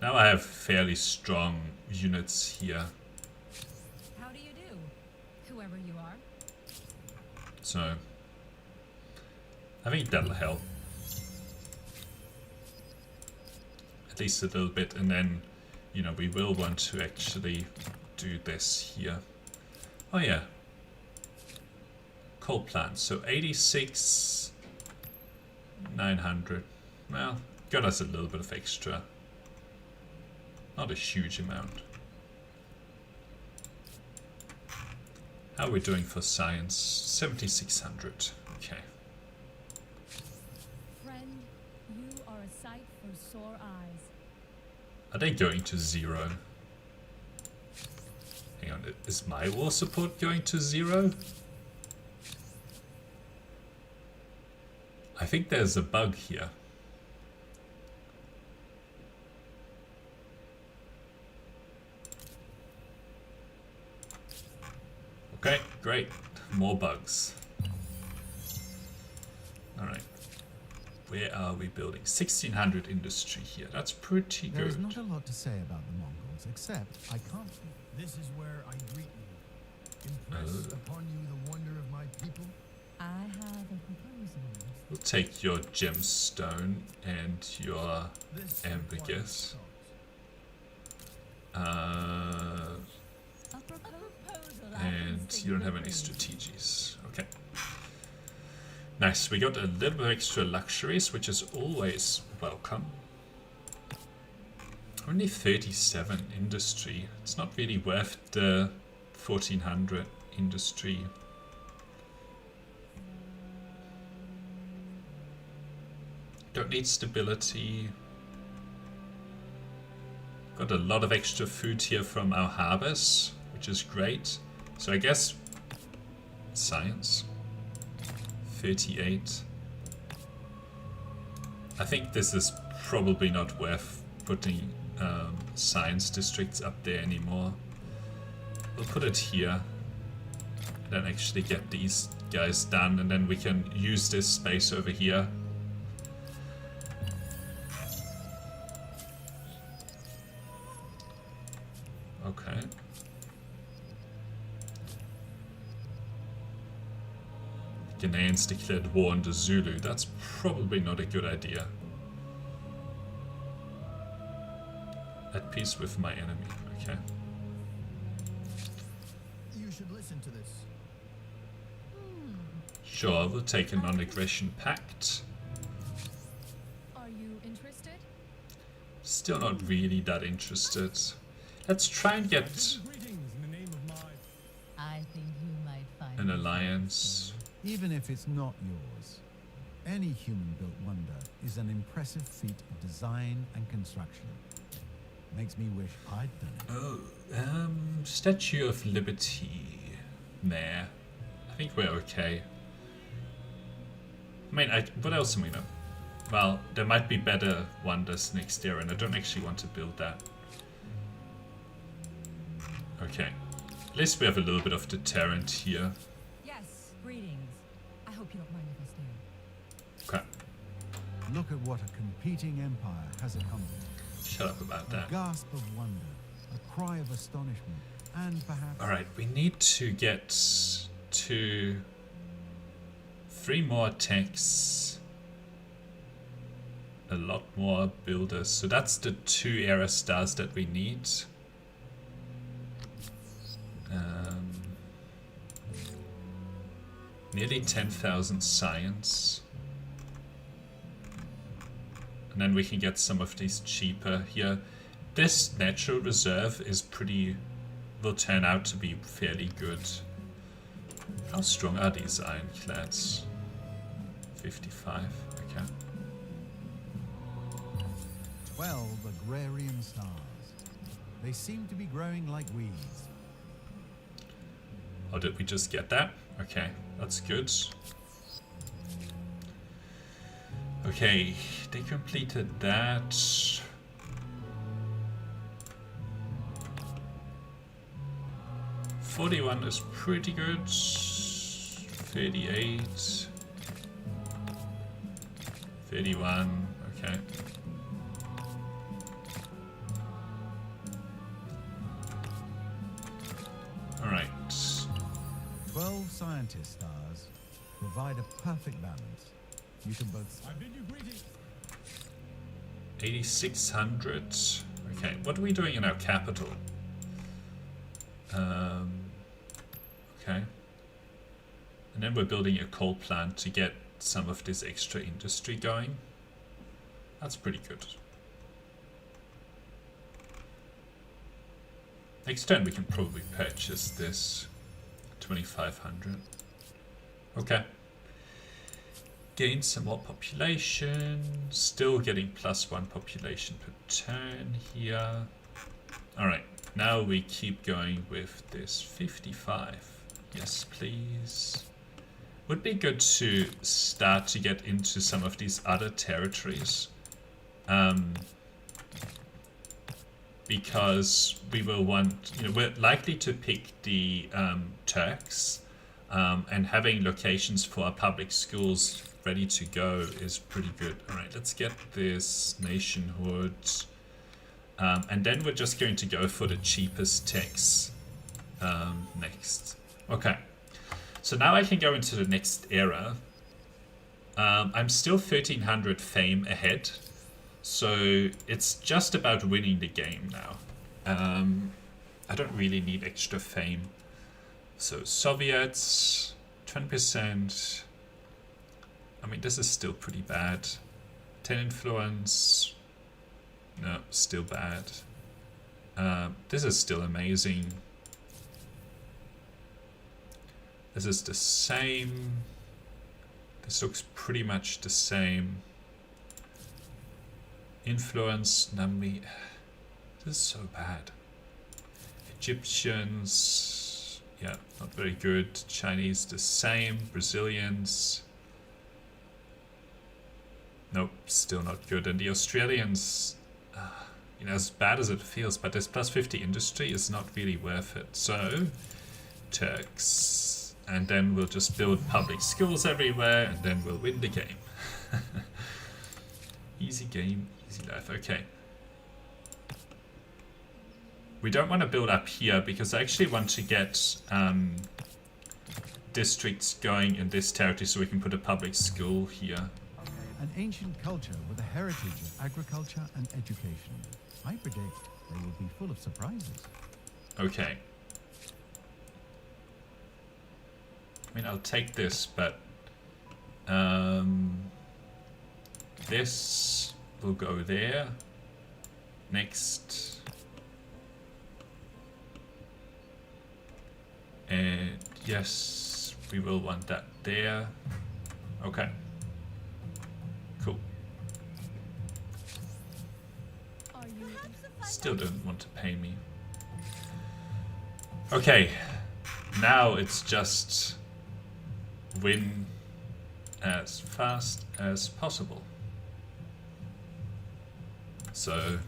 Now I have fairly strong units here.
How do you do, whoever you are?
So, I think that'll help. At least a little bit, and then, you know, we will want to actually do this here. Oh yeah. Coal plant, so 86, 900. Well, got us a little bit of extra. Not a huge amount. How are we doing for science? 7,600. Okay.
Friend, you are a sight for sore eyes.
Are they going to 0? Hang on, is my war support going to 0? I think there's a bug here. Okay, great. More bugs. Alright. Where are we building? 1,600 industry here. That's pretty good.
There's not a lot to say about the Mongols, except I can't.
This is where I greet you. Impress upon you the wonder of my people.
I have a proposal.
We'll take your gemstone and your
This
ambergris.
requires
A proposal I
And
can sing
you don't
the
have any
praises.
strategies. Okay. Nice. We got a little bit extra luxuries, which is always welcome. Only 37 industry. It's not really worth the 1,400 industry. Don't need stability. Got a lot of extra food here from our harvest, which is great. So I guess science. 38. I think this is probably not worth putting science districts up there anymore. We'll put it here. Then actually get these guys done, and then we can use this space over here. Okay. Ghanaians declared war on the Zulu. That's probably not a good idea. At peace with my enemy. Okay.
You should listen to this.
Sure, we'll take a non-aggression pact.
Are you interested?
Still not really that interested. Let's try and get
Greetings in the name of my...
I think you might find
an alliance.
Even if it's not yours, any human-built wonder is an impressive feat of design and construction. Makes me wish I'd done it.
Oh, Statue of Liberty. Nah, I think we're okay. I mean, what else am we know? Well, there might be better wonders next year, and I don't actually want to build that. Okay, at least we have a little bit of deterrent here.
Yes, greetings. I hope you don't mind if I stay.
Okay,
Look at what a competing empire has accomplished.
shut up about
A
that.
gasp of wonder, a cry of astonishment, and perhaps
Alright, we need to get to 3 more techs, a lot more builders. So that's the 2 era stars that we need. Nearly 10,000 science. And then we can get some of these cheaper here. This natural reserve is will turn out to be fairly good. How strong are these ironclads? 55, okay.
12 agrarian stars. They seem to be growing like weeds.
Or did we just get that? Okay, that's good. Okay, they completed that. 41 is pretty good. 38. 31, okay. Alright.
12 scientist stars provide a perfect balance. You can both... I bid you greetings.
8,600. Okay, what are we doing in our capital? Okay. And then we're building a coal plant to get some of this extra industry going. That's pretty good. Next turn we can probably purchase this. 2,500. Okay. Gain some more population. Still getting +1 population per turn here. Alright, now we keep going with this 55. Yes, please. Would be good to start to get into some of these other territories. Because we will want, we're likely to pick the Turks, and having locations for our public schools ready to go is pretty good. All right, let's get this nationhood, and then we're just going to go for the cheapest techs next. Okay, so now I can go into the next era. I'm still 1300 fame ahead. So it's just about winning the game now. I don't really need extra fame. So Soviets, 20%. I mean, this is still pretty bad. 10 influence. No, still bad. This is still amazing. This is the same. This looks pretty much the same. Influence, Nami. This is so bad. Egyptians, yeah, not very good. Chinese, the same. Brazilians, nope, still not good. And the Australians, as bad as it feels, but this +50 industry is not really worth it. So, Turks, and then we'll just build public schools everywhere, and then we'll win the game. Easy game. Easy life, okay. We don't want to build up here because I actually want to get districts going in this territory so we can put a public school here.
An ancient culture with a heritage of agriculture and education. I predict they will be full of surprises.
Okay. I mean, I'll take this, but this will go there. Next. And yes, we will want that there. Okay. Cool. Still don't want to pay me. Okay. Now it's just win as fast as possible. So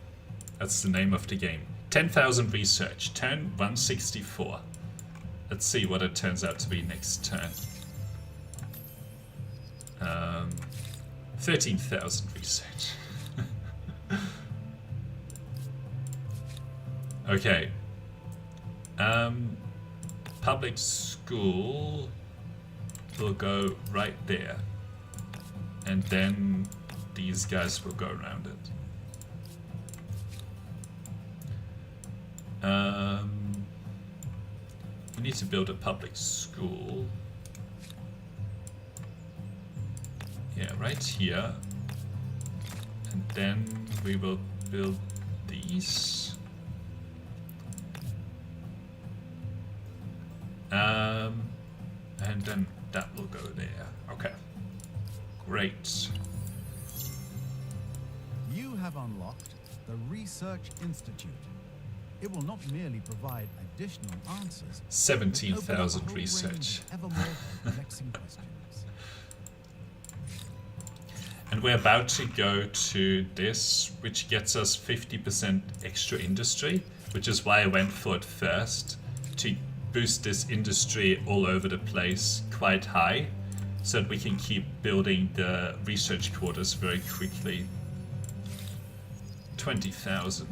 that's the name of the game. 10,000 research, turn 164. Let's see what it turns out to be next turn. 13,000 research. Okay. Public school. will go right there. And then these guys will go around it. We need to build a public school. Yeah, right here. And then we will build these. And then that will go there. Okay. Great.
You have unlocked the Research Institute. It will not merely provide additional answers,
17,000 research.
ever more perplexing questions.
And we're about to go to this, which gets us 50% extra industry, which is why I went for it first, to boost this industry all over the place quite high, so that we can keep building the research quarters very quickly. 20,000.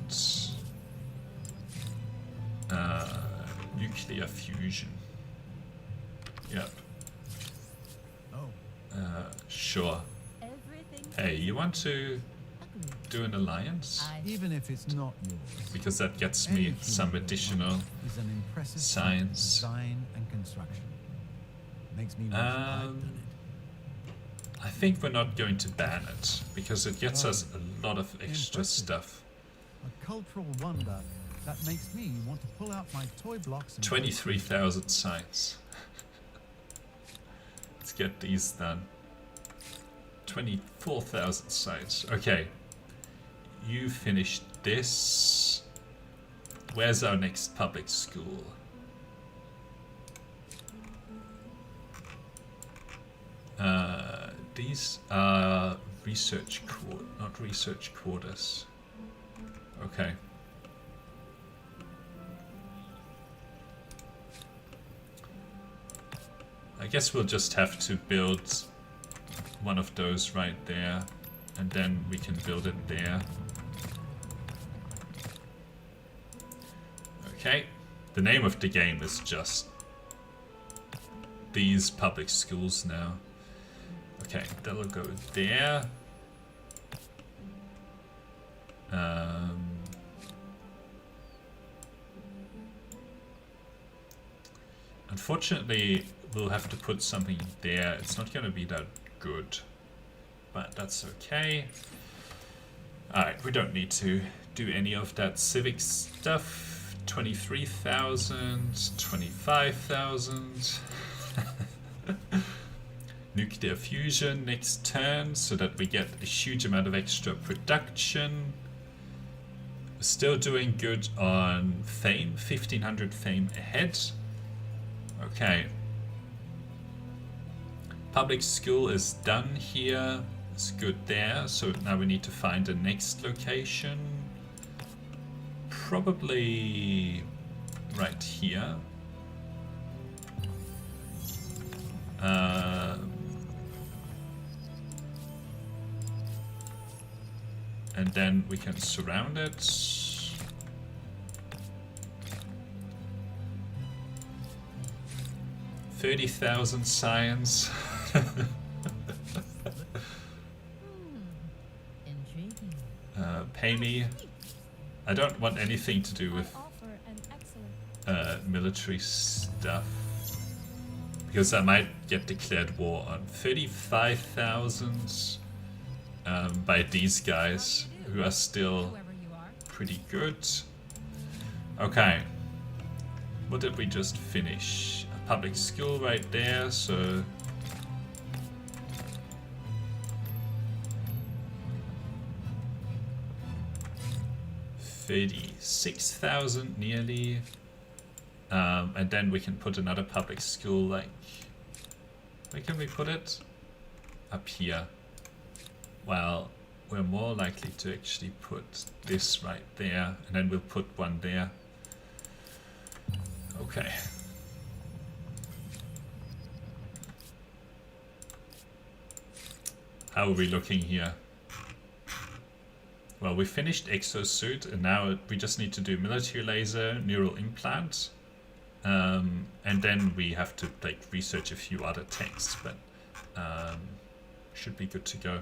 Nuclear fusion. Yep.
Oh,
Sure.
Everything
Hey, you want to
agreed.
do an alliance?
even if it's not yours,
Because that gets
any
me
human
some
built
additional
wonder is an impressive feat of
science.
design and construction. Makes me wish I'd done it.
I think we're not going to ban it, because it gets us a lot of extra
Impressive.
stuff.
A cultural wonder that makes me want to pull out my toy blocks and
23,000 science. Let's get these done. 24,000 science. Okay. You finished this. Where's our next public school? These are not research quarters. Okay. I guess we'll just have to build one of those right there, and then we can build it there. Okay. The name of the game is just these public schools now. Okay, that'll go there. Unfortunately, we'll have to put something there. It's not going to be that good, but that's okay. Alright, we don't need to do any of that civic stuff. 23,000, 25,000. Nuclear fusion next turn, so that we get a huge amount of extra production. We're still doing good on fame, 1500 fame ahead. Okay. Public school is done here. It's good there. So now we need to find the next location. Probably right here. And then we can surround it. $30,000 science.
Intriguing.
Pay me. I don't want anything to do
I
with
offer an excellent
military stuff, because I might get declared war on 35,000 by these guys, who are still
whoever you are.
pretty good. Okay, what did we just finish? A public school right there, so 36,000 nearly. And then we can put another public school, like, where can we put it? Up here. Well, we're more likely to actually put this right there, and then we'll put one there. Okay. How are we looking here? Well, we finished exosuit, and now we just need to do military laser, neural implant, And then we have to like research a few other texts, but should be good to go.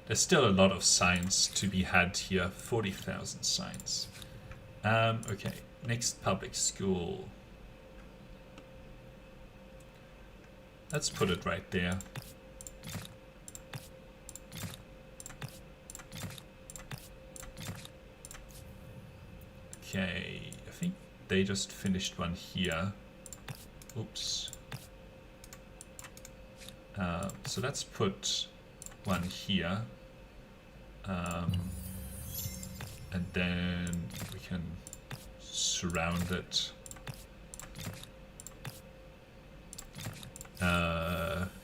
There's still a lot of science to be had here. 40,000 science. Okay, next public school. Let's put it right there. Okay, I think they just finished one here. Oops. So let's put one here. And then we can surround it.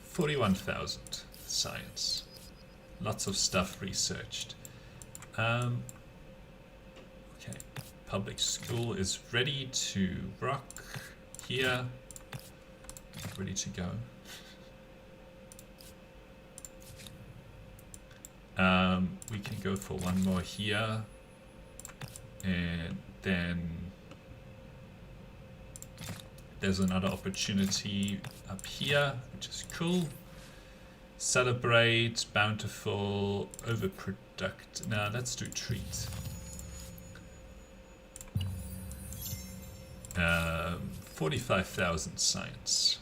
41,000 science. Lots of stuff researched. Okay, public school is ready to rock here. Ready to go. We can go for one more here, and then there's another opportunity up here, which is cool. Celebrate, bountiful, overproduct. Now let's do treat. 45,000 science.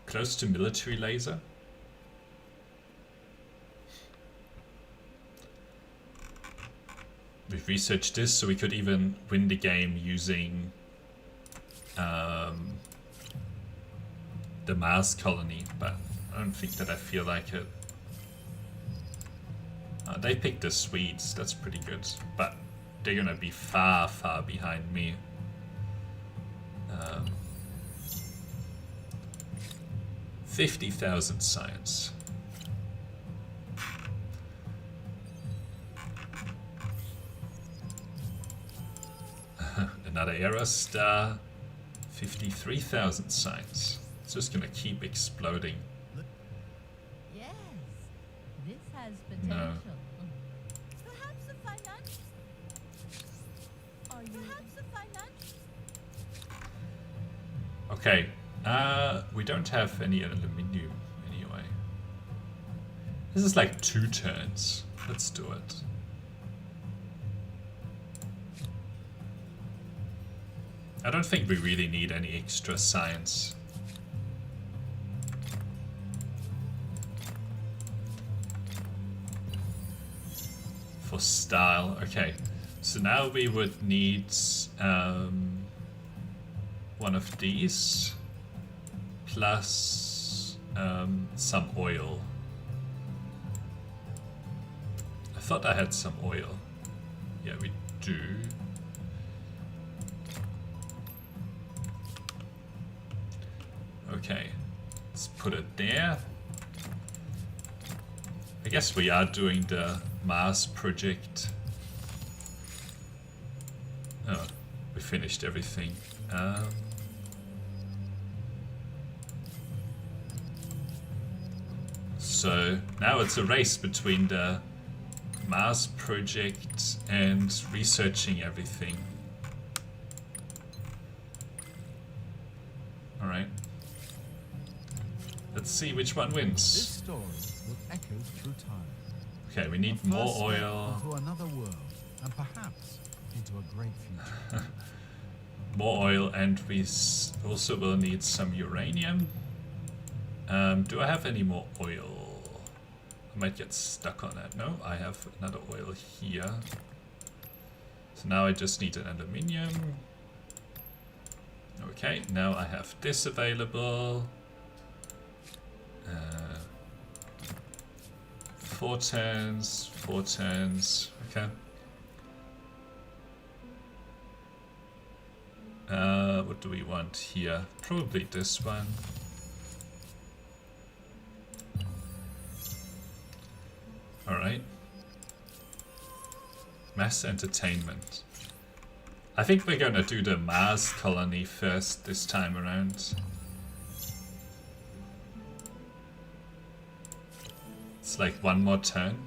Close to military laser. We've researched this, so we could even win the game using the Mars colony, but I don't think that I feel like it. They picked the Swedes, that's pretty good, but they're gonna be far, far behind me. 50,000 science. Another Aerostar. 53,000 science. It's just gonna keep exploding.
Yes, this has
No.
potential. Perhaps a financial. Are you? Perhaps a financial.
Okay. We don't have any aluminium anyway. This is like 2 turns. Let's do it. I don't think we really need any extra science. For style. Okay. So now we would need one of these. Plus some oil. I thought I had some oil. Yeah, we do. Okay, let's put it there. I guess we are doing the Mars project. Oh, we finished everything. So now it's a race between the Mars project and researching everything. Alright. Let's see which one
This
wins.
story will echo through time.
Okay, we need
A
more
first step
oil.
into another world, and perhaps into a great future.
More oil, and we also will need some uranium. Do I have any more oil? I might get stuck on that. No, I have another oil here. So now I just need an aluminium. Okay, now I have this available. 4 turns, 4 turns. Okay. What do we want here? Probably this one. Alright. Mass entertainment. I think we're gonna do the Mars colony first this time around. It's like one more turn.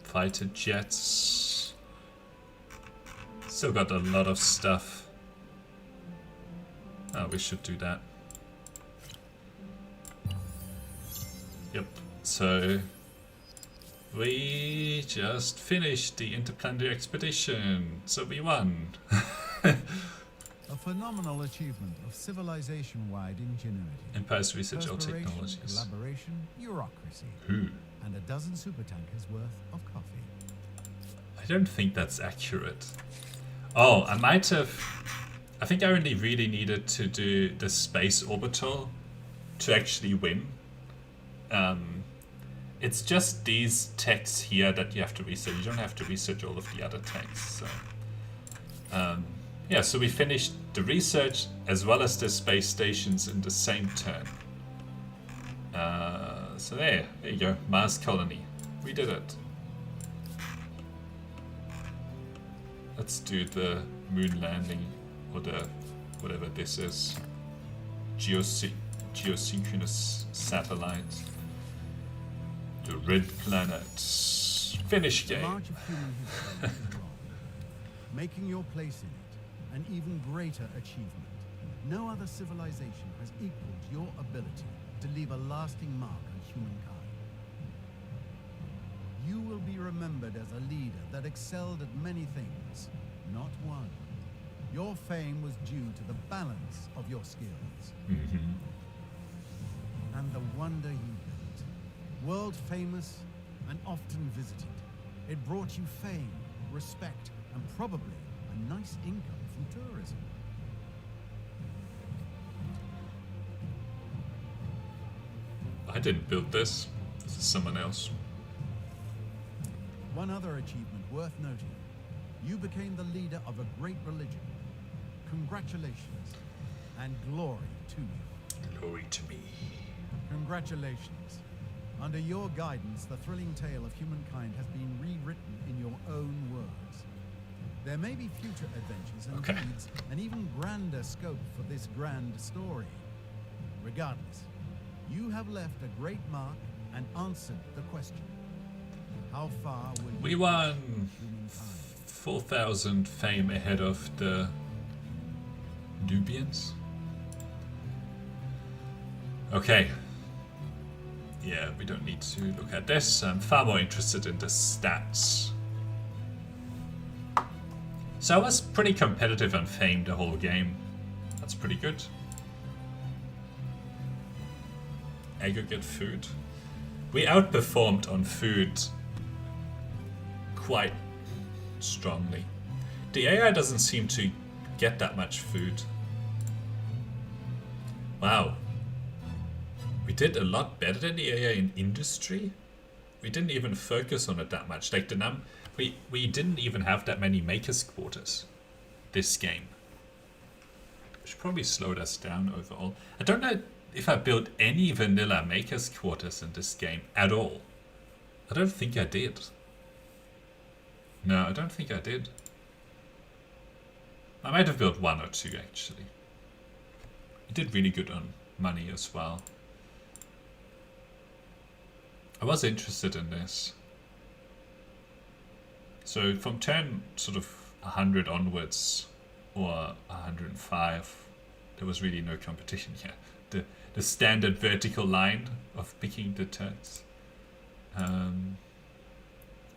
Fighter jets. Still got a lot of stuff. Oh, we should do that. Yep, so we just finished the interplanetary expedition, so we won.
A phenomenal achievement of civilization-wide ingenuity.
Empire's research or
Perspiration,
technologies.
collaboration, bureaucracy,
Who?
and a dozen supertankers worth of coffee.
I don't think that's accurate. Oh, I might have... I think I only really needed to do the space orbital to actually win. It's just these techs here that you have to research. You don't have to research all of the other techs. So, yeah, so we finished the research as well as the space stations in the same turn. So there you go, Mars colony. We did it. Let's do the moon landing, or the whatever this is. Geosynchronous satellite. The red planet. Finish
The
game.
march of human history is long, making your place in it an even greater achievement. No other civilization has equaled your ability to leave a lasting mark on humankind. You will be remembered as a leader that excelled at many things, not one. Your fame was due to the balance of your skills. And the wonder you built. World famous and often visited. It brought you fame, respect, and probably a nice income from tourism.
I didn't build this. This is someone else.
One other achievement worth noting. You became the leader of a great religion. Congratulations, and glory to you.
Glory to me.
Congratulations. Under your guidance, the thrilling tale of humankind has been rewritten in your own words. There may be future adventures and deeds, an even grander scope for this grand story. Regardless, you have left a great mark and answered the question. How far will you
We won!
humankind?
4,000 fame ahead of the Nubians. Okay. Yeah, we don't need to look at this. I'm far more interested in the stats. So I was pretty competitive on fame the whole game. That's pretty good. Aggregate food. We outperformed on food quite strongly. The AI doesn't seem to get that much food. Wow. We did a lot better than the AI in industry. We didn't even focus on it that much. Like we didn't even have that many makers quarters this game. Which probably slowed us down overall. I don't know if I built any vanilla makers quarters in this game at all. I don't think I did. No, I don't think I did. I might have built one or two actually. I did really good on money as well. I was interested in this. So from turn sort of 100 onwards, or 105, there was really no competition here. The standard vertical line of picking the turns.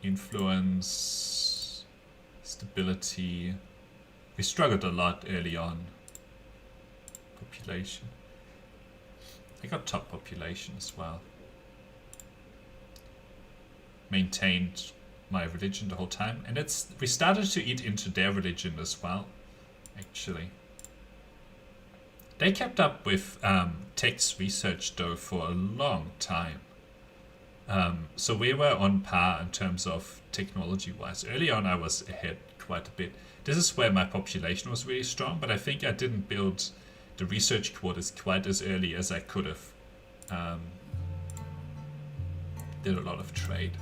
Influence, stability. We struggled a lot early on. Population. I got top population as well. Maintained my religion the whole time, and we started to eat into their religion as well, actually. They kept up with text research though for a long time. So we were on par in terms of technology wise. Early on I was ahead quite a bit. This is where my population was really strong, but I think I didn't build the research quarters quite as early as I could have. Did a lot of trade.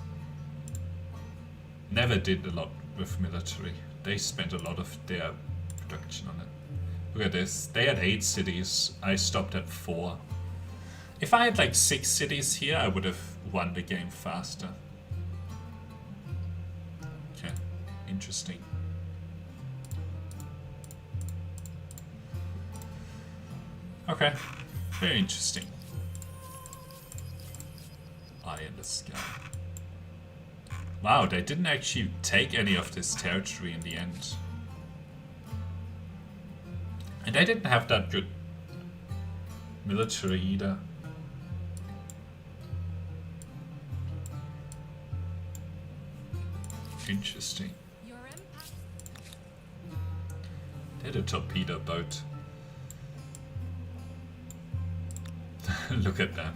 Never did a lot with military. They spent a lot of their production on it. Look at this. They had 8 cities. I stopped at 4. If I had like 6 cities here, I would have won the game faster. Okay, interesting. Okay, very interesting. Eye in the sky. Wow, they didn't actually take any of this territory in the end. And they didn't have that good military either. Interesting.
Your impact.
They had a torpedo boat. Look at them.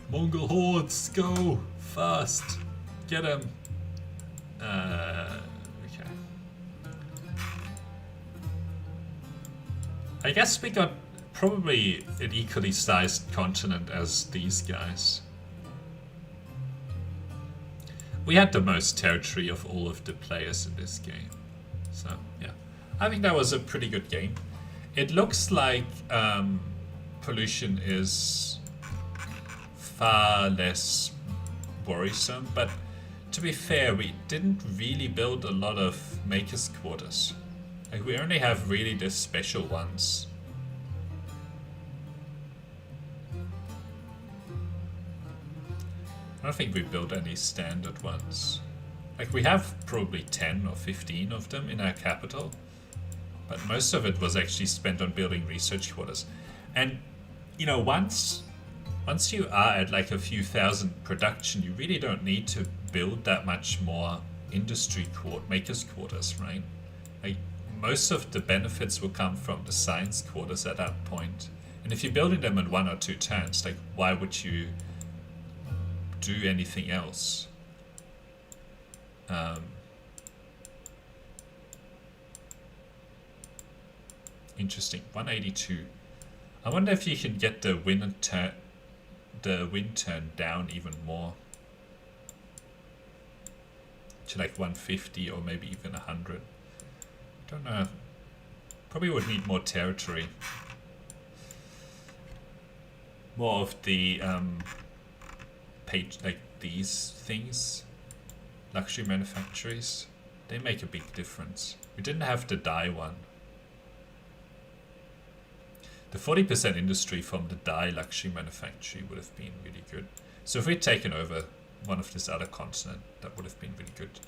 Mongol hordes, go! Fast! Get them! Okay. I guess we got probably an equally sized continent as these guys. We had the most territory of all of the players in this game. So, yeah. I think that was a pretty good game. It looks like pollution is far less worrisome, but to be fair, we didn't really build a lot of makers' quarters. Like, we only have really the special ones. I don't think we built any standard ones. Like, we have probably 10 or 15 of them in our capital, but most of it was actually spent on building research quarters. And, you know, once you are at like a few thousand production, you really don't need to build that much more industry makers quarters, right? Like, most of the benefits will come from the science quarters at that point. And if you're building them in 1 or 2 turns, like, why would you do anything else? Interesting. 182. I wonder if you can get the wind turn down even more to like 150 or maybe even 100. Don't know. Probably would need more territory. More of the page, like these things, luxury manufacturers, they make a big difference. We didn't have the dye one. The 40% industry from the dye luxury manufacturing would have been really good. So if we'd taken over one of this other continent, that would have been really good.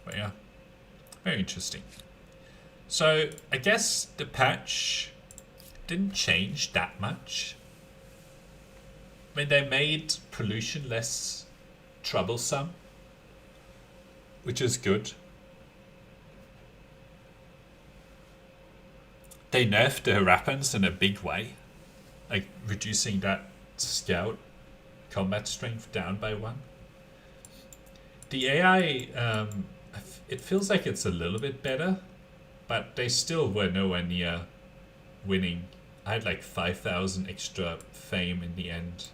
But yeah, very interesting. So I guess the patch didn't change that much. I mean, they made pollution less troublesome, which is good. They nerfed the Harappans in a big way, like reducing that scout combat strength down by 1. The AI, it feels like it's a little bit better, but they still were nowhere near winning. I had like 5,000 extra fame in the end.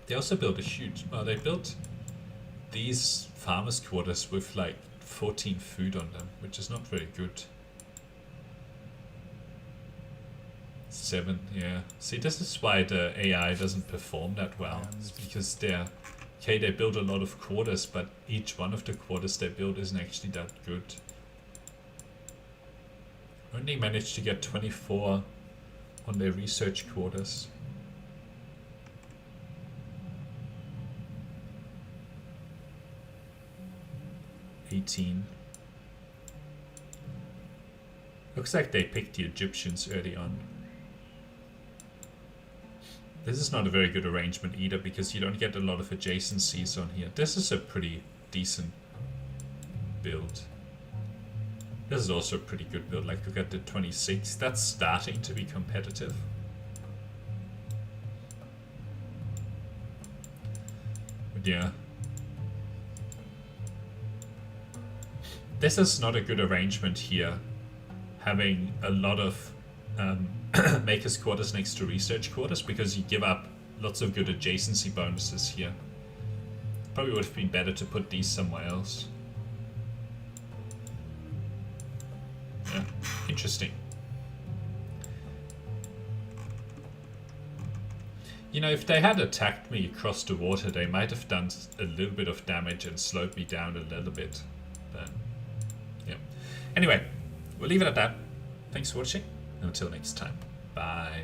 They also built a huge, well, they built these farmers' quarters with like 14 food on them, which is not very good. 7, yeah. See, this is why the AI doesn't perform that well. It's because they build a lot of quarters, but each one of the quarters they build isn't actually that good. Only managed to get 24 on their research quarters. Looks like they picked the Egyptians early on. This is not a very good arrangement either, because you don't get a lot of adjacencies on here. This is a pretty decent build. This is also a pretty good build. Like, look at the 26. That's starting to be competitive. But yeah. This is not a good arrangement here, having a lot of makers quarters next to research quarters, because you give up lots of good adjacency bonuses here. Probably would have been better to put these somewhere else. Yeah, interesting. You know, if they had attacked me across the water, they might have done a little bit of damage and slowed me down a little bit. But, yeah. Anyway, we'll leave it at that. Thanks for watching, and until next time, bye.